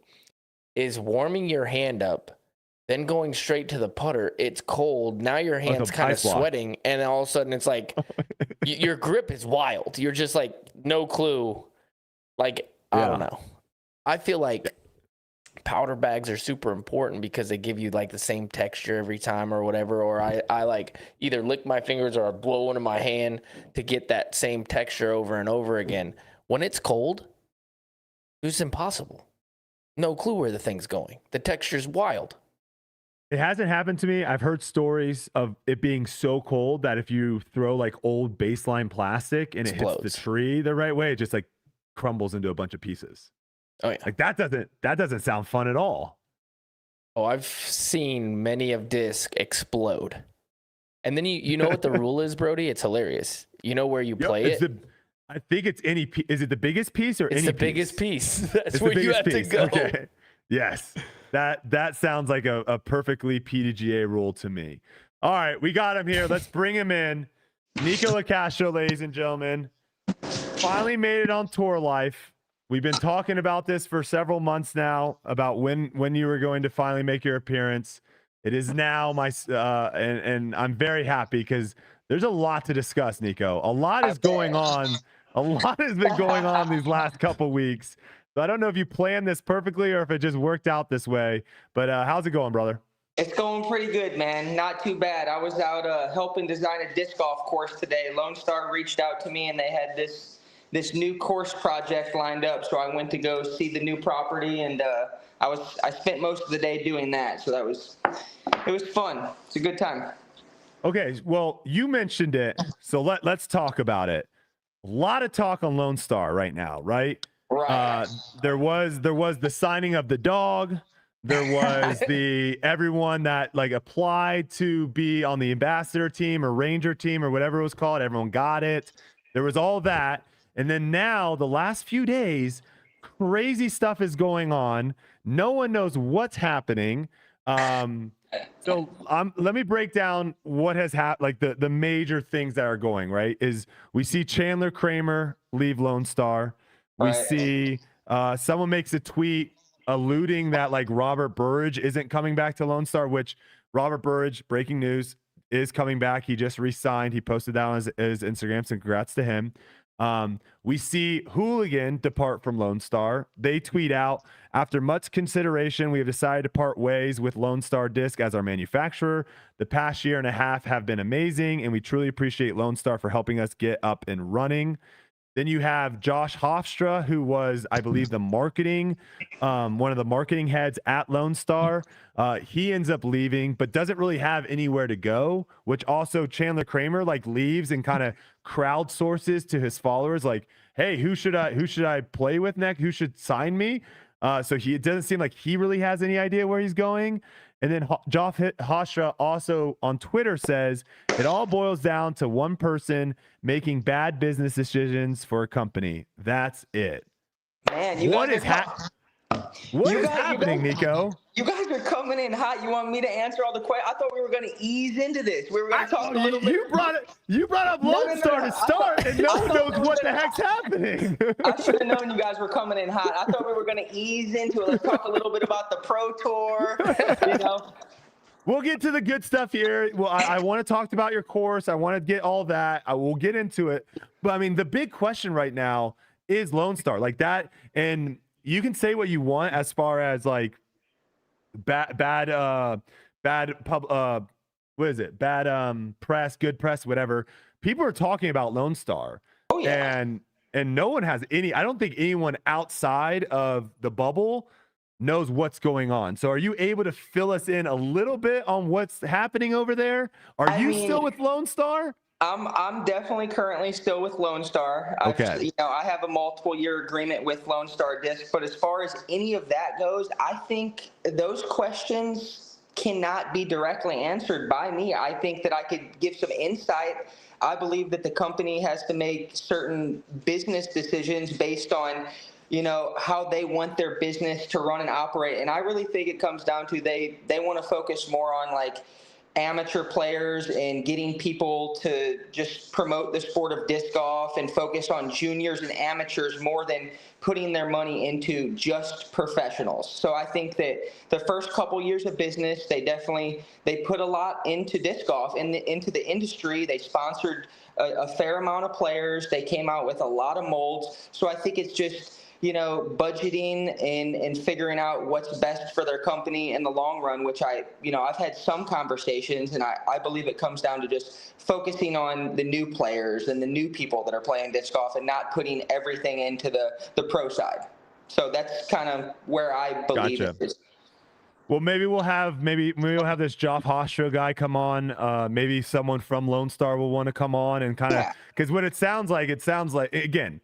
Speaker 2: is warming your hand up, then going straight to the putter. It's cold. Now your hand's kind of sweating, and all of a sudden it's like your grip is wild. You're just like, no clue. Like, I don't know. I feel like powder bags are super important because they give you like the same texture every time or whatever. Or I like either lick my fingers or I blow into my hand to get that same texture over and over again. When it's cold, it's impossible. No clue where the thing's going. The texture's wild.
Speaker 1: It hasn't happened to me. I've heard stories of it being so cold that if you throw like old baseline plastic and it hits the tree the right way, it just like crumbles into a bunch of pieces.
Speaker 2: Oh yeah.
Speaker 1: Like that doesn't sound fun at all.
Speaker 2: Oh, I've seen many of disc explode. And then you know what the rule is, Brodie? It's hilarious. You know where you play it?
Speaker 1: I think it's any piece. Is it the biggest piece or
Speaker 2: it's
Speaker 1: any
Speaker 2: the
Speaker 1: piece?
Speaker 2: Biggest piece. That's where you have to go.
Speaker 1: Okay. Yes. That sounds like a perfectly PDGA rule to me. All right, we got him here. Let's bring him in. Nikko Locastro, ladies and gentlemen. Finally made it on Tour Life. We've been talking about this for several months now, about when you were going to finally make your appearance. It is now and I'm very happy because there's a lot to discuss, Nikko. A lot is going on. A lot has been going on these last couple weeks. So I don't know if you planned this perfectly or if it just worked out this way, but how's it going, brother?
Speaker 4: It's going pretty good, man. Not too bad. I was out helping design a disc golf course today. Lone Star reached out to me and they had this this new course project lined up. So I went to go see the new property, and I spent most of the day doing that. So it was fun. It's a good time.
Speaker 1: Okay, well, you mentioned it, so let's talk about it. A lot of talk on Lone Star right now, right?
Speaker 4: Right.
Speaker 1: There was the signing of the dog. There was everyone that like applied to be on the ambassador team or ranger team or whatever it was called. Everyone got it. There was all that. And then now the last few days, crazy stuff is going on. No one knows what's happening. So let me break down what has happened, like the major things that are going, right? Is we see Chandler Kramer leave Lone Star. We see someone makes a tweet alluding that like Robert Burridge isn't coming back to Lone Star, which Robert Burridge, breaking news, is coming back. He just re-signed. He posted that on his Instagram, so congrats to him. We see Hooligan depart from Lone Star. They tweet out, after much consideration, we have decided to part ways with Lone Star Disc as our manufacturer. The past year and a half have been amazing, and we truly appreciate Lone Star for helping us get up and running. Then you have Josh Hofstra, who was, I believe, the marketing, one of the marketing heads at Lone Star. He ends up leaving, but doesn't really have anywhere to go, which also Chandler Kramer like leaves and kind of crowdsources to his followers, like, hey, who should I play with next? Who should sign me? So it doesn't seem like he really has any idea where he's going. And then Josh Hofstra also on Twitter says, it all boils down to one person making bad business decisions for a company. That's it.
Speaker 4: Man,
Speaker 1: what is happening, Nico?
Speaker 4: You guys are coming in hot. You want me to answer all the questions? I thought we were going to ease into this. We were going to talk a little bit.
Speaker 1: You brought up Lone Star to start, and no one knows what the heck's happening.
Speaker 4: I should have known you guys were coming in hot. I thought we were going to ease into it. Let's talk a little bit about the Pro Tour. You know.
Speaker 1: We'll get to the good stuff here. Well, I want to talk about your course. I want to get all that. I will get into it. But I mean, the big question right now is Lone Star, like that. And you can say what you want as far as like bad press, good press, whatever. People are talking about Lone Star.
Speaker 4: Oh, yeah.
Speaker 1: And no one has any, I don't think anyone outside of the bubble knows what's going on. So are you able to fill us in a little bit on what's happening over there? Are you still with Lone Star?
Speaker 4: I'm definitely currently still with Lone Star.
Speaker 1: Okay.
Speaker 4: I have a multiple year agreement with Lone Star Disc, but as far as any of that goes, I think those questions cannot be directly answered by me. I think that I could give some insight. I believe that the company has to make certain business decisions based on, how they want their business to run and operate. And I really think it comes down to they want to focus more on like amateur players and getting people to just promote the sport of disc golf and focus on juniors and amateurs more than putting their money into just professionals. So I think that the first couple years of business, they put a lot into disc golf and into the industry. They sponsored a fair amount of players. They came out with a lot of molds. So I think it's just, budgeting and figuring out what's best for their company in the long run, which I've had some conversations, and I believe it comes down to just focusing on the new players and the new people that are playing disc golf and not putting everything into the pro side. So that's kind of where I believe it is.
Speaker 1: Well, maybe we'll have this Josh Hofstra guy come on. Maybe someone from Lone Star will want to come on and kind of, because what it sounds like again,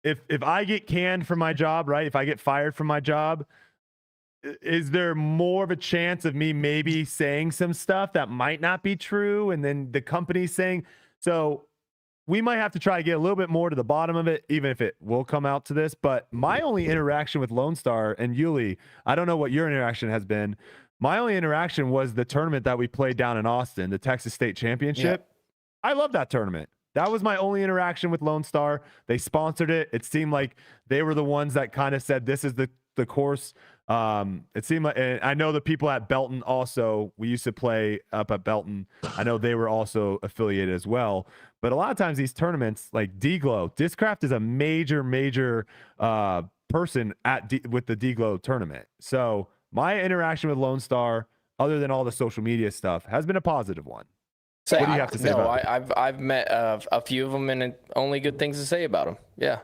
Speaker 1: if I get canned from my job, right? If I get fired from my job, is there more of a chance of me maybe saying some stuff that might not be true? And then the company's saying, so we might have to try to get a little bit more to the bottom of it, even if it will come out to this. But my only interaction with Lone Star and Uli, I don't know what your interaction has been. My only interaction was the tournament that we played down in Austin, the Texas State Championship. Yeah. I love that tournament. That was my only interaction with Lone Star. They sponsored it. It seemed like they were the ones that kind of said, this is the course. It seemed like, and I know the people at Belton also, we used to play up at Belton. I know they were also affiliated as well. But a lot of times these tournaments, like D-Glow, Discraft is a major person with the D-Glow tournament. So my interaction with Lone Star, other than all the social media stuff, has been a positive one. What do you have to say about it?
Speaker 2: I've met a few of them, and only good things to say about them. Yeah.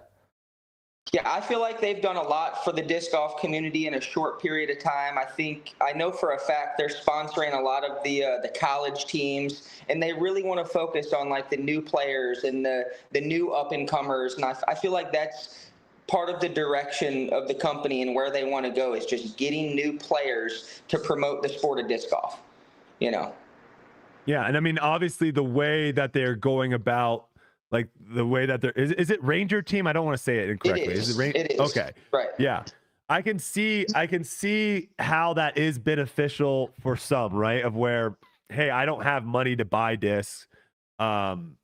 Speaker 4: Yeah, I feel like they've done a lot for the disc golf community in a short period of time. I know for a fact they're sponsoring a lot of the college teams, and they really want to focus on like the new players and the new up and comers. And I feel like that's part of the direction of the company and where they want to go is just getting new players to promote the sport of disc golf. You know.
Speaker 1: Yeah, and I mean, obviously, the way that they're going about. Like the way that is it Ranger Team? I don't want to say it incorrectly.
Speaker 4: It is.
Speaker 1: It
Speaker 4: is.
Speaker 1: Okay.
Speaker 4: Right.
Speaker 1: Yeah. I can see how that is beneficial for some, right? Of where, hey, I don't have money to buy discs.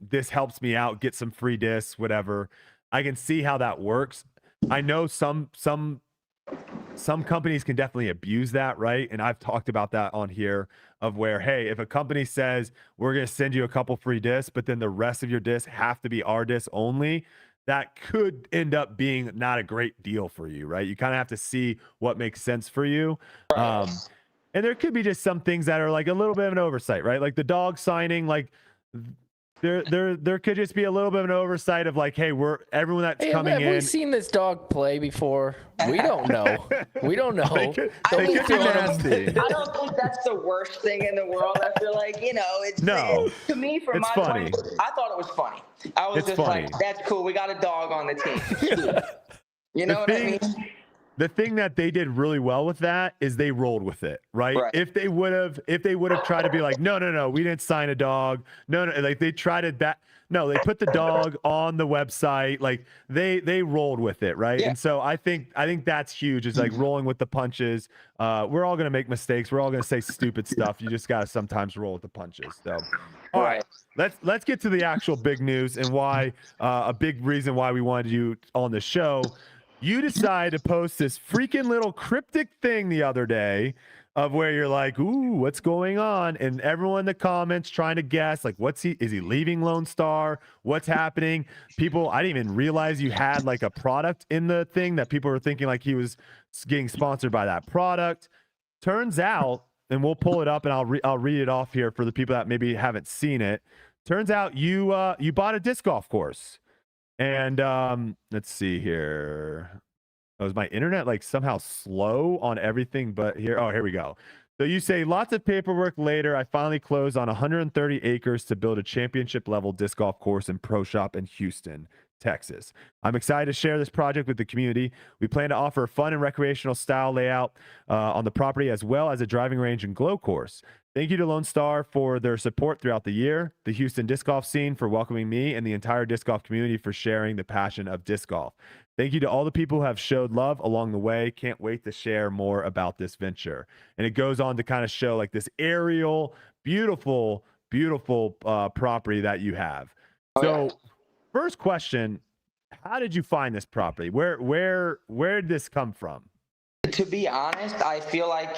Speaker 1: This helps me out, get some free discs, whatever. I can see how that works. I know some companies can definitely abuse that, right? And I've talked about that on here of where, hey, if a company says we're going to send you a couple free discs, but then the rest of your discs have to be our discs only, that could end up being not a great deal for you, right? You kind of have to see what makes sense for you. And there could be just some things that are like a little bit of an oversight, right? Like the dog signing, like there could just be a little bit of an oversight of like, hey, everyone that's coming in.
Speaker 2: Have we seen this dog play before? We don't know. We don't know.
Speaker 1: They could be nasty.
Speaker 4: I don't think that's the worst thing in the world. I feel like, to me, from my
Speaker 1: funny.
Speaker 4: point, I thought it was funny. I was just funny. Like, that's cool. We got a dog on the team. You know what I mean?
Speaker 1: The thing that they did really well with that is they rolled with it, right? If they would have tried to be like, no, we didn't sign a dog. No, like they tried to they put the dog on the website. Like they rolled with it, right? Yeah. And so I think that's huge. Is like rolling with the punches. We're all gonna make mistakes. We're all gonna say stupid stuff. You just gotta sometimes roll with the punches. So, all right, let's get to the actual big news and why a big reason why we wanted you on the show. You decided to post this freaking little cryptic thing the other day of where you're like, ooh, what's going on? And everyone in the comments trying to guess, like, is he leaving Lone Star? What's happening? People, I didn't even realize you had like a product in the thing that people were thinking like he was getting sponsored by that product. Turns out, and we'll pull it up and I'll read it off here for the people that maybe haven't seen it. Turns out you bought a disc golf course. And let's see here. Was my internet like somehow slow on everything but here? Oh, here we go. So you say, lots of paperwork later, I finally closed on 130 acres to build a championship level disc golf course and pro shop in Houston, Texas. I'm excited to share this project with the community. We plan to offer a fun and recreational style layout on the property, as well as a driving range and glow course. Thank you to Lone Star for their support throughout the year, the Houston disc golf scene for welcoming me, and the entire disc golf community for sharing the passion of disc golf. Thank you to all the people who have showed love along the way. Can't wait to share more about this venture. And it goes on to kind of show like this aerial, beautiful, beautiful property that you have. So first question, how did you find this property? Where did this come from?
Speaker 4: To be honest, I feel like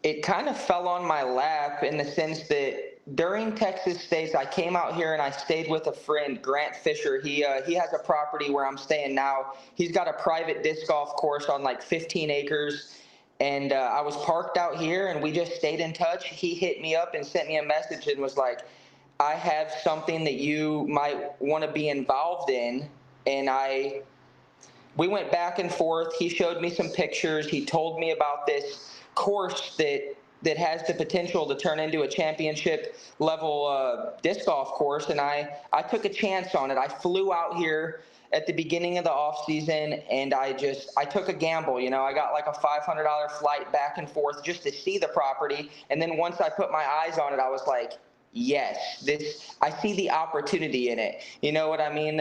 Speaker 4: it kind of fell on my lap in the sense that during Texas States, I came out here and I stayed with a friend, Grant Fisher. He has a property where I'm staying now. He's got a private disc golf course on like 15 acres. And I was parked out here and we just stayed in touch. He hit me up and sent me a message and was like, I have something that you might want to be involved in. And we went back and forth. He showed me some pictures. He told me about this course that has the potential to turn into a championship level disc golf course. And I took a chance on it. I flew out here at the beginning of the off season and I took a gamble. I got like a $500 flight back and forth just to see the property. And then once I put my eyes on it, I was like, yes, I see the opportunity in it. You know what I mean?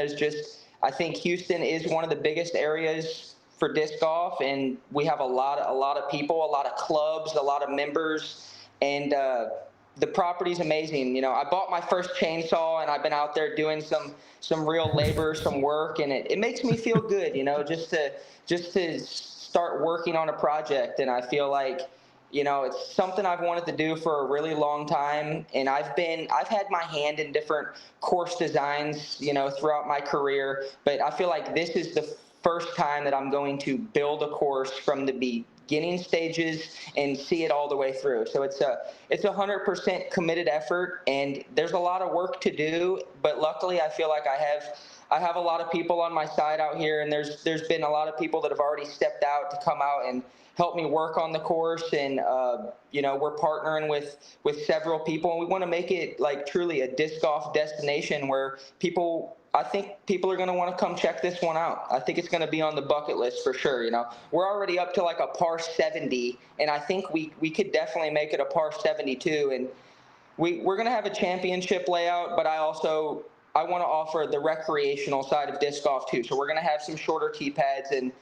Speaker 4: I think Houston is one of the biggest areas for disc golf, and we have a lot of people, a lot of clubs, a lot of members, and the property's amazing. I bought my first chainsaw, and I've been out there doing some real labor, some work, and it makes me feel good, just to start working on a project. And I feel like, it's something I've wanted to do for a really long time, and I've had my hand in different course designs, throughout my career, but I feel like this is the first time that I'm going to build a course from the beginning stages and see it all the way through. So it's a 100% committed effort, and there's a lot of work to do, but luckily I feel like I have a lot of people on my side out here, and there's been a lot of people that have already stepped out to come out and help me work on the course. And we're partnering with several people, and we want to make it like truly a disc golf destination where I think people are going to want to come check this one out. I think it's going to be on the bucket list for sure. We're already up to like a par 70, and I think we could definitely make it a par 72. And we're going to have a championship layout, but I want to offer the recreational side of disc golf too. So we're going to have some shorter tee pads. And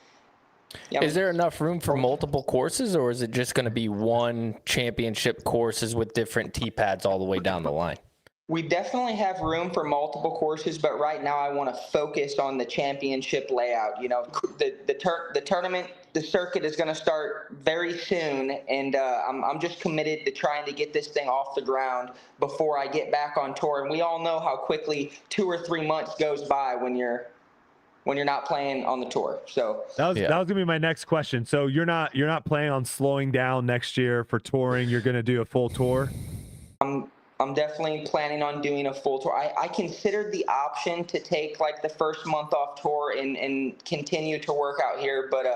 Speaker 2: is there enough room for multiple courses, or is it just going to be one championship courses with different tee pads all the way down the line?
Speaker 4: We definitely have room for multiple courses, but right now I want to focus on the championship layout. The tournament, the circuit is going to start very soon, and I'm just committed to trying to get this thing off the ground before I get back on tour. And we all know how quickly 2 or 3 months goes by when you're not playing on the tour. So
Speaker 1: that was gonna be my next question. So you're not planning on slowing down next year for touring. You're gonna do a full tour.
Speaker 4: I'm definitely planning on doing a full tour. I considered the option to take like the first month off tour and continue to work out here, but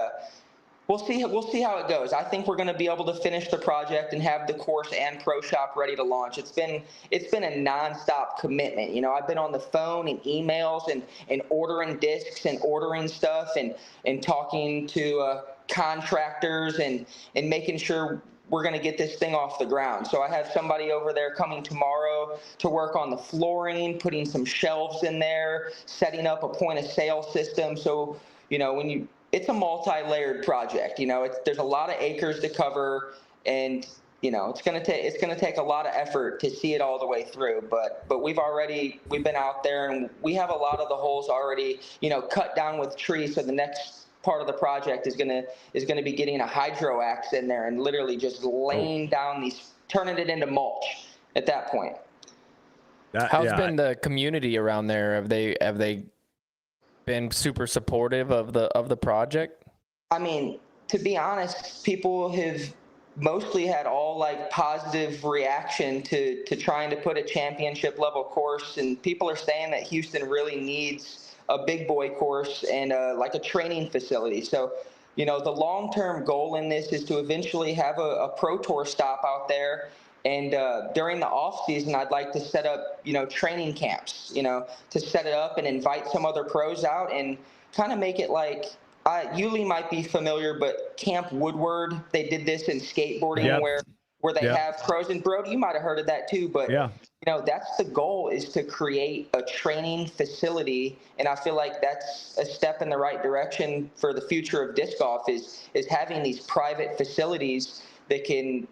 Speaker 4: we'll see how it goes. I think we're going to be able to finish the project and have the course and pro shop ready to launch. It's been a nonstop commitment. I've been on the phone and emails and ordering discs and ordering stuff and talking to contractors and making sure we're going to get this thing off the ground. So I have somebody over there coming tomorrow to work on the flooring, putting some shelves in there, setting up a point of sale system. So, it's a multi-layered project. There's a lot of acres to cover, and it's going to take a lot of effort to see it all the way through. But we've been out there, and we have a lot of the holes already, cut down with trees. So the next part of the project is going to be getting a hydro axe in there and literally just laying down turning it into mulch at that point.
Speaker 2: How's been the community around there? Have they been super supportive of the project?
Speaker 4: I mean, to be honest, people have mostly had all like positive reaction to trying to put a championship level course, and people are saying that Houston really needs a big boy course and like a training facility. So, the long-term goal in this is to eventually have a pro tour stop out there. And during the off season, I'd like to set up, training camps, to set it up and invite some other pros out and kind of make it like, Uli might be familiar, but Camp Woodward, they did this in skateboarding where they have pros. And Brodie, you might have heard of that too, but that's the goal, is to create a training facility. And I feel like that's a step in the right direction for the future of disc golf is having these private facilities that can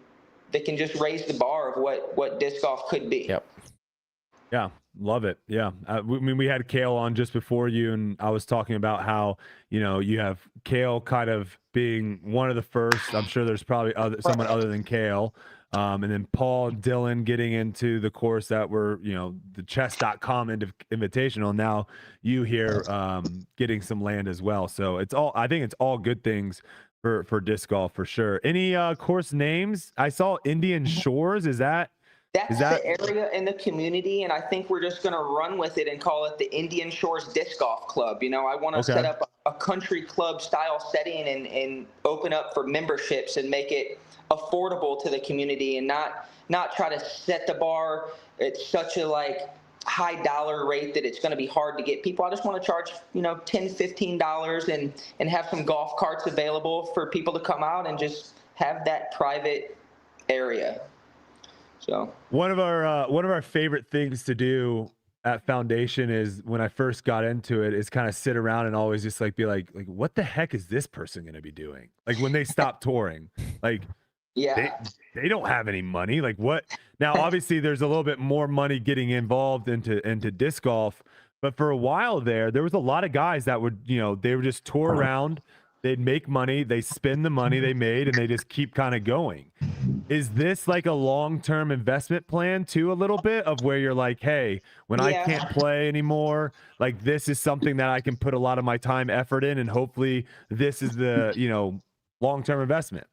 Speaker 4: just raise the bar of what disc golf could be.
Speaker 2: Yep.
Speaker 1: Yeah. Love it. Yeah. We had Cale on just before you, and I was talking about how, you have Cale kind of being one of the first. I'm sure there's probably someone other than Cale. And then Paul Dillon getting into the course that were, the chess.com invitational. Now you here getting some land as well. So I think it's all good things for disc golf for sure. Any course names? I saw Indian Shores.
Speaker 4: That's the area in the community, and I think we're just going to run with it and call it the Indian Shores Disc Golf Club. I want to set up a country club style setting and open up for memberships and make it affordable to the community, and not try to set the bar at such a high dollar rate that it's going to be hard to get people. I just want to charge $10, $15 and have some golf carts available for people to come out and just have that private area. So
Speaker 1: one of our favorite things to do at Foundation is, when I first got into it, is kind of sit around and always just be like, what the heck is this person going to be doing? Like when they stop touring, they don't have any money. Like what? Now, obviously there's a little bit more money getting involved into disc golf, but for a while there was a lot of guys that would, they would just tour around. They'd make money, they spend the money they made, and they just keep kind of going. Is this like a long-term investment plan too, a little bit of where you're like, hey, when I can't play anymore, like this is something that I can put a lot of my time, effort in, and hopefully this is the, long-term investment?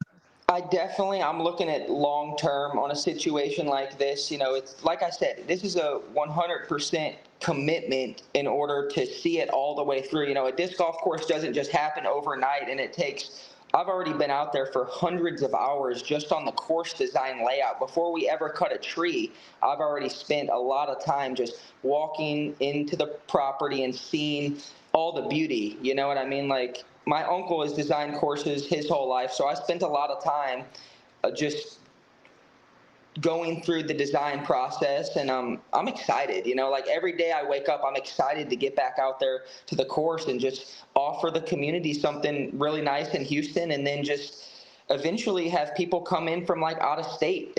Speaker 4: I'm looking at long term on a situation like this. It's like I said, this is a 100% commitment in order to see it all the way through. A disc golf course doesn't just happen overnight, and I've already been out there for hundreds of hours just on the course design layout. Before we ever cut a tree, I've already spent a lot of time just walking into the property and seeing all the beauty. You know what I mean? Like, my uncle has designed courses his whole life, so I spent a lot of time just going through the design process, and I'm excited. Like every day I wake up, I'm excited to get back out there to the course and just offer the community something really nice in Houston, and then just eventually have people come in from like out of state,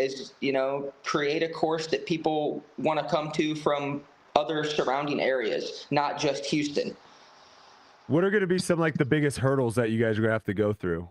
Speaker 4: create a course that people want to come to from other surrounding areas, not just Houston.
Speaker 1: What are going to be some like the biggest hurdles that you guys are going to have to go through?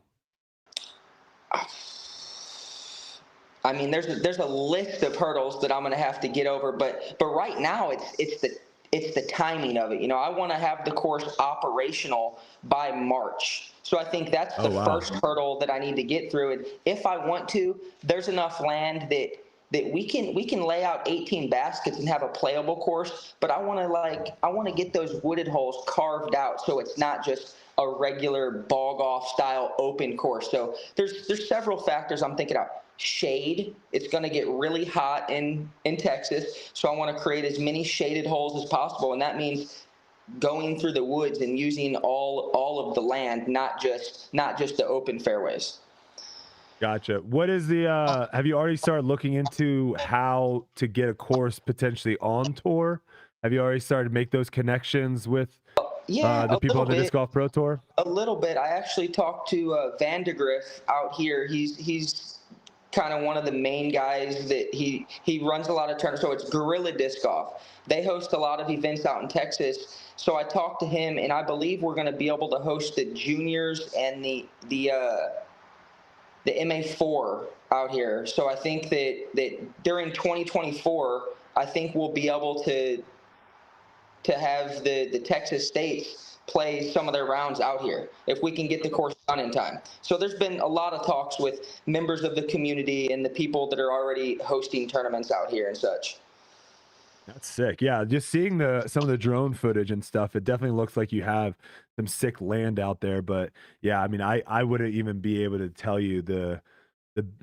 Speaker 4: I mean, there's a list of hurdles that I'm going to have to get over, but right now it's the timing of it. I want to have the course operational by March. So I think that's the first hurdle that I need to get through. And if I want to, there's enough land that we can lay out 18 baskets and have a playable course, but I want to get those wooded holes carved out so it's not just a regular ball golf style open course. So there's several factors I'm thinking about. Shade, it's going to get really hot in Texas, so I want to create as many shaded holes as possible, and that means going through the woods and using all of the land, not just the open fairways.
Speaker 1: Gotcha. What is the have you already started looking into how to get a course potentially on tour? Have you already started to make those connections with the people on the Disc Golf Pro Tour?
Speaker 4: A little bit. I actually talked to Vandegrift out here. He's kind of one of the main guys that he runs a lot of tournaments. So it's Guerrilla Disc Golf. They host a lot of events out in Texas. So I talked to him, and I believe we're going to be able to host the juniors and the MA4 out here. So I think that during 2024, I think we'll be able to have the Texas States play some of their rounds out here if we can get the course done in time. So there's been a lot of talks with members of the community and the people that are already hosting tournaments out here and such.
Speaker 1: That's sick. Yeah, just seeing some of the drone footage and stuff, it definitely looks like you have some sick land out there. But yeah, I mean, I wouldn't even be able to tell you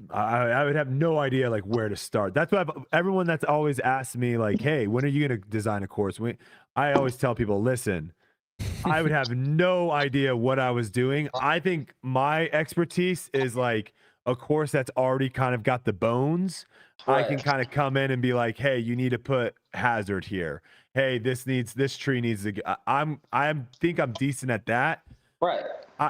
Speaker 1: I would have no idea like where to start. That's why everyone that's always asked me like, hey, when are you going to design a course? I always tell people, listen, I would have no idea what I was doing. I think my expertise is like a course that's already kind of got the bones. Right. I can kind of come in and be like, hey, you need to put hazard here. Hey, this tree needs to I think I'm decent at that.
Speaker 4: Right.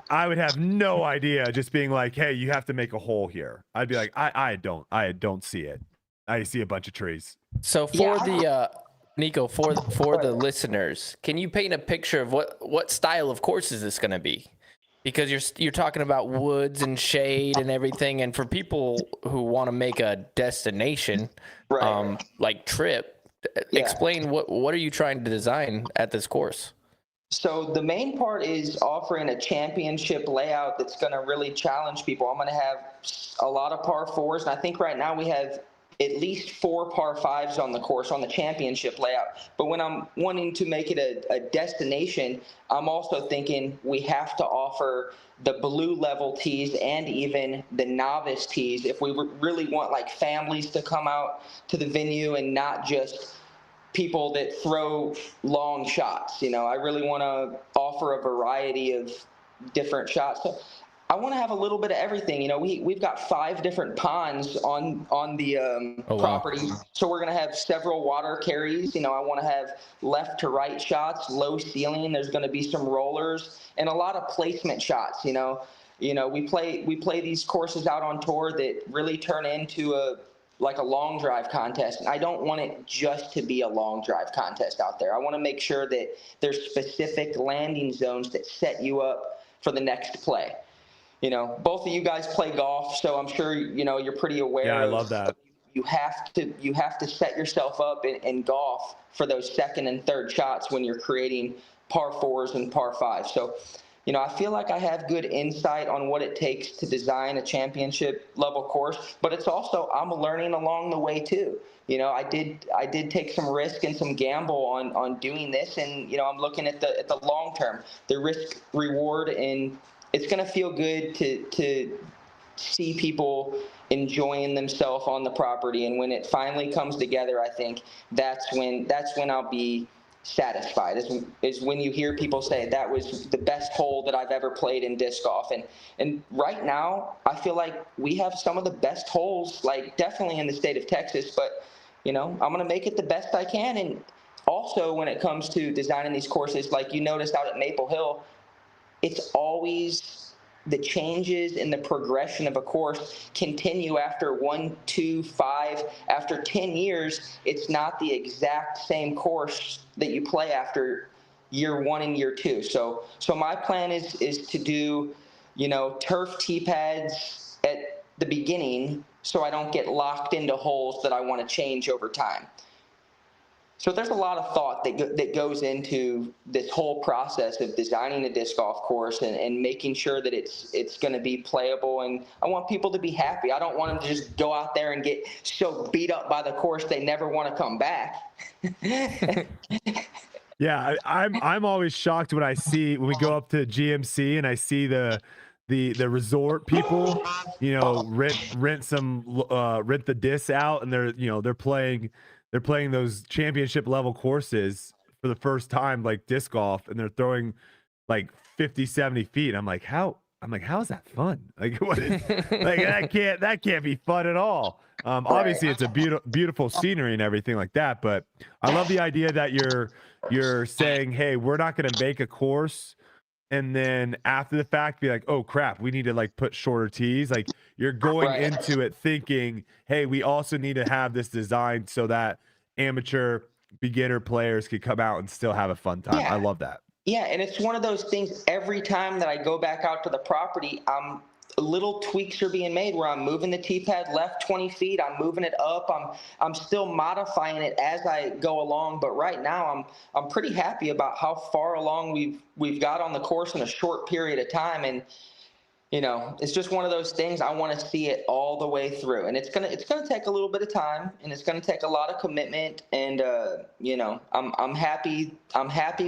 Speaker 1: I would have no idea just being like, hey, you have to make a hole here. I'd be like, I don't see it. I see a bunch of trees.
Speaker 2: So for Nikko, for the listeners, can you paint a picture of what style of course is this going to be? Because you're talking about woods and shade and everything, and for people who want to make a destination, like trip, explain what are you trying to design at this course?
Speaker 4: So the main part is offering a championship layout that's going to really challenge people. I'm going to have a lot of par fours, and I think right now we have at least 4 par 5s on the course on the championship layout. But when I'm wanting to make it a destination, I'm also thinking we have to offer the blue level tees and even the novice tees if we really want like families to come out to the venue and not just people that throw long shots. I really want to offer a variety of different shots. So I want to have a little bit of everything. We've got 5 different ponds on the property. Wow. So we're going to have several water carries. I want to have left to right shots, low ceiling. There's going to be some rollers and a lot of placement shots. We play these courses out on tour that really turn into a long drive contest. And I don't want it just to be a long drive contest out there. I want to make sure that there's specific landing zones that set you up for the next play. both of you guys play golf, so I'm sure, you're pretty aware.
Speaker 1: Yeah, I love that.
Speaker 4: You have to set yourself up in golf for those second and third shots when you're creating par fours and par fives. So, I feel like I have good insight on what it takes to design a championship level course, but it's also, I'm learning along the way too. I did take some risk and some gamble on doing this, and I'm looking at the long term, the risk reward, and it's going to feel good to see people enjoying themselves on the property. And when it finally comes together, I think that's when I'll be satisfied, is when you hear people say that was the best hole that I've ever played in disc golf. And right now, I feel like we have some of the best holes, like definitely in the state of Texas, but I'm going to make it the best I can. And also when it comes to designing these courses, like you noticed out at Maple Hill, it's always the changes in the progression of a course continue after 1, 2, 5, after 10 years. It's not the exact same course that you play after year 1 and year 2. So my plan is to do, turf tee pads at the beginning, so I don't get locked into holes that I want to change over time. So there's a lot of thought that goes into this whole process of designing a disc golf course and making sure that it's going to be playable. And I want people to be happy. I don't want them to just go out there and get so beat up by the course they never want to come back.
Speaker 1: Yeah, I'm always shocked when we go up to GMC and I see the resort people, rent the discs out, and they're playing those championship level courses for the first time, like disc golf, and they're throwing like 50, 70 feet. I'm like, how is that fun? Like, what is, like that can't be fun at all. Obviously it's a beautiful scenery and everything like that, but I love the idea that you're saying, hey, we're not going to make a course and then after the fact be like, oh crap, we need to like put shorter tees. Like, you're going into it thinking, hey, we also need to have this designed so that amateur beginner players could come out and still have a fun time. I love that.
Speaker 4: Yeah, and it's one of those things, every time that I go back out to the property, little tweaks are being made where I'm moving the tee pad left 20 feet, I'm moving it up, I'm still modifying it as I go along. But right now I'm pretty happy about how far along we've got on the course in a short period of time. And it's just one of those things. I want to see it all the way through, and it's gonna take a little bit of time, and it's gonna take a lot of commitment. And I'm happy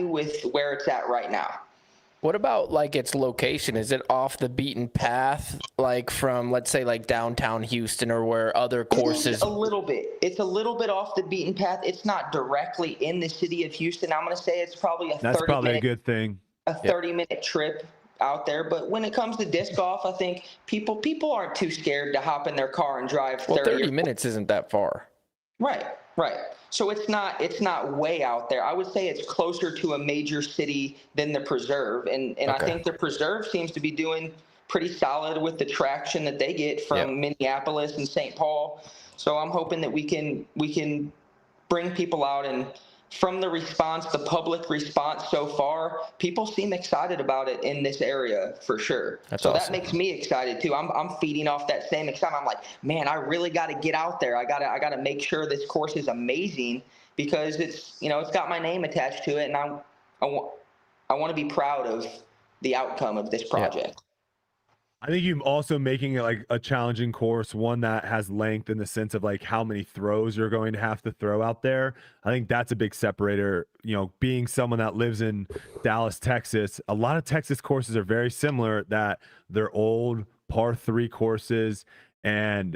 Speaker 4: with where it's at right now.
Speaker 2: What about like its location? Is it off the beaten path, like from, let's say, like downtown Houston or where other courses?
Speaker 4: It's a little bit off the beaten path. It's not directly in the city of Houston. I'm gonna say it's probably
Speaker 1: a good thing.
Speaker 4: A 30-minute trip out there. But when it comes to disc golf, I think people aren't too scared to hop in their car and drive
Speaker 2: 30 minutes isn't that far.
Speaker 4: Right. So it's not way out there. I would say it's closer to a major city than the Preserve. And okay. I think the Preserve seems to be doing pretty solid with the traction that they get from Minneapolis and St. Paul. So I'm hoping that we can bring people out, and from the public response so far, people seem excited about it in this area for sure. That's awesome. That makes me excited too. I'm feeding off that same excitement. I'm like, man, I really got to get out there. I got to make sure this course is amazing, because it's got my name attached to it, and I want to be proud of the outcome of this project. Yeah.
Speaker 1: I think you're also making it like a challenging course, one that has length in the sense of like how many throws you're going to have to throw out there. I think that's a big separator. Being someone that lives in Dallas, Texas, a lot of Texas courses are very similar, that they're old par 3 courses, and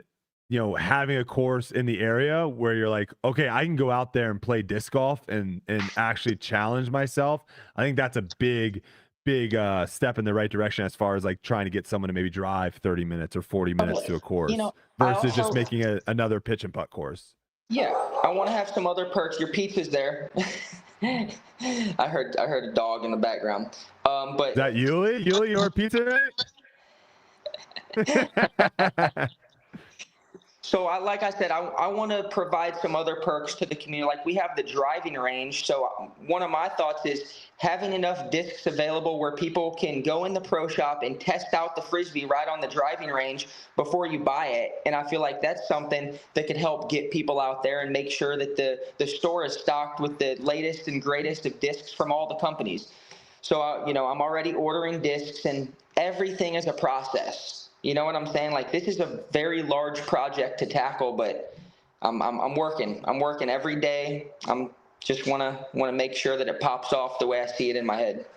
Speaker 1: having a course in the area where you're like, okay, I can go out there and play disc golf and actually challenge myself. I think that's a big step in the right direction as far as like trying to get someone to maybe drive 30 minutes or 40 minutes to a course versus just making another pitch and putt course.
Speaker 4: Yeah, I want to have some other perks. Your pizza's there. I heard a dog in the background. But
Speaker 1: is that Uli? Your pizza, right?
Speaker 4: So like I said, I want to provide some other perks to the community. Like we have the driving range. So one of my thoughts is having enough discs available where people can go in the pro shop and test out the Frisbee right on the driving range before you buy it. And I feel like that's something that could help get people out there and make sure that the store is stocked with the latest and greatest of discs from all the companies. So, I'm already ordering discs, and everything is a process. You know what I'm saying? Like, this is a very large project to tackle, but I'm working. I'm working every day. I'm just want to make sure that it pops off the way I see it in my head.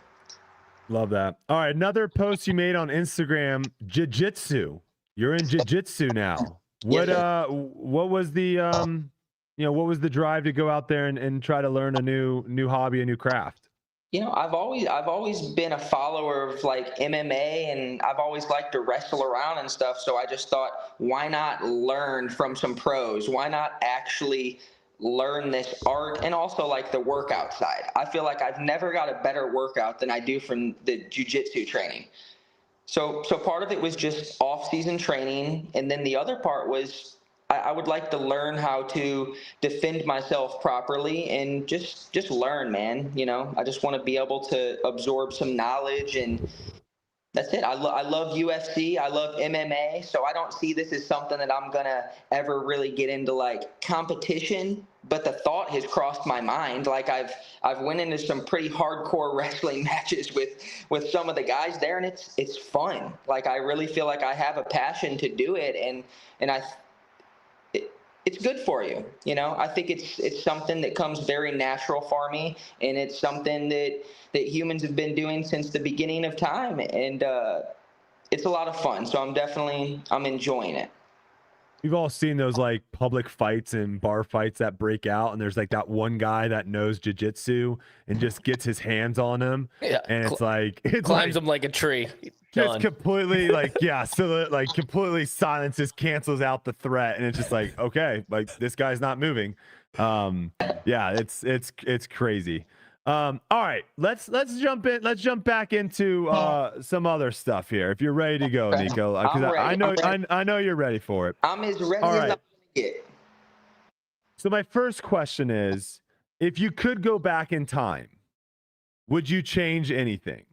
Speaker 1: Love that. All right, another post you made on Instagram, jiu-jitsu. You're in jiu-jitsu now. What what was the what was the drive to go out there and try to learn a new hobby, a new craft?
Speaker 4: I've always been a follower of like MMA, and I've always liked to wrestle around and stuff. So I just thought, why not learn from some pros? Why not actually learn this art and also like the workout side? I feel like I've never got a better workout than I do from the jiu-jitsu training. So part of it was just off-season training, and then the other part was I would like to learn how to defend myself properly and just learn, man. I just want to be able to absorb some knowledge, and that's it. I love UFC. I love MMA. So I don't see this as something that I'm going to ever really get into like competition, but the thought has crossed my mind. Like I've went into some pretty hardcore wrestling matches with some of the guys there, and it's fun. Like I really feel like I have a passion to do it, and it's good for you. I think it's something that comes very natural for me, and it's something that humans have been doing since the beginning of time, and it's a lot of fun. So I'm enjoying it.
Speaker 1: We've all seen those like public fights and bar fights that break out, and there's like that one guy that knows jiu-jitsu and just gets his hands on him. Yeah. And it
Speaker 2: climbs him like a tree.
Speaker 1: Just completely completely silences, cancels out the threat, and it's just like, okay, like this guy's not moving. Yeah, it's crazy. All right, let's jump in. Let's jump back into some other stuff here. If you're ready to go, Nikko, because I know you're ready for it.
Speaker 4: I'm as ready as I'm gonna get.
Speaker 1: So my first question is, if you could go back in time, would you change anything?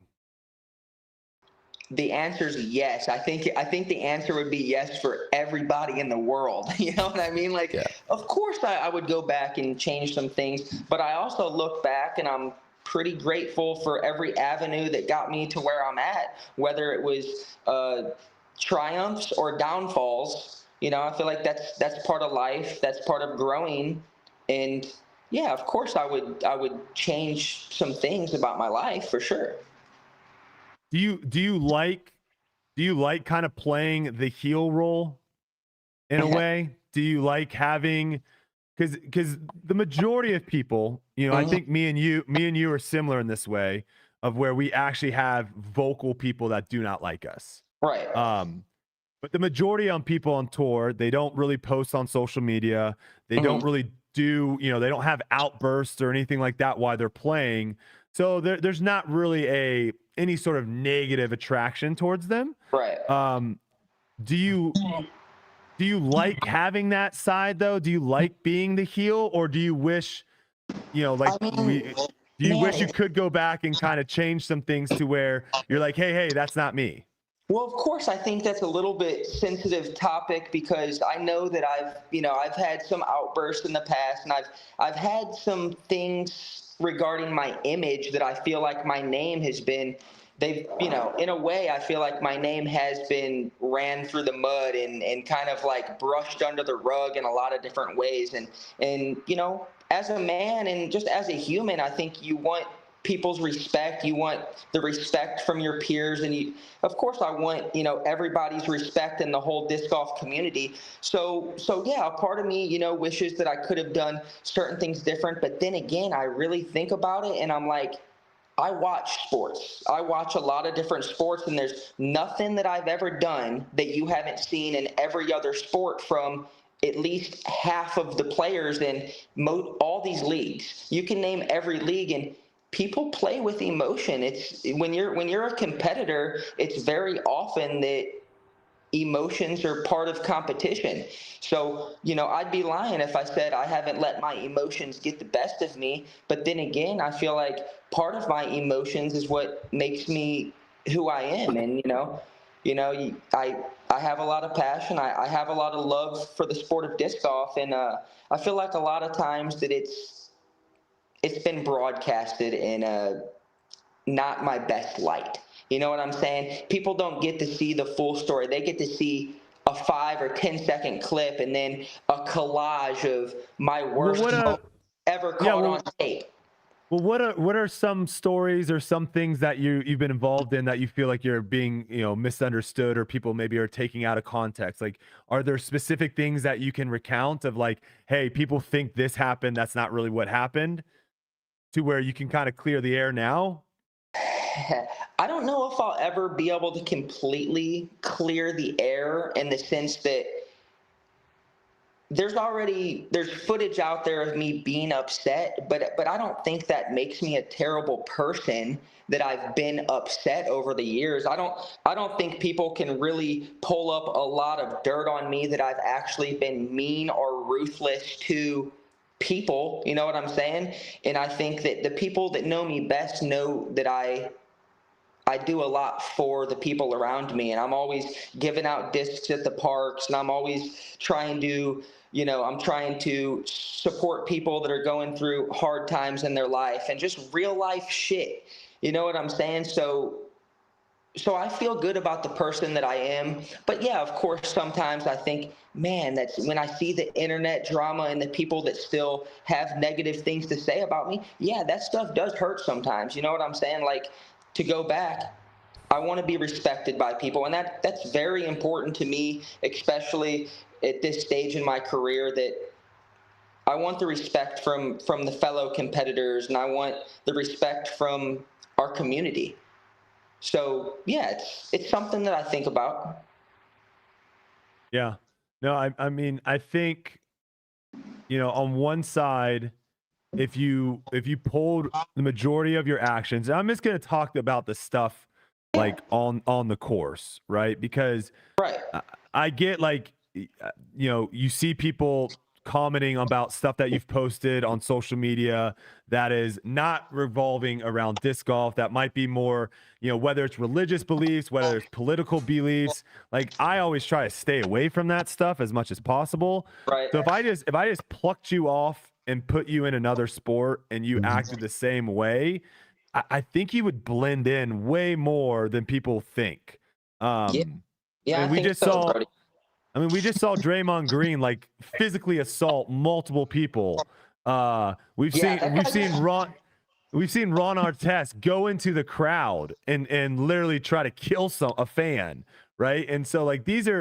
Speaker 4: The answer is yes. I think the answer would be yes for everybody in the world. You know what I mean? Like, yeah. Of course I would go back and change some things, but I also look back and I'm pretty grateful for every avenue that got me to where I'm at, whether it was triumphs or downfalls. I feel like that's part of life. That's part of growing. And yeah, of course I would change some things about my life for sure.
Speaker 1: Do you like kind of playing the heel role in a way? Do you like having, because the majority of people, I think me and you are similar in this way of where we actually have vocal people that do not like us.
Speaker 4: Right.
Speaker 1: But the majority of people on tour, they don't really post on social media. They don't really do, they don't have outbursts or anything like that while they're playing. So there's not really any sort of negative attraction towards them.
Speaker 4: Right.
Speaker 1: Do you like having that side though? Do you like being the heel, or do you wish, wish you could go back and kind of change some things to where you're like, hey, that's not me?
Speaker 4: Well, of course, I think that's a little bit sensitive topic because I know that I've had some outbursts in the past, and I've had some things regarding my image that I feel like my name has been, in a way, I feel like my name has been ran through the mud and kind of like brushed under the rug in a lot of different ways. And as a man and just as a human, I think you want people's respect. You want the respect from your peers. And of course I want, everybody's respect in the whole disc golf community. So yeah, a part of me, wishes that I could have done certain things different. But then again, I really think about it and I'm like, I watch sports. I watch a lot of different sports, and there's nothing that I've ever done that you haven't seen in every other sport from at least half of the players in all these leagues. You can name every league, and people play with emotion. It's when you're a competitor, it's very often that emotions are part of competition. So, I'd be lying if I said I haven't let my emotions get the best of me. But then again, I feel like part of my emotions is what makes me who I am. And, I have a lot of passion. I have a lot of love for the sport of disc golf. And I feel like a lot of times that it's been broadcasted in a not my best light. You know what I'm saying? People don't get to see the full story. They get to see a 5 or 10-second clip and then a collage of my worst moment ever caught on tape.
Speaker 1: Well, what are some stories or some things that you've been involved in that you feel like you're being, misunderstood, or people maybe are taking out of context? Like, are there specific things that you can recount of, like, hey, people think this happened, that's not really what happened, to where you can kind of clear the air now?
Speaker 4: I don't know if I'll ever be able to completely clear the air, in the sense that there's footage out there of me being upset, but I don't think that makes me a terrible person that I've been upset over the years. I don't think people can really pull up a lot of dirt on me that I've actually been mean or ruthless to people. You know what I'm saying? And I think that the people that know me best know that I do a lot for the people around me, and I'm always giving out discs at the parks, and I'm always trying to, I'm trying to support people that are going through hard times in their life and just real life shit. You know what I'm saying? So I feel good about the person that I am. But yeah, of course, sometimes I think, man, that's when I see the internet drama and the people that still have negative things to say about me. Yeah, that stuff does hurt sometimes. You know what I'm saying? Like, to go back, I want to be respected by people. And that's very important to me, especially at this stage in my career, that I want the respect from the fellow competitors, and I want the respect from our community. So yeah, it's something that I think about.
Speaker 1: Yeah. No, I mean, I think, on one side, if you pulled the majority of your actions, and I'm just going to talk about the stuff like on the course, right? Because
Speaker 4: right.
Speaker 1: I get, like, you see people commenting about stuff that you've posted on social media that is not revolving around disc golf, that might be more, whether it's religious beliefs, whether it's political beliefs. Like, I always try to stay away from that stuff as much as possible.
Speaker 4: Right.
Speaker 1: So if I just plucked you off and put you in another sport and you acted the same way, I think you would blend in way more than people think.
Speaker 4: Yeah,
Speaker 1: I mean, we just saw Draymond Green, like, physically assault multiple people. We've seen Ron Artest go into the crowd and literally try to kill a fan, right? And so, like, these are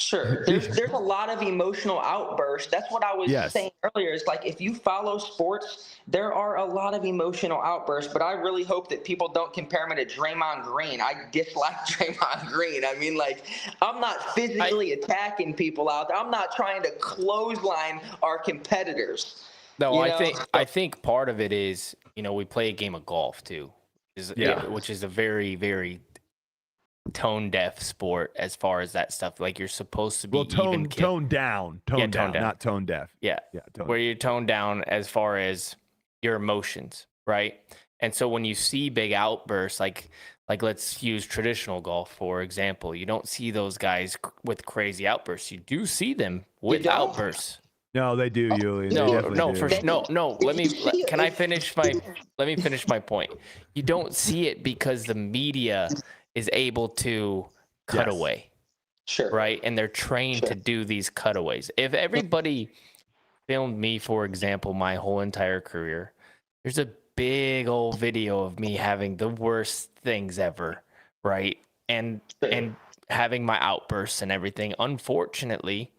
Speaker 4: Sure. There's a lot of emotional outbursts. That's what I was saying earlier. It's like, if you follow sports, there are a lot of emotional outbursts, but I really hope that people don't compare me to Draymond Green. I dislike Draymond Green. I mean, like, I'm not physically attacking people out there. I'm not trying to clothesline our competitors.
Speaker 2: No, I think part of it is, we play a game of golf too, which is a very, very tone deaf sport as far as that stuff. Like, you're supposed to be
Speaker 1: tone down, not tone deaf.
Speaker 2: Where you're toned down as far as your emotions, right? And so when you see big outbursts, like let's use traditional golf for example, you don't see those guys with crazy outbursts. You do see them with outbursts.
Speaker 1: No, they do, Uli.
Speaker 2: No. Can I finish my? Let me finish my point. You don't see it because the media is able to cut away.
Speaker 4: Sure.
Speaker 2: Right? And they're trained to do these cutaways. If everybody filmed me, for example, my whole entire career, there's a big old video of me having the worst things ever, right? And having my outbursts and everything. Unfortunately,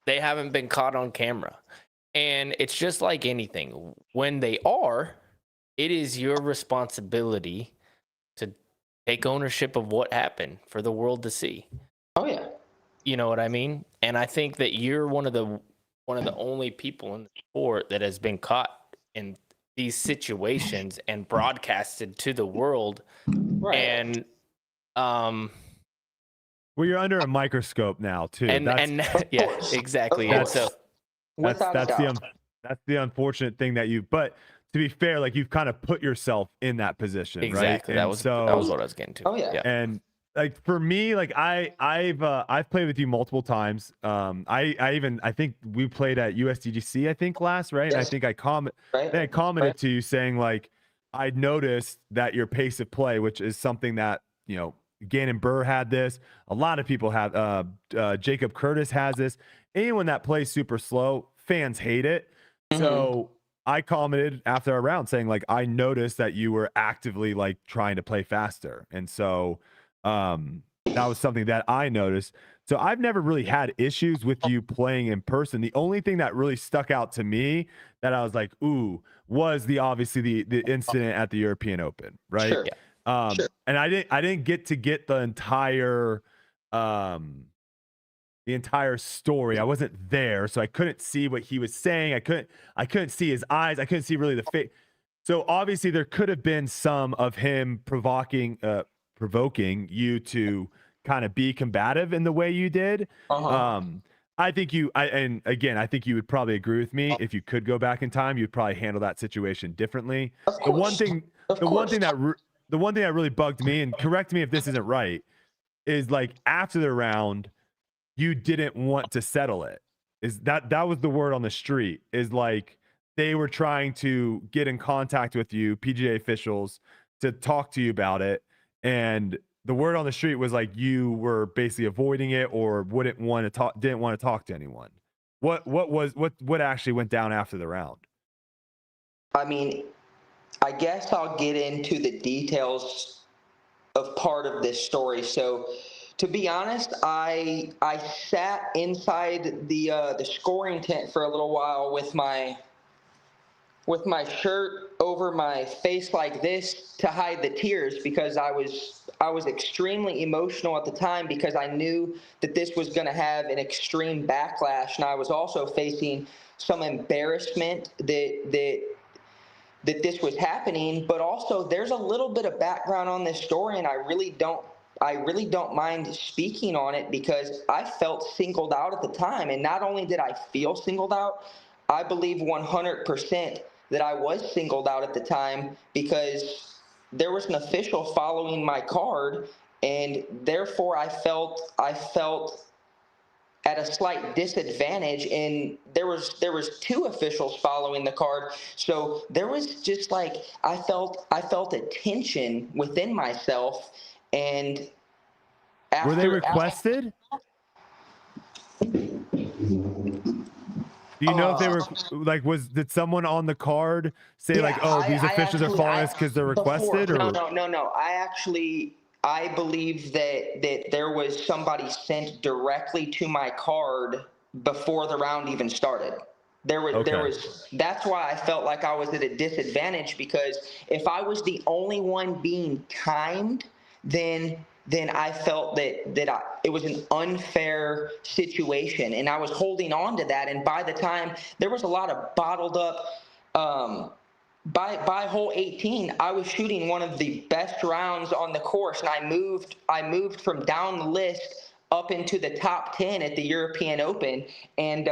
Speaker 2: they haven't been caught on camera. And it's just like anything. When they are, it is your responsibility to take ownership of what happened for the world to see.
Speaker 4: Oh yeah.
Speaker 2: You know what I mean? And I think that you're one of the only people in the sport that has been caught in these situations and broadcasted to the world.
Speaker 4: Right.
Speaker 2: And
Speaker 1: Well, you're under a microscope now too.
Speaker 2: And yeah, exactly. And so
Speaker 1: that's the unfortunate thing that but to be fair, like you've kind of put yourself in that position,
Speaker 2: exactly.
Speaker 1: right?
Speaker 2: That was what I was getting to.
Speaker 4: Oh yeah.
Speaker 1: And like for me, like I've played with you multiple times. I think we played at USDGC, I think last, right?
Speaker 4: Yes.
Speaker 1: And I think I commented to you saying like I noticed that your pace of play, which is something that, you know, Gannon Burr had this. A lot of people have. Jacob Curtis has this. Anyone that plays super slow, fans hate it. Mm-hmm. So I commented after a round saying like I noticed that you were actively like trying to play faster, and so that was something that I noticed. So I've never really had issues with you playing in person. The only thing that really stuck out to me that I was like, ooh, was obviously the incident at the European Open, right?
Speaker 4: Sure.
Speaker 1: Sure. And I didn't get the entire story. I wasn't there, so I couldn't see what he was saying. I couldn't see his eyes. I couldn't see really the face. So obviously there could have been some of him provoking you to kind of be combative in the way you did.
Speaker 4: Uh-huh.
Speaker 1: I think I think you would probably agree with me. If you could go back in time, you'd probably handle that situation differently. The one thing that really bugged me, and correct me if this isn't right, is like after the round, you didn't want to settle it. Is that was the word on the street, is like they were trying to get in contact with you, PGA officials, to talk to you about it. And the word on the street was like you were basically avoiding it or didn't want to talk to anyone. What actually went down after the round?
Speaker 4: I mean, I guess I'll get into the details of part of this story. So, to be honest, I sat inside the scoring tent for a little while with my shirt over my face like this to hide the tears, because I was extremely emotional at the time, because I knew that this was going to have an extreme backlash, and I was also facing some embarrassment that this was happening. But also there's a little bit of background on this story, and I really don't mind speaking on it, because I felt singled out at the time. And not only did I feel singled out, I believe 100% that I was singled out at the time, because there was an official following my card, and therefore I felt at a slight disadvantage, and there was two officials following the card. So there was just like I felt a tension within myself. And
Speaker 1: were they requested? Do you know if they were like, did someone on the card say like, oh, these officials are following us because they're requested?
Speaker 4: No. I believe that there was somebody sent directly to my card before the round even started. There was that's why I felt like I was at a disadvantage, because if I was the only one being timed, then I felt that it was an unfair situation, and I was holding on to that. And by the time, there was a lot of bottled up. By hole 18, I was shooting one of the best rounds on the course, and I moved from down the list up into the top 10 at the European Open, and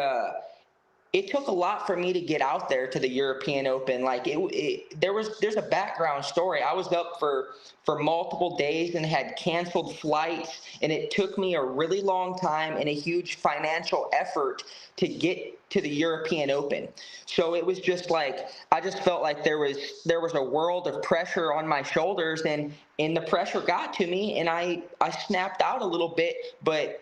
Speaker 4: it took a lot for me to get out there to the European Open. Like there's a background story. I was up for multiple days and had canceled flights, and it took me a really long time and a huge financial effort to get to the European Open. So it was just like, I just felt like there was a world of pressure on my shoulders, and the pressure got to me, and I snapped out a little bit, but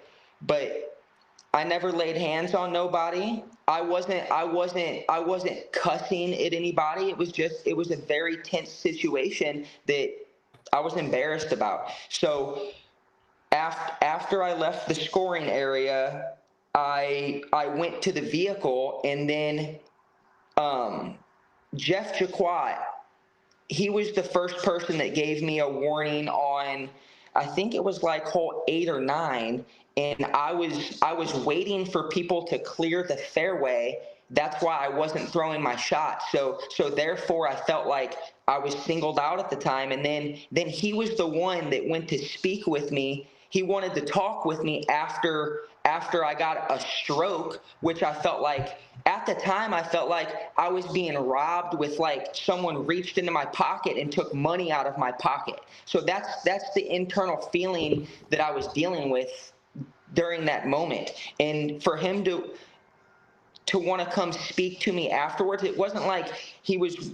Speaker 4: I never laid hands on nobody. I wasn't cussing at anybody. It was a very tense situation that I was embarrassed about. So after I left the scoring area, I went to the vehicle, and then Jeff Jacquat, he was the first person that gave me a warning on, I think it was like hole 8 or 9. And I was waiting for people to clear the fairway. That's why I wasn't throwing my shot. So therefore I felt like I was singled out at the time. And then he was the one that went to speak with me. he wanted to talk with me after I got a stroke, which I felt like at the time I felt like I was being robbed, with like someone reached into my pocket and took money out of my pocket. So that's the internal feeling that I was dealing with during that moment. And for him to want to come speak to me afterwards, it wasn't like it was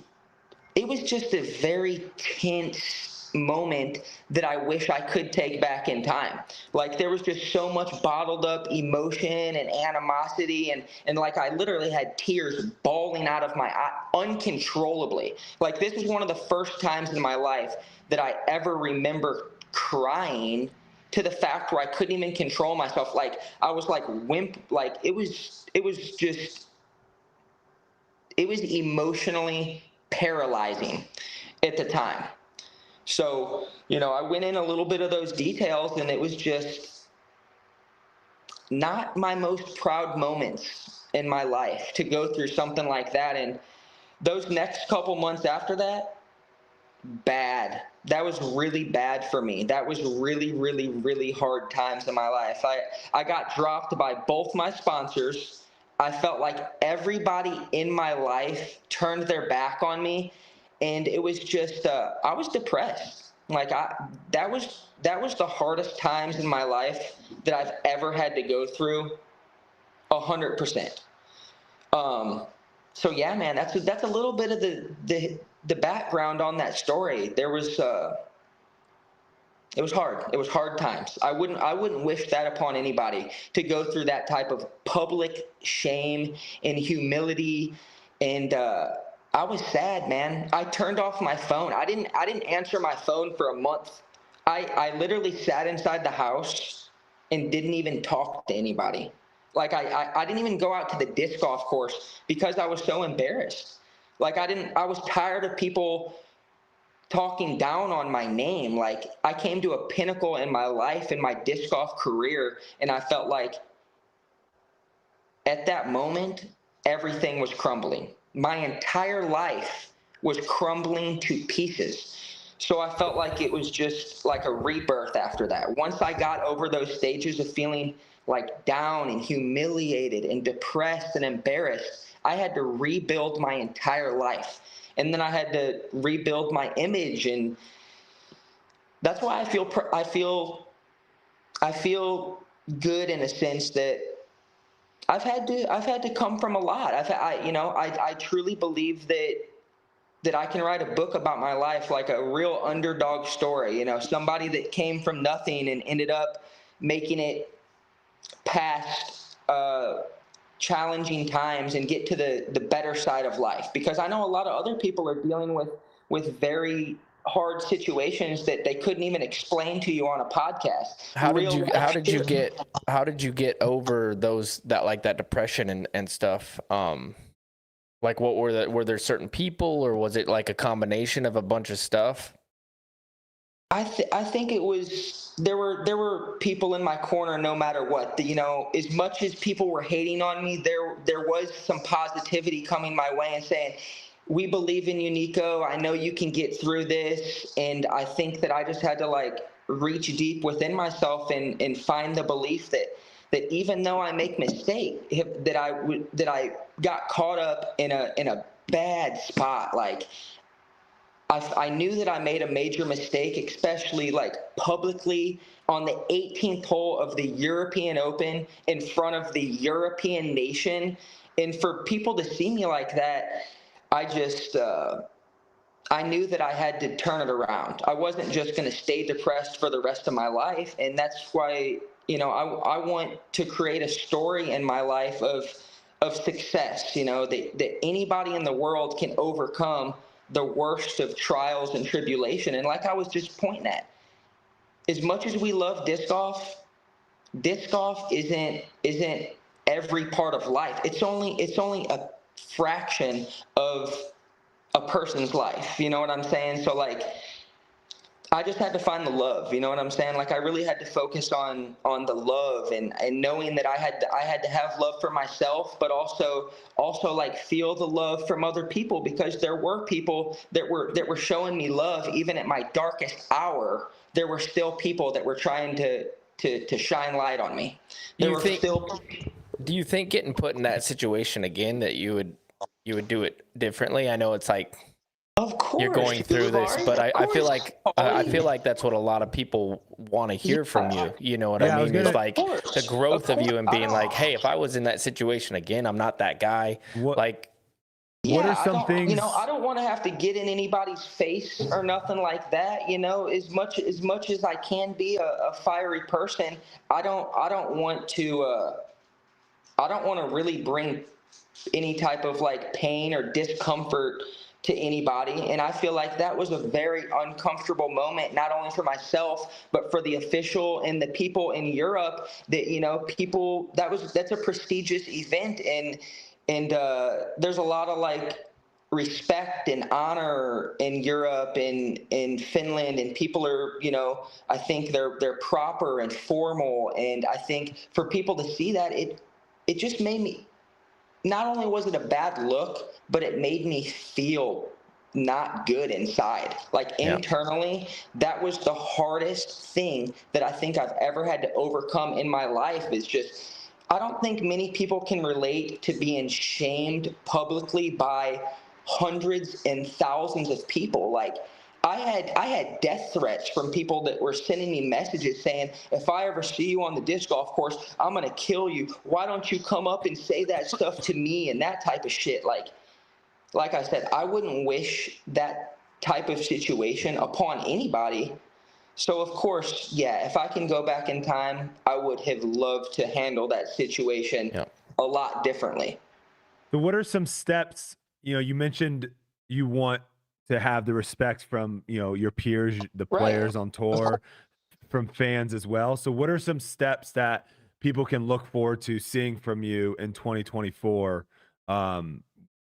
Speaker 4: just a very tense moment that I wish I could take back in time. Like, there was just so much bottled up emotion and animosity, and like I literally had tears bawling out of my eye uncontrollably. Like, this is one of the first times in my life that I ever remember crying to the fact where I couldn't even control myself. Like, I was like like it was emotionally paralyzing at the time. So, I went in a little bit of those details, and it was just not my most proud moments in my life to go through something like that. And those next couple months after that, bad. That was really bad for me. That was really, really, really hard times in my life. I got dropped by both my sponsors. I felt like everybody in my life turned their back on me, and it was just I was depressed. Like, that was the hardest times in my life that I've ever had to go through, 100%. So yeah, man, that's a little bit of the background on that story. There was it was hard. It was hard times. I wouldn't wish that upon anybody, to go through that type of public shame and humility. And I was sad, man. I turned off my phone. I didn't answer my phone for a month. I literally sat inside the house and didn't even talk to anybody. Like, I didn't even go out to the disc golf course because I was so embarrassed. Like, I was tired of people talking down on my name. Like, I came to a pinnacle in my life, in my disc golf career, and I felt like at that moment, everything was crumbling. My entire life was crumbling to pieces. So I felt like it was just like a rebirth after that. Once I got over those stages of feeling like down and humiliated and depressed and embarrassed, I had to rebuild my entire life. And then I had to rebuild my image, and that's why I feel good in a sense that I've had to come from a lot. I truly believe that I can write a book about my life, like a real underdog story. Somebody that came from nothing and ended up making it past challenging times and get to the better side of life. Because I know a lot of other people are dealing with very hard situations that they couldn't even explain to you on a podcast. How
Speaker 2: did you get over that depression and stuff? Like, what were there certain people, or was it like a combination of a bunch of stuff?
Speaker 4: I think it was, there were people in my corner no matter what. As much as people were hating on me, there was some positivity coming my way and saying, we believe in you, Nikko. I know you can get through this. And I think that I just had to like reach deep within myself and find the belief that even though I make mistakes, that I got caught up in a bad spot. Like, I knew that I made a major mistake, especially like publicly on the 18th hole of the European Open in front of the European nation. And for people to see me like that, I just, I knew that I had to turn it around. I wasn't just going to stay depressed for the rest of my life. And that's why, I want to create a story in my life of success, that anybody in the world can overcome the worst of trials and tribulation. And like I was just pointing at, as much as we love disc golf isn't every part of life. It's only a fraction of a person's life. You know what I'm saying? So like, I just had to find the love, you know what I'm saying? Like, I really had to focus on the love and knowing that I had to have love for myself, but also like feel the love from other people, because there were people that were showing me love even at my darkest hour. There were still people that were trying to to shine light on me.
Speaker 2: Do you think getting put in that situation again that you would do it differently? I know it's like,
Speaker 4: of course
Speaker 2: you're going through this, but I feel like that's what a lot of people want to hear from you. You know what I mean? It's like the growth of you and being like, hey, if I was in that situation again, I'm not that guy. What
Speaker 1: are some things?
Speaker 4: I don't want to have to get in anybody's face or nothing like that. As much as I can be a fiery person, I don't want to really bring any type of like pain or discomfort to anybody. And I feel like that was a very uncomfortable moment, not only for myself, but for the official and the people in Europe that, that's a prestigious event. And there's a lot of like respect and honor in Europe and in Finland, and people are, I think they're proper and formal. And I think for people to see that, it just made me, not only was it a bad look, but it made me feel not good inside. Like internally, that was the hardest thing that I think I've ever had to overcome in my life. Is just, I don't think many people can relate to being shamed publicly by hundreds and thousands of people. Like I had death threats from people that were sending me messages saying, if I ever see you on the disc golf course, I'm going to kill you. Why don't you come up and say that stuff to me, and that type of shit. Like I said, I wouldn't wish that type of situation upon anybody. So of course, if I can go back in time, I would have loved to handle that situation a lot differently.
Speaker 1: So what are some steps, you mentioned you want to have the respect from, your peers, the players on tour, from fans as well. So what are some steps that people can look forward to seeing from you in 2024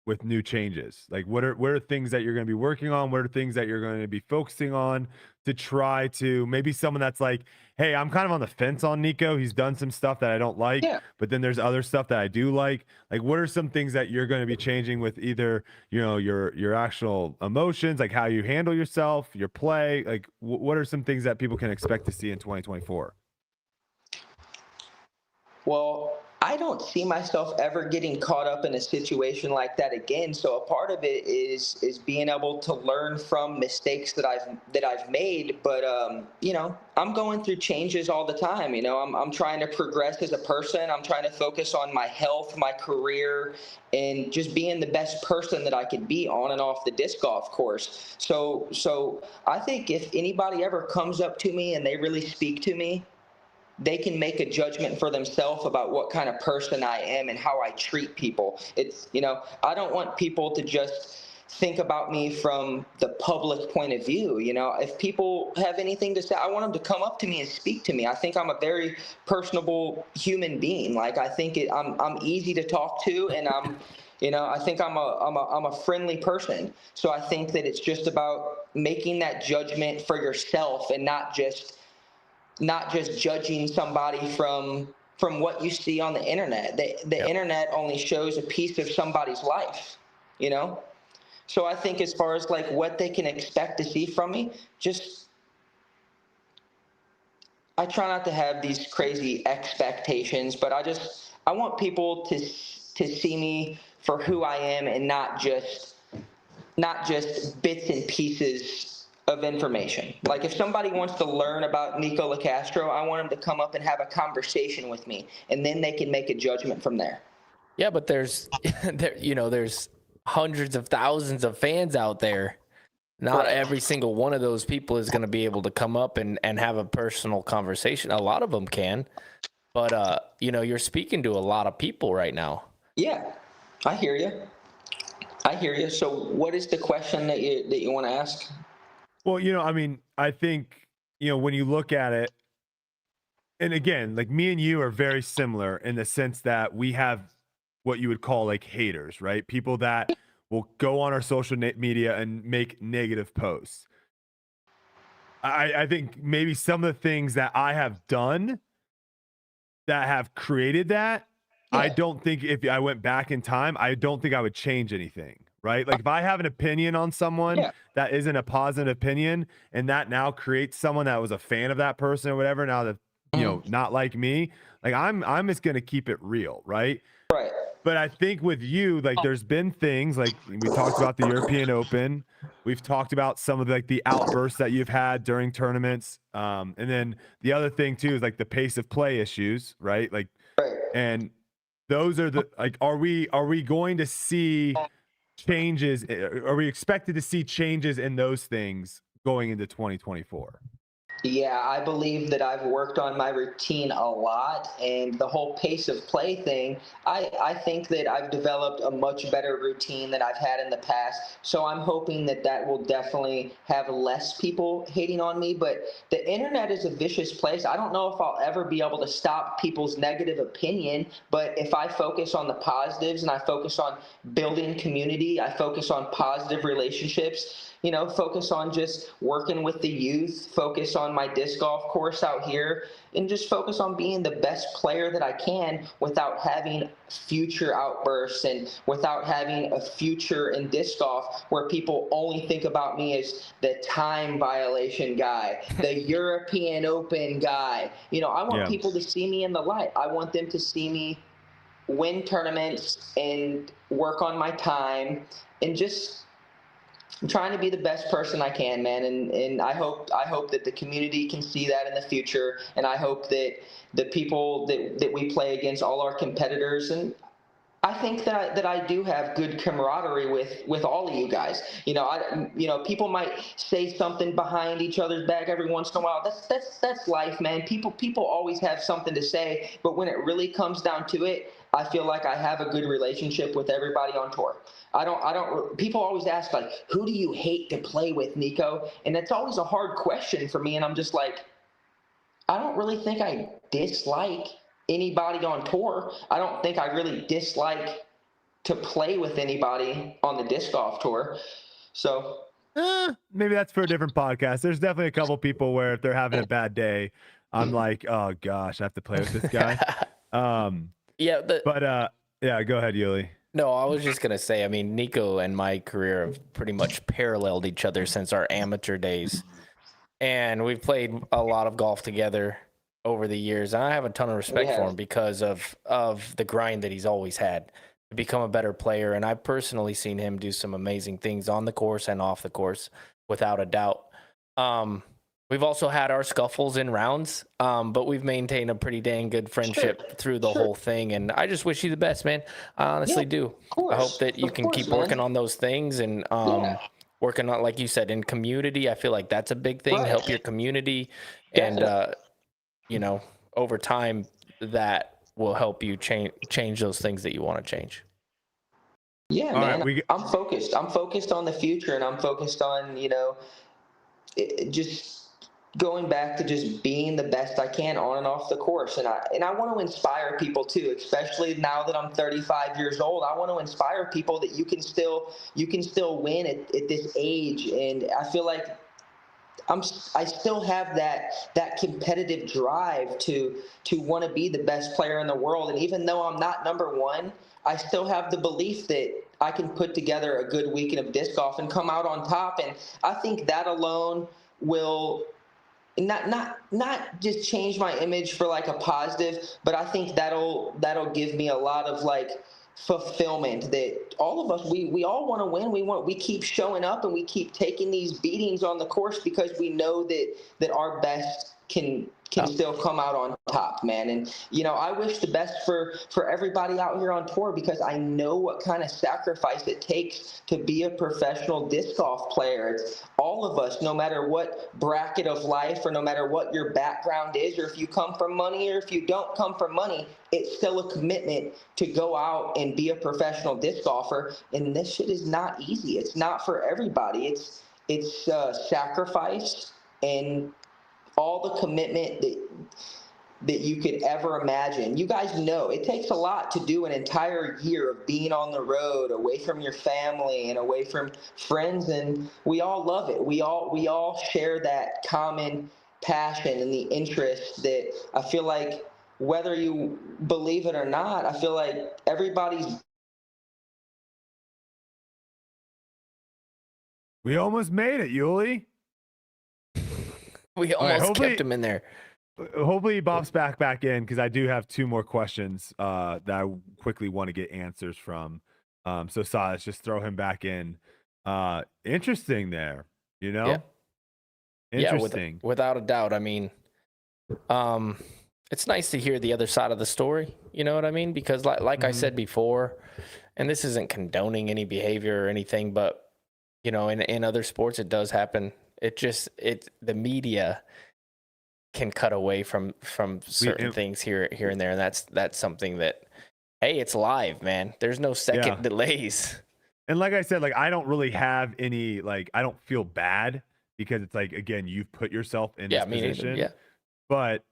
Speaker 1: with new changes? Like what are things that you're going to be working on? What are things that you're going to be focusing on to try to, maybe someone that's like, hey, I'm kind of on the fence on Nikko. He's done some stuff that I don't like, but then there's other stuff that I do like. Like, what are some things that you're going to be changing with either, your actual emotions, like how you handle yourself, your play? Like, what are some things that people can expect to see in 2024?
Speaker 4: Well, I don't see myself ever getting caught up in a situation like that again. So a part of it is being able to learn from mistakes that I've made. But I'm going through changes all the time. I'm trying to progress as a person. I'm trying to focus on my health, my career, and just being the best person that I could be on and off the disc golf course. So I think if anybody ever comes up to me and they really speak to me, they can make a judgment for themselves about what kind of person I am and how I treat people. It's, I don't want people to just think about me from the public point of view. If people have anything to say, I want them to come up to me and speak to me. I think I'm a very personable human being. Like, I think I'm easy to talk to, and I think I'm a friendly person. So I think that it's just about making that judgment for yourself and not just judging somebody from what you see on the internet. The internet only shows a piece of somebody's life, So I think as far as like what they can expect to see from me, I try not to have these crazy expectations, but I want people to see me for who I am and not just bits and pieces of information. Like if somebody wants to learn about Nikko Locastro, I want them to come up and have a conversation with me, and then they can make a judgment from there.
Speaker 2: Yeah, but there's hundreds of thousands of fans out there. Not every single one of those people is going to be able to come up and have a personal conversation. A lot of them can, but you're speaking to a lot of people right now.
Speaker 4: Yeah, I hear you. So what is the question that you want to ask?
Speaker 1: Well, I think, when you look at it, and again, like me and you are very similar in the sense that we have what you would call like haters, right? People that will go on our social media and make negative posts. I think maybe some of the things that I have done that have created that, I don't think if I went back in time, I don't think I would change anything. Right? Like if I have an opinion on someone that isn't a positive opinion, and that now creates someone that was a fan of that person or whatever, now you know, not like me. Like I'm just gonna keep it real, right?
Speaker 4: Right.
Speaker 1: But I think with you, like there's been things like we talked about the European Open. We've talked about some of like the outbursts that you've had during tournaments. And then the other thing too is like the pace of play issues, right? Like, and those are the like, are we going to see changes? Are we expected to see changes in those things going into 2024?
Speaker 4: Yeah, I believe that I've worked on my routine a lot, and the whole pace of play thing, I think that I've developed a much better routine than I've had in the past. So I'm hoping that that will definitely have less people hating on me. But the internet is a vicious place. I don't know if I'll ever be able to stop people's negative opinion, but if I focus on the positives and I focus on building community, I focus on positive relationships, you know, focus on just working with the youth, focus on my disc golf course out here, and just focus on being the best player that I can without having future outbursts and without having a future in disc golf where people only think about me as the time violation guy, the European Open guy. You know, I want people to see me in the light. I want them to see me win tournaments and work on my time and just I'm trying to be the best person I can, man, and I hope that the community can see that in the future, and I hope that the people that we play against, all our competitors, and I think that I do have good camaraderie with all of you guys. You know, people might say something behind each other's back every once in a while. That's life, man. People always have something to say, but when it really comes down to it, I feel like I have a good relationship with everybody on tour. People always ask, like, who do you hate to play with, Nikko? And it's always a hard question for me. And I'm just like, I don't really think I dislike anybody on tour. I don't think I really dislike to play with anybody on the disc golf tour. So
Speaker 1: maybe that's for a different podcast. There's definitely a couple people where if they're having a bad day, I'm like, oh gosh, I have to play with this guy.
Speaker 2: Yeah,
Speaker 1: yeah, go ahead, Uli.
Speaker 2: No, I was just gonna say, I mean, Nikko and my career have pretty much paralleled each other since our amateur days, and we've played a lot of golf together over the years. And I have a ton of respect for him because of the grind that he's always had to become a better player. And I've personally seen him do some amazing things on the course and off the course, without a doubt. We've also had our scuffles in rounds, but we've maintained a pretty dang good friendship through the whole thing. And I just wish you the best, man. I honestly do. I hope that you can keep working on those things and working on, like you said, in community. I feel like that's a big thing. Help your community. And, you know, over time, that will help you change those things that you want to change.
Speaker 4: Yeah, man. Right, I'm focused. I'm focused on the future, and I'm focused on, you know, just going back to just being the best I can on and off the course. And I want to inspire people too, especially now that I'm 35 years old. I want to inspire people that you can still win at this age. And I feel like I still have that competitive drive to want to be the best player in the world. And even though I'm not number one, I still have the belief that I can put together a good weekend of disc golf and come out on top. And I think that alone will not just change my image for like a positive, but I think that'll give me a lot of like fulfillment that all of us, we all want to win. We keep showing up and we keep taking these beatings on the course because we know that our best can still come out on top, man. And, you know, I wish the best for everybody out here on tour because I know what kind of sacrifice it takes to be a professional disc golf player. It's all of us, no matter what bracket of life or no matter what your background is, or if you come from money or if you don't come from money, it's still a commitment to go out and be a professional disc golfer. And this shit is not easy. It's not for everybody. It's sacrifice and all the commitment that you could ever imagine. You guys know it takes a lot to do an entire year of being on the road, away from your family and away from friends, and we all love it. We all share that common passion and the interest that I feel like, whether you believe it or not, I feel like everybody's.
Speaker 1: We almost made it, Uli.
Speaker 2: We almost kept him in there.
Speaker 1: hopefully he bops back in, because I do have 2 more questions that I quickly want to get answers from. So Silas, just throw him back in. Interesting there, you know?
Speaker 2: Yeah.
Speaker 1: Interesting.
Speaker 2: Yeah, without a doubt. I mean, it's nice to hear the other side of the story. You know what I mean? Because like I said before, and this isn't condoning any behavior or anything, but you know, in other sports, it does happen. The media can cut away from certain things here and there, and that's something that, hey, it's live, man. There's no second delays.
Speaker 1: And like I said, like I don't really have any, like I don't feel bad, because it's like, again, you've put yourself in this position.
Speaker 2: Yeah.
Speaker 1: But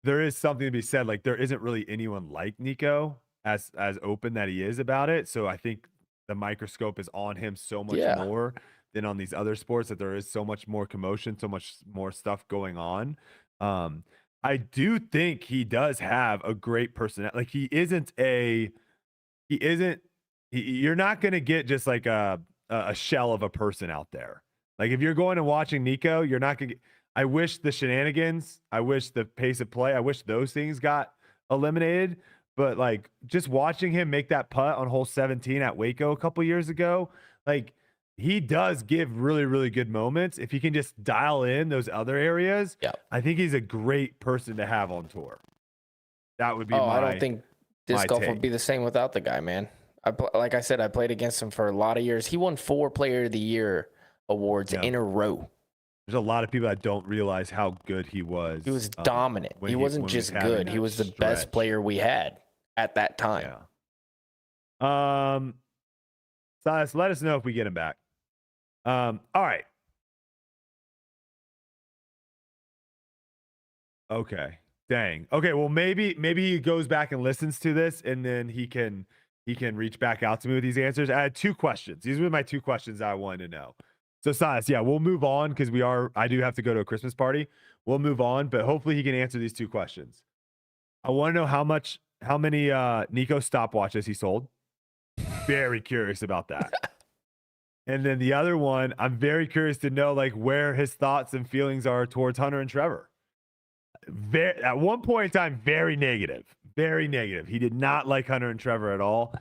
Speaker 1: there is something to be said. Like there isn't really anyone like Nikko as open that he is about it. So I think the microscope is on him so much more than on these other sports, that there is so much more commotion, so much more stuff going on. I do think he does have a great personality. Like you're not going to get just like a shell of a person out there. Like if you're going and watching Nikko, you're not going to get, I wish the shenanigans, I wish the pace of play, I wish those things got eliminated. But like just watching him make that putt on hole 17 at Waco a couple years ago, like he does give really, really good moments. If he can just dial in those other areas, I think he's a great person to have on tour. That would be
Speaker 2: I don't think disc golf
Speaker 1: take.
Speaker 2: would be the same without the guy, man. Like I said, I played against him for a lot of years. He won 4 Player of the Year awards in a row.
Speaker 1: There's a lot of people that don't realize how good he was.
Speaker 2: He was dominant. He wasn't just good. He was the best player we had at that time.
Speaker 1: Yeah. Silas, let us know if we get him back. All right. Okay. Dang. Okay. Well, maybe he goes back and listens to this, and then he can reach back out to me with these answers. I had 2 questions. These were my 2 questions I wanted to know. So Silas, we'll move on, because I do have to go to a Christmas party. We'll move on, but hopefully he can answer these 2 questions. I want to know how many Nikko stopwatches he sold. Very curious about that. And then the other one, I'm very curious to know like where his thoughts and feelings are towards Hunter and Trevor. At one point in time, very negative. He did not like Hunter and Trevor at all.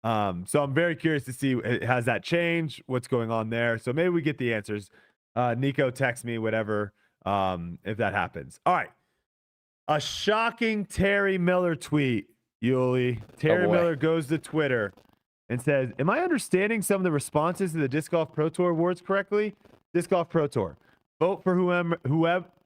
Speaker 1: So I'm very curious to see, has that changed? What's going on there? So maybe we get the answers. Nikko, text me, whatever, if that happens. All right. A shocking Terry Miller tweet, Uli. Terry Miller goes to Twitter and says, am I understanding some of the responses to the Disc Golf Pro Tour awards correctly? Disc Golf Pro Tour. Vote for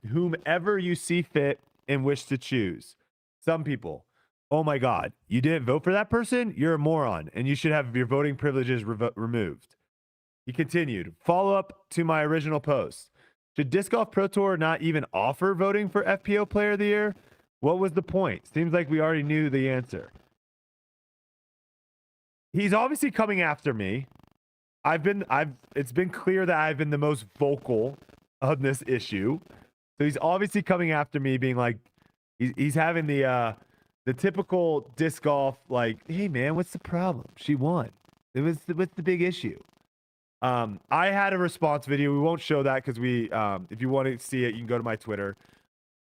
Speaker 1: whomever you see fit and wish to choose. Some people, oh my God, you didn't vote for that person? You're a moron, and you should have your voting privileges removed. He continued, follow up to my original post. Should Disc Golf Pro Tour not even offer voting for FPO Player of the Year? What was the point? Seems like we already knew the answer. He's obviously coming after me. It's been clear that I've been the most vocal on this issue. So he's obviously coming after me, being like, he's having the typical disc golf, like, hey man, what's the problem? She won. What's the big issue? I had a response video. We won't show that because if you want to see it, you can go to my Twitter.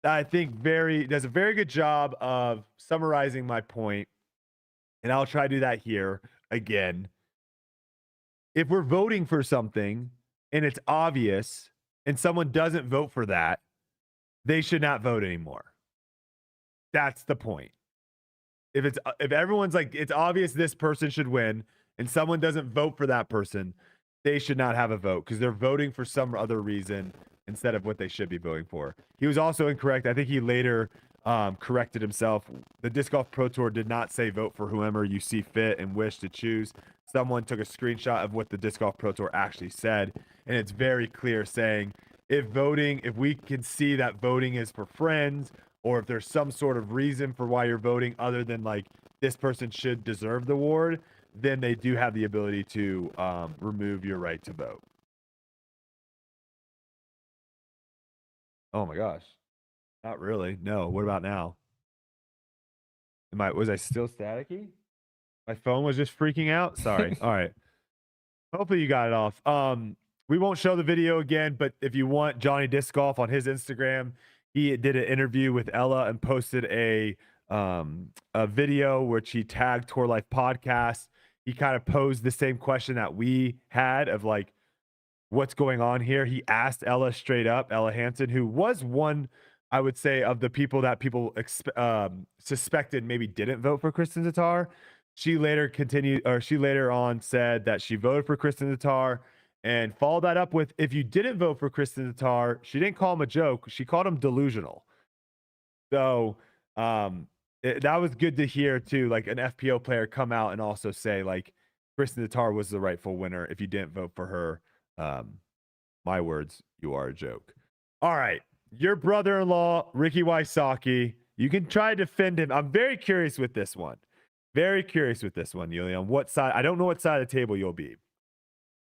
Speaker 1: I think does a very good job of summarizing my point, and I'll try to do that here again. If we're voting for something and it's obvious and someone doesn't vote for that, they should not vote anymore. That's the point. If everyone's like, it's obvious this person should win and someone doesn't vote for that person, they should not have a vote because they're voting for some other reason instead of what they should be voting for. He was also incorrect. I think he later corrected himself. The Disc Golf Pro Tour did not say vote for whoever you see fit and wish to choose. Someone took a screenshot of what the Disc Golf Pro Tour actually said, and it's very clear saying if we can see that voting is for friends, or if there's some sort of reason for why you're voting other than like this person should deserve the award, then they do have the ability to remove your right to vote. Oh my gosh. Not really. No. What about now? Was I still staticky? My phone was just freaking out. Sorry. All right. Hopefully you got it off. We won't show the video again, but if you want JohnE Disc Golf on his Instagram, he did an interview with Ella and posted a video which he tagged Tour Life Podcast. He kind of posed the same question that we had of like, what's going on here? He asked Ella straight up, Ella Hansen, who was one, I would say, of the people that people suspected maybe didn't vote for Kristen Tatar. She later on said that she voted for Kristen Tatar and followed that up with, if you didn't vote for Kristen Tatar, she didn't call him a joke. She called him delusional. So that was good to hear too. Like an FPO player come out and also say like Kristen Tatar was the rightful winner. If you didn't vote for her, my words, you are a joke. All right. Your brother-in-law, Ricky Wysocki, you can try to defend him. I'm very curious with this one. Very curious with this one, Uli, on what side. I don't know what side of the table you'll be.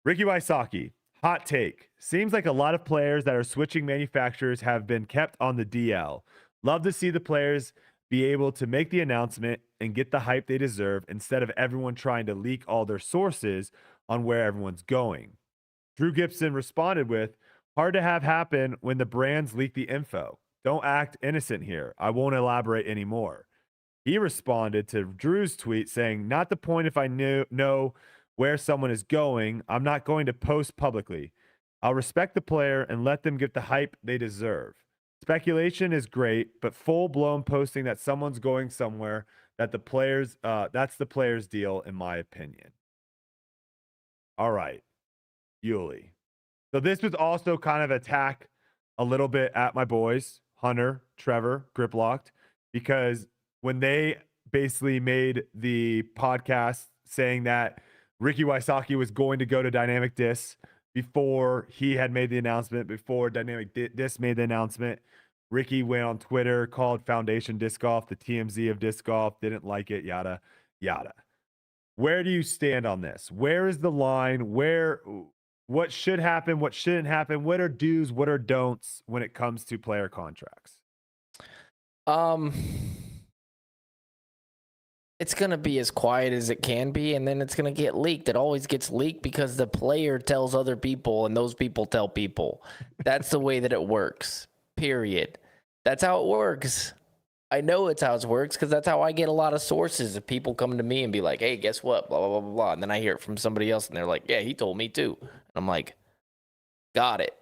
Speaker 1: Ricky Wysocki, hot take. Seems like a lot of players that are switching manufacturers have been kept on the DL. Love to see the players be able to make the announcement and get the hype they deserve instead of everyone trying to leak all their sources on where everyone's going. Drew Gibson responded with, hard to have happen when the brands leak the info. Don't act innocent here. I won't elaborate anymore. He responded to Drew's tweet saying, not the point if I know where someone is going. I'm not going to post publicly. I'll respect the player and let them get the hype they deserve. Speculation is great, but full-blown posting that someone's going somewhere, that's the player's deal, in my opinion. All right, Uli. So this was also kind of attack a little bit at my boys, Hunter, Trevor, Griplocked, because when they basically made the podcast saying that Ricky Wysocki was going to go to Dynamic Disc before he had made the announcement, before Dynamic Disc made the announcement, Ricky went on Twitter, called Foundation Disc Golf the TMZ of disc golf, didn't like it, yada, yada. Where do you stand on this? Where is the line? What should happen? What shouldn't happen? What are do's? What are don'ts when it comes to player contracts?
Speaker 2: It's going to be as quiet as it can be, and then it's going to get leaked. It always gets leaked because the player tells other people, and those people tell people. That's the way that it works, period. That's how it works. I know it's how it works because that's how I get a lot of sources of people coming to me and be like, hey, guess what? Blah, blah, blah, blah, blah. And then I hear it from somebody else, and they're like, yeah, he told me too. And I'm like, got it.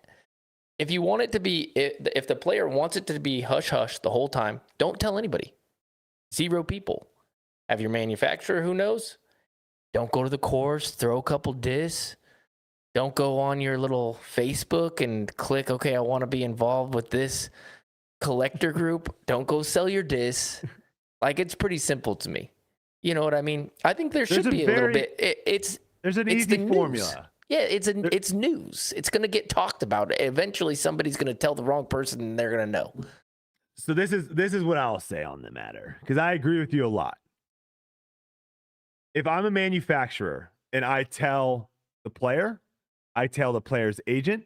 Speaker 2: If you want it to be, if the player wants it to be hush-hush the whole time, don't tell anybody. 0 people. Have your manufacturer who knows. Don't go to the course, throw a couple discs. Don't go on your little Facebook and click, okay, I want to be involved with this collector group. Don't go sell your discs. Like, it's pretty simple to me. You know what I mean? I think there's should be a little bit.
Speaker 1: There's an easy formula.
Speaker 2: Yeah, it's news. It's going to get talked about. Eventually, somebody's going to tell the wrong person, and they're going to know.
Speaker 1: So this is what I'll say on the matter, because I agree with you a lot. If I'm a manufacturer and I tell the player, I tell the player's agent,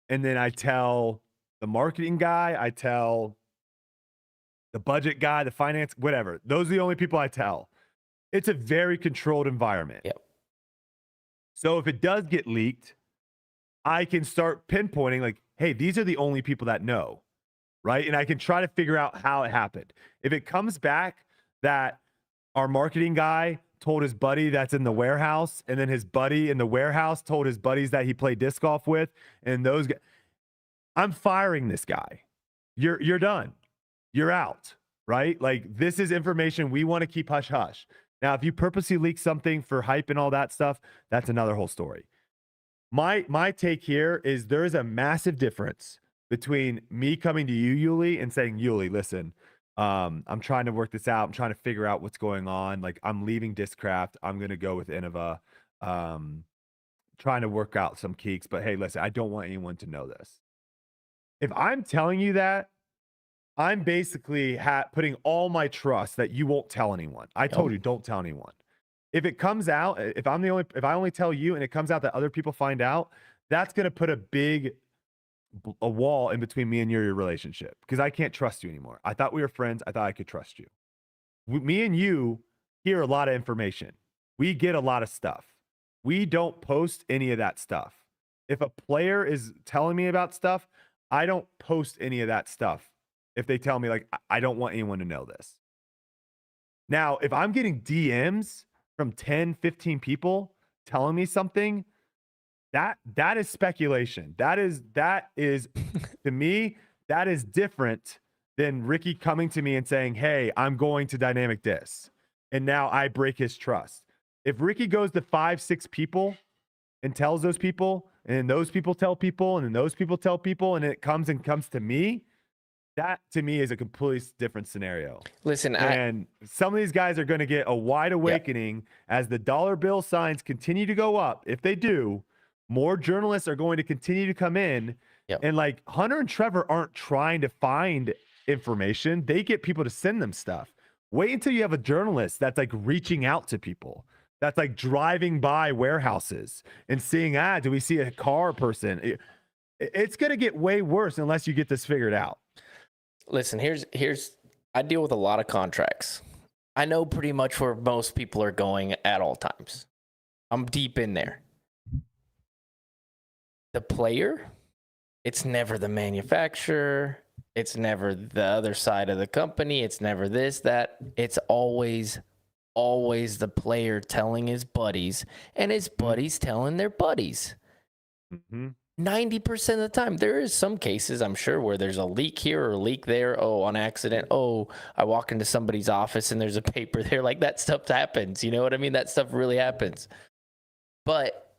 Speaker 1: and then I tell the marketing guy, I tell the budget guy, the finance, whatever. Those are the only people I tell. It's a very controlled environment.
Speaker 2: Yep.
Speaker 1: So if it does get leaked, I can start pinpointing like, hey, these are the only people that know, right? And I can try to figure out how it happened. If it comes back that our marketing guy told his buddy that's in the warehouse, and then his buddy in the warehouse told his buddies that he played disc golf with, and those guys, I'm firing this guy. You're done. You're out, right? Like, this is information we want to keep hush hush. Now, if you purposely leak something for hype and all that stuff, that's another whole story. My take here is there is a massive difference between me coming to you, Uli, and saying, Uli, listen, I'm trying to work this out. I'm trying to figure out what's going on. Like, I'm leaving Discraft. I'm going to go with Innova. Trying to work out some kinks, but hey, listen, I don't want anyone to know this. If I'm telling you that, I'm basically putting all my trust that you won't tell anyone. I told you, don't tell anyone. If it comes out, if I only tell you and it comes out that other people find out, that's going to put a wall in between me and your relationship, because I can't trust you anymore. I thought we were friends. I thought I could trust you. Me and you hear a lot of information. We get a lot of stuff. We don't post any of that stuff. If a player is telling me about stuff, I don't post any of that stuff if they tell me like, I don't want anyone to know this. Now, if I'm getting DMs from 10, 15 people telling me something, that is speculation. That is to me, that is different than Ricky coming to me and saying, hey, I'm going to Dynamic Disc. And now I break his trust. If Ricky goes to 5, 6 people and tells those people, and then those people tell people, and then those people tell people, and it comes to me, that to me is a completely different scenario.
Speaker 2: Listen,
Speaker 1: and some of these guys are going to get a wide awakening as the dollar bill signs continue to go up. If they do, more journalists are going to continue to come in. And like Hunter and Trevor aren't trying to find information. They get people to send them stuff. Wait until you have a journalist that's like reaching out to people. That's like driving by warehouses and seeing, do we see a car person? It's going to get way worse unless you get this figured out.
Speaker 2: Listen, I deal with a lot of contracts. I know pretty much where most people are going at all times. I'm deep in there. The player, it's never the manufacturer. It's never the other side of the company. It's never this, that. It's always the player telling his buddies, and his buddies telling their buddies. 90% of the time. There is some cases, I'm sure, where there's a leak here or a leak there. Oh, on accident. Oh, I walk into somebody's office and there's a paper there. Like, that stuff happens. You know what I mean? That stuff really happens. But,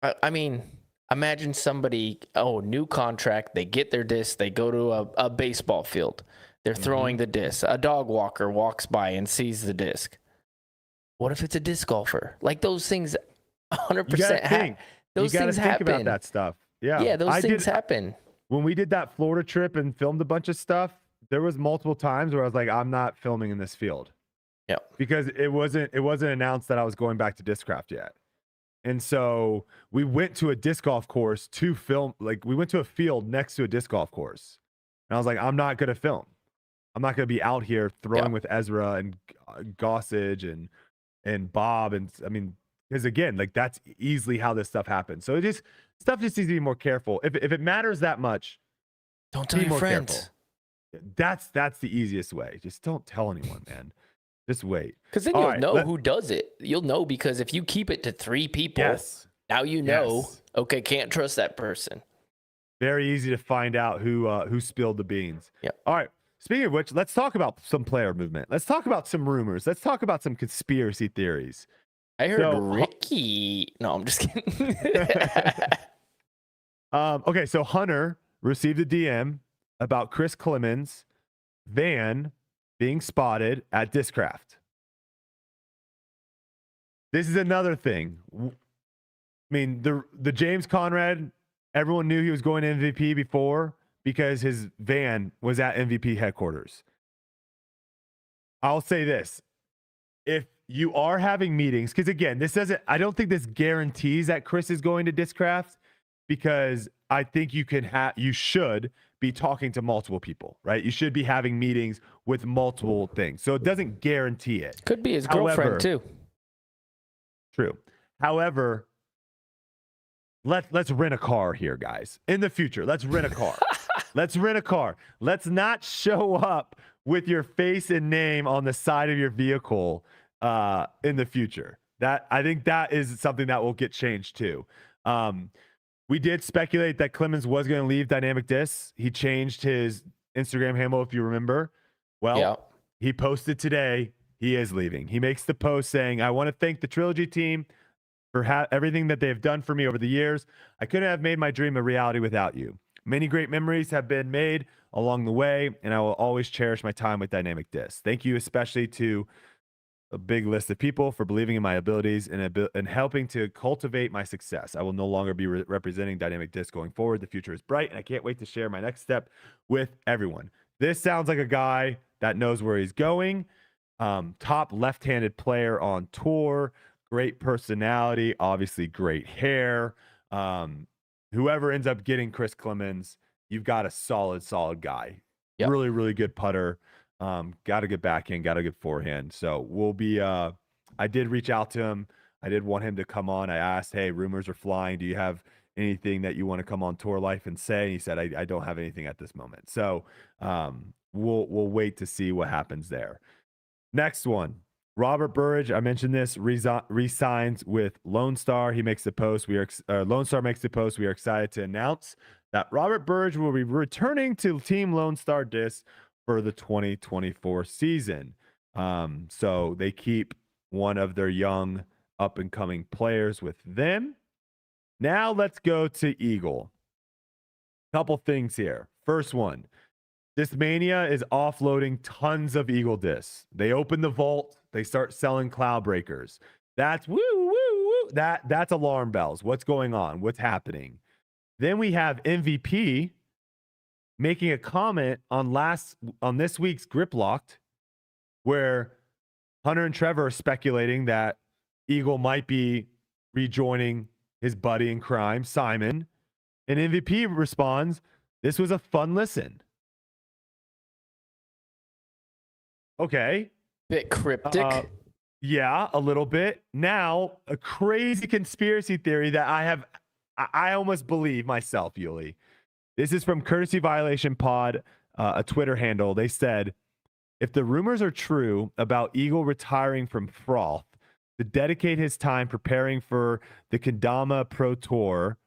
Speaker 2: I mean, imagine somebody, new contract. They get their disc. They go to a baseball field. They're throwing the disc. A dog walker walks by and sees the disc. What if it's a disc golfer? Like, those things 100% happen. Those things happen.
Speaker 1: Think about that stuff. Yeah,
Speaker 2: those things happen.
Speaker 1: When we did that Florida trip and filmed a bunch of stuff, there was multiple times where I was like, I'm not filming in this field.
Speaker 2: Yeah,
Speaker 1: because it wasn't announced that I was going back to Discraft yet. And so we went to a disc golf course to film. Like, we went to a field next to a disc golf course, and I was like, I'm not going to film. I'm not going to be out here throwing with Ezra and Gossage and Bob. And I mean, because again, like, that's easily how this stuff happens. So stuff just needs to be more careful. If it matters that much,
Speaker 2: don't tell your friends.
Speaker 1: That's the easiest way. Just don't tell anyone, man. Just wait.
Speaker 2: Because then you'll know who does it. You'll know, because if you keep it to 3 people, now you know, okay, can't trust that person.
Speaker 1: Very easy to find out who spilled the beans.
Speaker 2: Yeah.
Speaker 1: All right. Speaking of which, let's talk about some player movement. Let's talk about some rumors. Let's talk about some conspiracy theories.
Speaker 2: I heard Ricky. No, I'm just kidding.
Speaker 1: Okay, so Hunter received a DM about Chris Clemens' van being spotted at Discraft. This is another thing. I mean, the James Conrad, everyone knew he was going to MVP before because his van was at MVP headquarters. I'll say this. If you are having meetings, because again, I don't think this guarantees that Chris is going to Discraft, because I think you should be talking to multiple people, right? You should be having meetings with multiple things. So it doesn't guarantee it.
Speaker 2: Could be his girlfriend too.
Speaker 1: True. However, let's rent a car here, guys. In the future, let's rent a car. Let's rent a car. Let's not show up with your face and name on the side of your vehicle in the future. I think that is something that will get changed too. We did speculate that Clemens was going to leave Dynamic Disc. He changed his Instagram handle, if you remember. Well, he posted today. He is leaving. He makes the post saying, I want to thank the Trilogy team for everything that they've done for me over the years. I couldn't have made my dream a reality without you. Many great memories have been made along the way, and I will always cherish my time with Dynamic Disc. Thank you especially to a big list of people for believing in my abilities and helping to cultivate my success. I will no longer be representing Dynamic Disc going forward. The future is bright, and I can't wait to share my next step with everyone. This sounds like a guy that knows where he's going. Top left-handed player on tour, great personality, obviously great hair. Whoever ends up getting Chris Clemens, you've got a solid guy. Yep. Really, really good putter. Got a good backhand, got a good forehand. So we'll be, I did reach out to him. I did want him to come on. I asked, hey, rumors are flying. Do you have anything that you want to come on Tour Life and say. And he said, I don't have anything at this moment. So we'll wait to see what happens there. Next one, Robert Burridge. I mentioned this, resigns with Lone Star. He makes the post. Lone Star makes the post. We are excited to announce that Robert Burridge will be returning to Team Lone Star Disc for the 2024 season. So they keep one of their young up-and-coming players with them. Now let's go to Eagle. Couple things here. First one, Discmania is offloading tons of Eagle discs. They open the vault. They start selling cloud breakers. That's woo, woo, woo. That's alarm bells. What's going on? What's happening? Then we have MVP making a comment on this week's Grip Locked, where Hunter and Trevor are speculating that Eagle might be rejoining his buddy in crime, Simon. And MVP responds, "This was a fun listen." Okay.
Speaker 2: Bit cryptic.
Speaker 1: Yeah, a little bit. Now, a crazy conspiracy theory that I almost believe myself, Uli. This is from Courtesy Violation Pod, a Twitter handle. They said, if the rumors are true about Eagle retiring from Froth to dedicate his time preparing for the Kendama Pro Tour,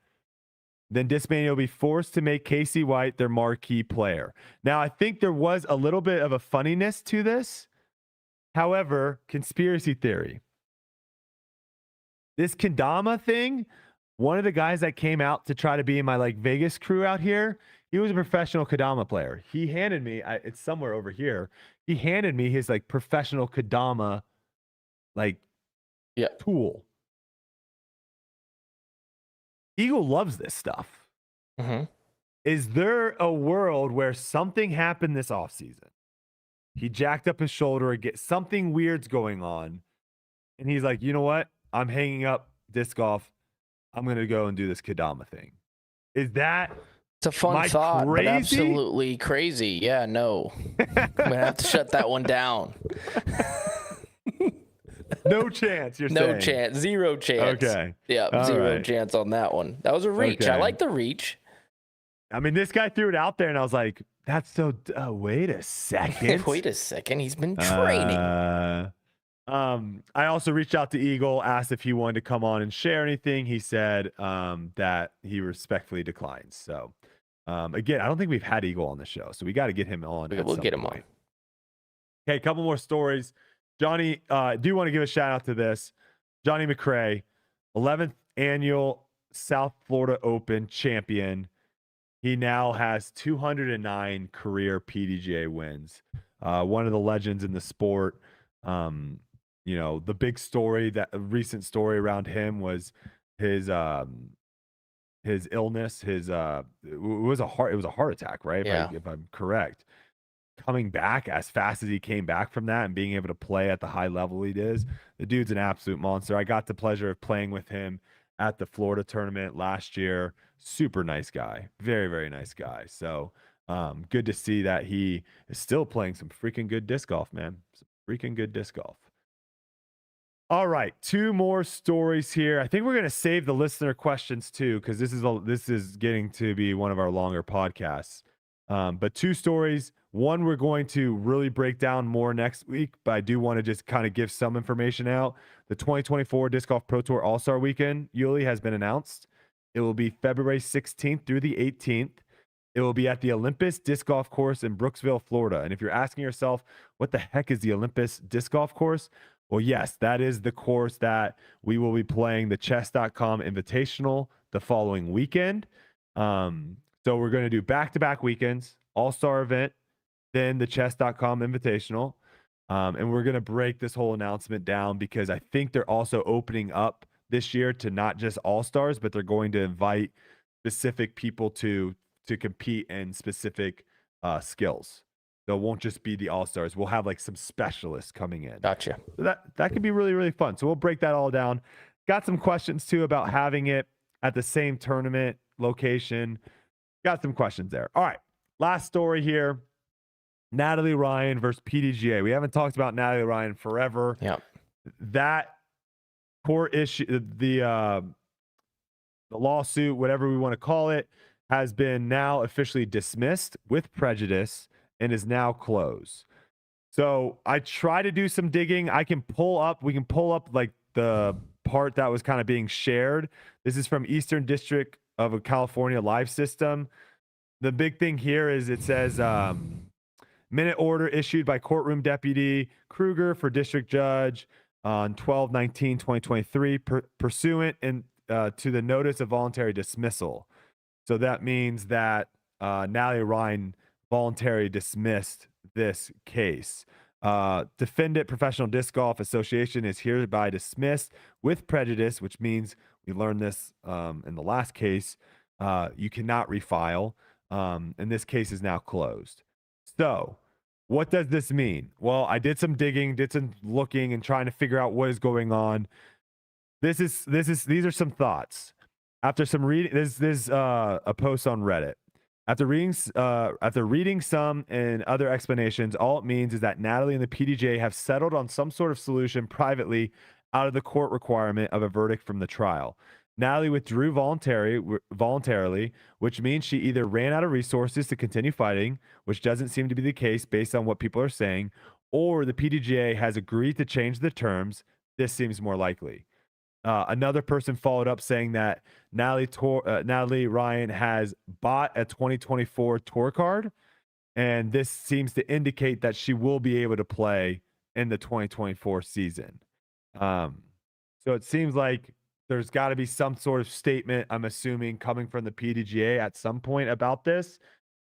Speaker 1: then Discmania will be forced to make Casey White their marquee player. Now, I think there was a little bit of a funniness to this. However, conspiracy theory. This Kendama thing, one of the guys that came out to try to be in my Vegas crew out here, he was a professional Kendama player. He handed me, it's somewhere over here. He handed me his professional Kendama tool. Eagle loves this stuff.
Speaker 2: Mm-hmm.
Speaker 1: Is there a world where something happened this offseason? He jacked up his shoulder, something weird's going on, and he's like, you know what? I'm hanging up disc golf. I'm going to go and do this Kendama thing. Is that...
Speaker 2: It's a fun thought,
Speaker 1: crazy?
Speaker 2: But absolutely crazy. Yeah, no. I'm going to have to shut that one down.
Speaker 1: No chance, you're saying?
Speaker 2: No chance. Zero chance.
Speaker 1: Okay.
Speaker 2: Yeah,
Speaker 1: all
Speaker 2: zero
Speaker 1: right.
Speaker 2: chance on that one. That was a reach.
Speaker 1: Okay.
Speaker 2: I like the reach.
Speaker 1: I mean, this guy threw it out there, and I was like, that's so... wait a second.
Speaker 2: Wait a second. He's been training.
Speaker 1: I also reached out to Eagle, asked if he wanted to come on and share anything. He said that he respectfully declines. So, again, I don't think we've had Eagle on the show, so we got to get him on.
Speaker 2: We'll get him on.
Speaker 1: Okay, a couple more stories. JohnE, I do want to give a shout out to this. JohnE McCray, 11th annual South Florida Open champion. He now has 209 career PDGA wins. One of the legends in the sport. The big story, that recent story around him was his illness. It was a heart attack, right?
Speaker 2: Yeah.
Speaker 1: If I'm correct. Coming back as fast as he came back from that and being able to play at the high level he does, the dude's an absolute monster. I got the pleasure of playing with him at the Florida tournament last year. Super nice guy. Very, very nice guy. So good to see that he is still playing some freaking good disc golf, man. Some freaking good disc golf. All right, two more stories here. I think we're going to save the listener questions too, because this is getting to be one of our longer podcasts. But two stories. One, we're going to really break down more next week, but I do want to just kind of give some information out. The 2024 Disc Golf Pro Tour All-Star Weekend, Uli, has been announced. It will be February 16th through the 18th. It will be at the Olympus Disc Golf Course in Brooksville, Florida. And if you're asking yourself, what the heck is the Olympus Disc Golf Course? Well, yes, that is the course that we will be playing the chess.com Invitational the following weekend. So we're going to do back-to-back weekends, All-Star event, then the chess.com Invitational. And we're going to break this whole announcement down because I think they're also opening up this year to not just All-Stars, but they're going to invite specific people to compete in specific skills. So it won't just be the All-Stars. We'll have some specialists coming in.
Speaker 2: Gotcha.
Speaker 1: So that could be really, really fun. So we'll break that all down. Got some questions too about having it at the same tournament location. Got some questions there. All right. Last story here. Natalie Ryan versus PDGA. We haven't talked about Natalie Ryan forever.
Speaker 2: Yeah.
Speaker 1: That court issue, the the lawsuit, whatever we want to call it, has been now officially dismissed with prejudice and is now closed. So I try to do some digging. We can pull up like the part that was kind of being shared. This is from Eastern District of a California Live System. The big thing here is it says minute order issued by courtroom deputy Kruger for district judge on 12/19/2023 pursuant to the notice of voluntary dismissal. So that means that Natalie Ryan voluntarily dismissed this case. Defendant Professional Disc Golf Association is hereby dismissed with prejudice, which means we learned this in the last case. You cannot refile, and this case is now closed. So what does this mean? Well, I did some digging, did some looking and trying to figure out what is going on. These are some thoughts. After some reading, there's a post on Reddit. After reading some and other explanations, all it means is that Natalie and the PDGA have settled on some sort of solution privately out of the court requirement of a verdict from the trial. Natalie withdrew voluntarily, which means she either ran out of resources to continue fighting, which doesn't seem to be the case based on what people are saying, or the PDGA has agreed to change the terms. This seems more likely. Another person followed up saying that Natalie Ryan has bought a 2024 tour card, and this seems to indicate that she will be able to play in the 2024 season. So it seems like there's got to be some sort of statement, I'm assuming, coming from the PDGA at some point about this.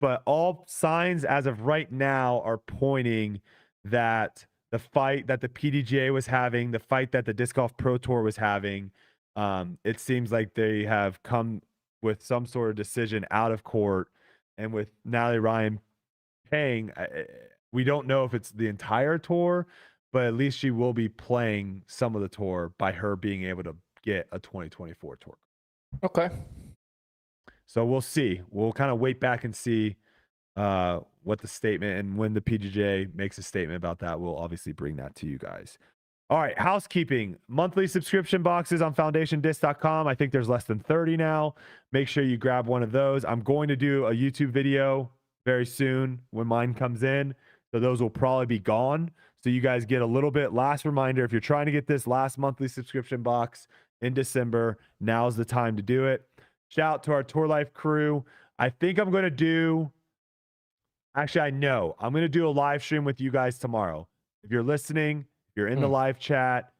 Speaker 1: But all signs as of right now are pointing that the fight that the PDGA was having, the fight that the Disc Golf Pro Tour was having, it seems like they have come with some sort of decision out of court. And with Natalie Ryan paying, we don't know if it's the entire tour, but at least she will be playing some of the tour by her being able to get a 2024 tour.
Speaker 2: Okay.
Speaker 1: So we'll see. We'll kind of wait back and see what the statement, and when the PDGA makes a statement about that, we'll obviously bring that to you guys. All right, housekeeping. Monthly subscription boxes on foundationdisc.com. I think there's less than 30 now. Make sure you grab one of those. I'm going to do a YouTube video very soon when mine comes in. So those will probably be gone. So you guys get a little bit. Last reminder, if you're trying to get this last monthly subscription box in December, now's the time to do it. Shout out to our Tour Life crew. I think I'm going to do... Actually, I know. I'm going to do a live stream with you guys tomorrow. If you're listening, if you're in the live chat,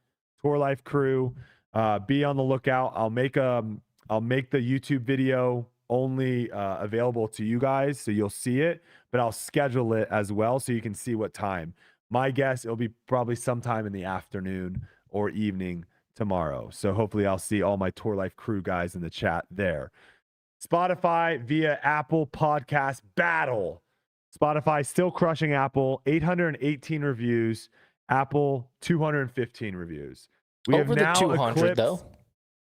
Speaker 1: Tour Life crew, be on the lookout. I'll make the YouTube video only available to you guys, so you'll see it, but I'll schedule it as well so you can see what time. My guess, it'll be probably sometime in the afternoon or evening tomorrow. So hopefully I'll see all my Tour Life crew guys in the chat there. Spotify via Apple Podcast Battle. Spotify still crushing Apple, 818 reviews. Apple, 215 reviews. We
Speaker 2: over
Speaker 1: have now
Speaker 2: the 200
Speaker 1: eclipsed,
Speaker 2: though.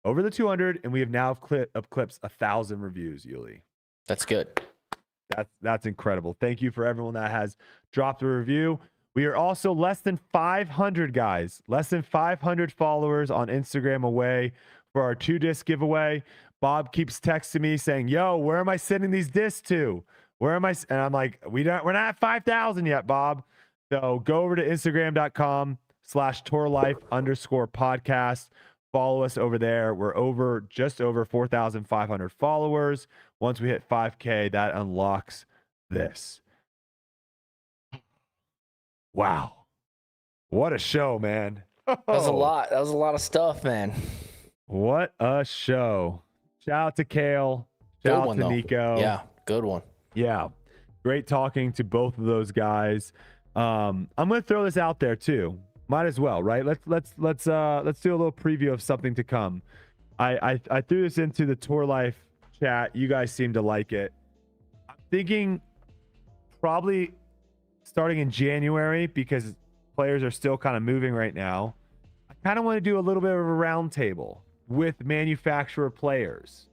Speaker 1: Over the 200, and we have now eclipsed 1,000 reviews, Uli.
Speaker 2: That's good.
Speaker 1: That's incredible. Thank you for everyone that has dropped a review. We are also less than 500, guys. Less than 500 followers on Instagram away for our 2-disc giveaway. Bob keeps texting me saying, yo, where am I sending these discs to? Where am I? And I'm like, we're not at 5,000 yet, Bob. So go over to Instagram.com/tourlife_podcast. Follow us over there. We're just over 4,500 followers. Once we hit 5K, that unlocks this. Wow. What a show, man.
Speaker 2: That was a lot. That was a lot of stuff, man.
Speaker 1: What a show. Shout out to Cale. Shout out to Nico.
Speaker 2: Yeah, good one.
Speaker 1: Yeah, great talking to both of those guys. I'm gonna throw this out there too. Might as well, right? Let's do a little preview of something to come. I threw this into the Tour Life chat. You guys seem to like it. I'm thinking probably starting in January, because players are still kind of moving right now. I kind of want to do a little bit of a roundtable with manufacturer players.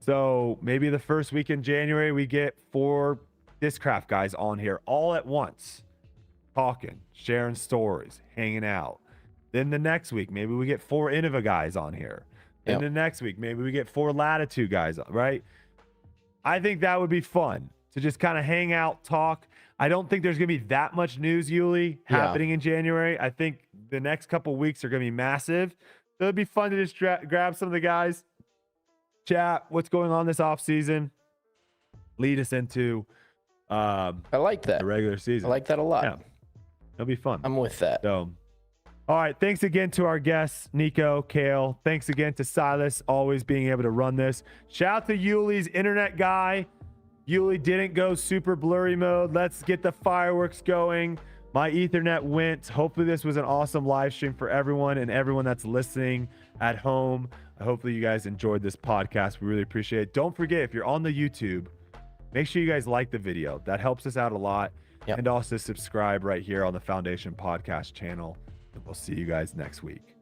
Speaker 1: So maybe the first week in January, we get 4 Discraft guys on here all at once, talking, sharing stories, hanging out. Then the next week, maybe we get 4 Innova guys on here. And then next week, maybe we get 4 Latitude guys, right? I think that would be fun to just kind of hang out, talk. I don't think there's going to be that much news, Uli, happening in January. I think the next couple weeks are going to be massive. So it'd be fun to just grab some of the guys, chat what's going on this off season, lead us into
Speaker 2: I like that.
Speaker 1: the regular season.
Speaker 2: I like that a lot.
Speaker 1: Yeah, it'll be fun.
Speaker 2: I'm with that.
Speaker 1: So, all right. Thanks again to our guests, Nikko, Cale. Thanks again to Silas, always being able to run this. Shout out to Uli's internet guy. Uli didn't go super blurry mode. Let's get the fireworks going. My Ethernet went. Hopefully this was an awesome live stream for everyone and everyone that's listening at home. Hopefully you guys enjoyed this podcast. We really appreciate it. Don't forget, if you're on the YouTube, make sure you guys like the video. That helps us out a lot. And also subscribe right here on the Foundation Podcast channel. And we'll see you guys next week.